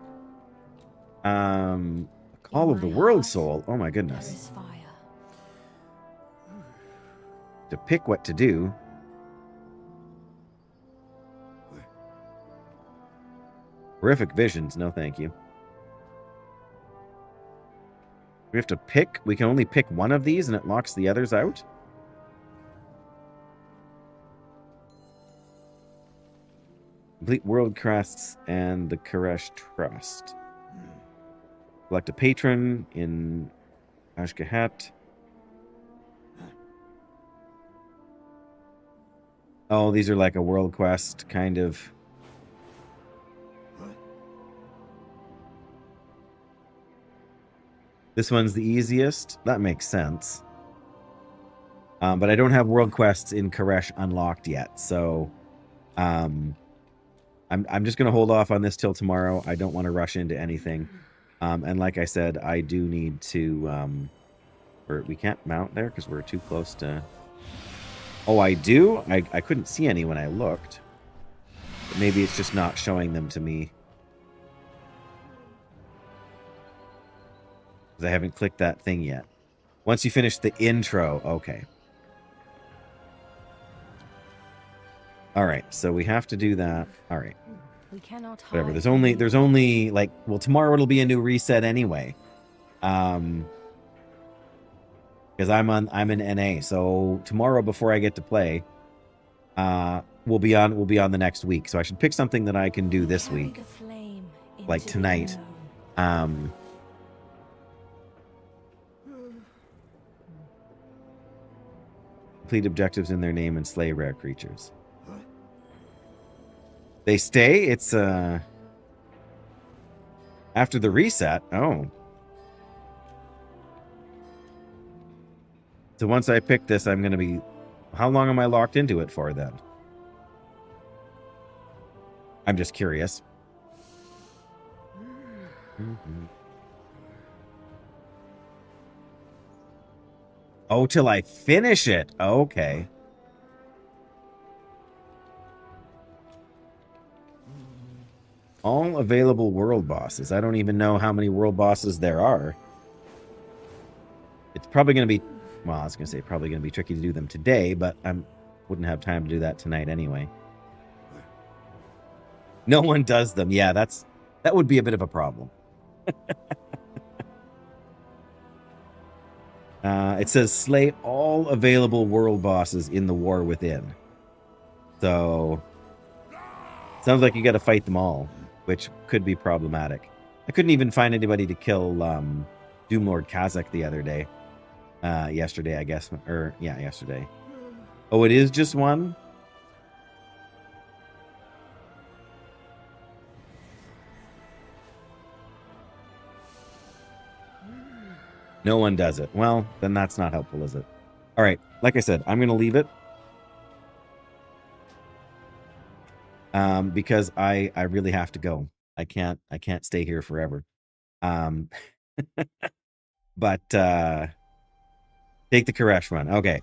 Call of the World Soul. Oh my goodness. To pick what to do. Horrific visions. No, thank you. We have to pick. We can only pick one of these and it locks the others out. Complete World Crests and the Koresh Trust. Select a patron in Ajz'Kahet. Oh, these are like a world quest kind of. This one's the easiest. That makes sense. But I don't have world quests in Koresh unlocked yet, so I'm just gonna hold off on this till tomorrow. I don't want to rush into anything. And like I said, I do need to or we can't mount there because we're too close to. Oh, I do? I couldn't see any when I looked. But maybe it's just not showing them to me. Because I haven't clicked that thing yet. Once you finish the intro, okay. Alright, so we have to do that. Alright. We cannot hide. Whatever. There's only like, well, tomorrow it'll be a new reset anyway. Because I'm in NA, so tomorrow before I get to play, we'll be on the next week. So I should pick something that I can do this week, like tonight. Complete objectives in their name and slay rare creatures. They stay. It's after the reset. Oh. So once I pick this, I'm going to be... How long am I locked into it for, then? I'm just curious. Oh, till I finish it. Okay. All available world bosses. I don't even know how many world bosses there are. It's probably going to be... Well, I was going to say probably going to be tricky to do them today, but I wouldn't have time to do that tonight anyway. No one does them. Yeah, that would be a bit of a problem. It says slay all available world bosses in the war within. So, sounds like you got to fight them all, which could be problematic. I couldn't even find anybody to kill Doomlord Kazakh the other day. Yesterday, I guess. Or, yeah, yesterday. Oh, it is just one? No one does it. Well, then that's not helpful, is it? All right. Like I said, I'm going to leave it. Because I really have to go. I can't stay here forever. But take the Koresh one. Okay.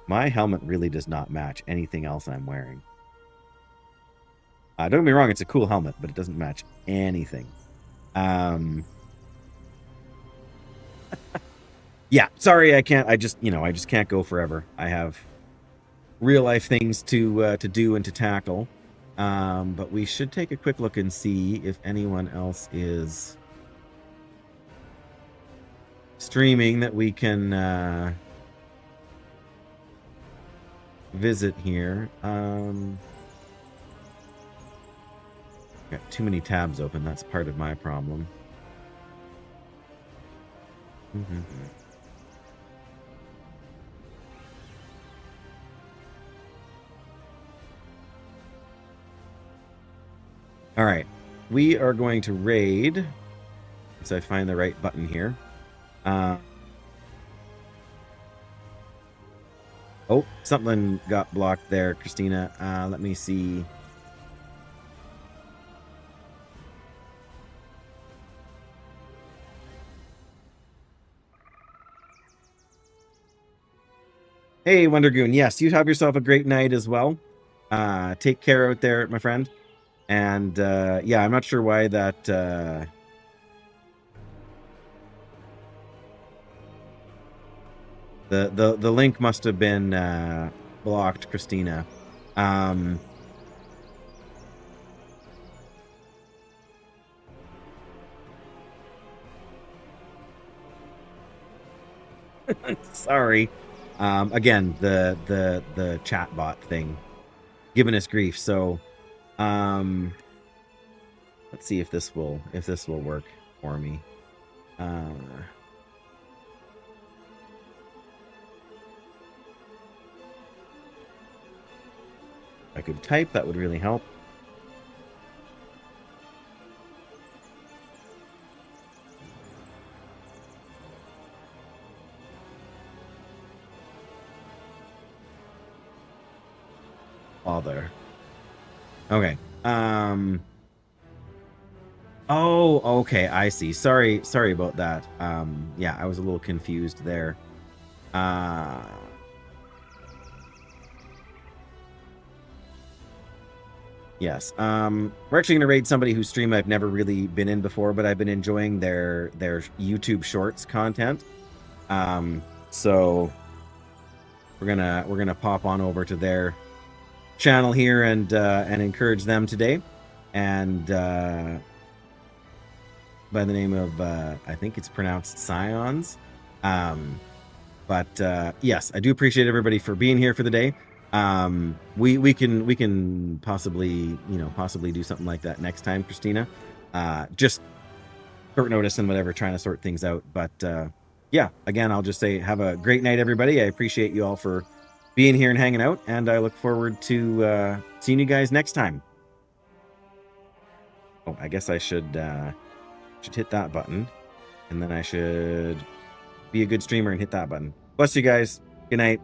My helmet really does not match anything else I'm wearing. Don't get me wrong, it's a cool helmet, but it doesn't match anything. Yeah, sorry, I can't. I just can't go forever. I have real life things to do and to tackle. But we should take a quick look and see if anyone else is streaming that we can visit here. Got too many tabs open. That's part of my problem. All right, we are going to raid. So I find the right button here. Oh, something got blocked there, Christina. Let me see. Hey, Wondergoon. Yes, you have yourself a great night as well. Take care out there, my friend. And yeah, I'm not sure why that the link must have been blocked, Christina. Sorry. Again, the chat bot thing giving us grief. So let's see if this will work for me. If I could type, that would really help. bother. Okay. Oh, okay, I see. Sorry about that. Yeah, I was a little confused there. Yes. We're actually gonna raid somebody whose stream I've never really been in before, but I've been enjoying their YouTube Shorts content. So we're gonna pop on over to their channel here and encourage them today. And by the name of I think it's pronounced Scions. But yes, I do appreciate everybody for being here for the day. We can possibly do something like that next time, Christina. Just short notice and whatever, trying to sort things out. But yeah, again, I'll just say have a great night, everybody. I appreciate you all for being here and hanging out, and I look forward to seeing you guys next time. Oh, I guess I should hit that button, and then I should be a good streamer and hit that button. Bless you guys. Good night.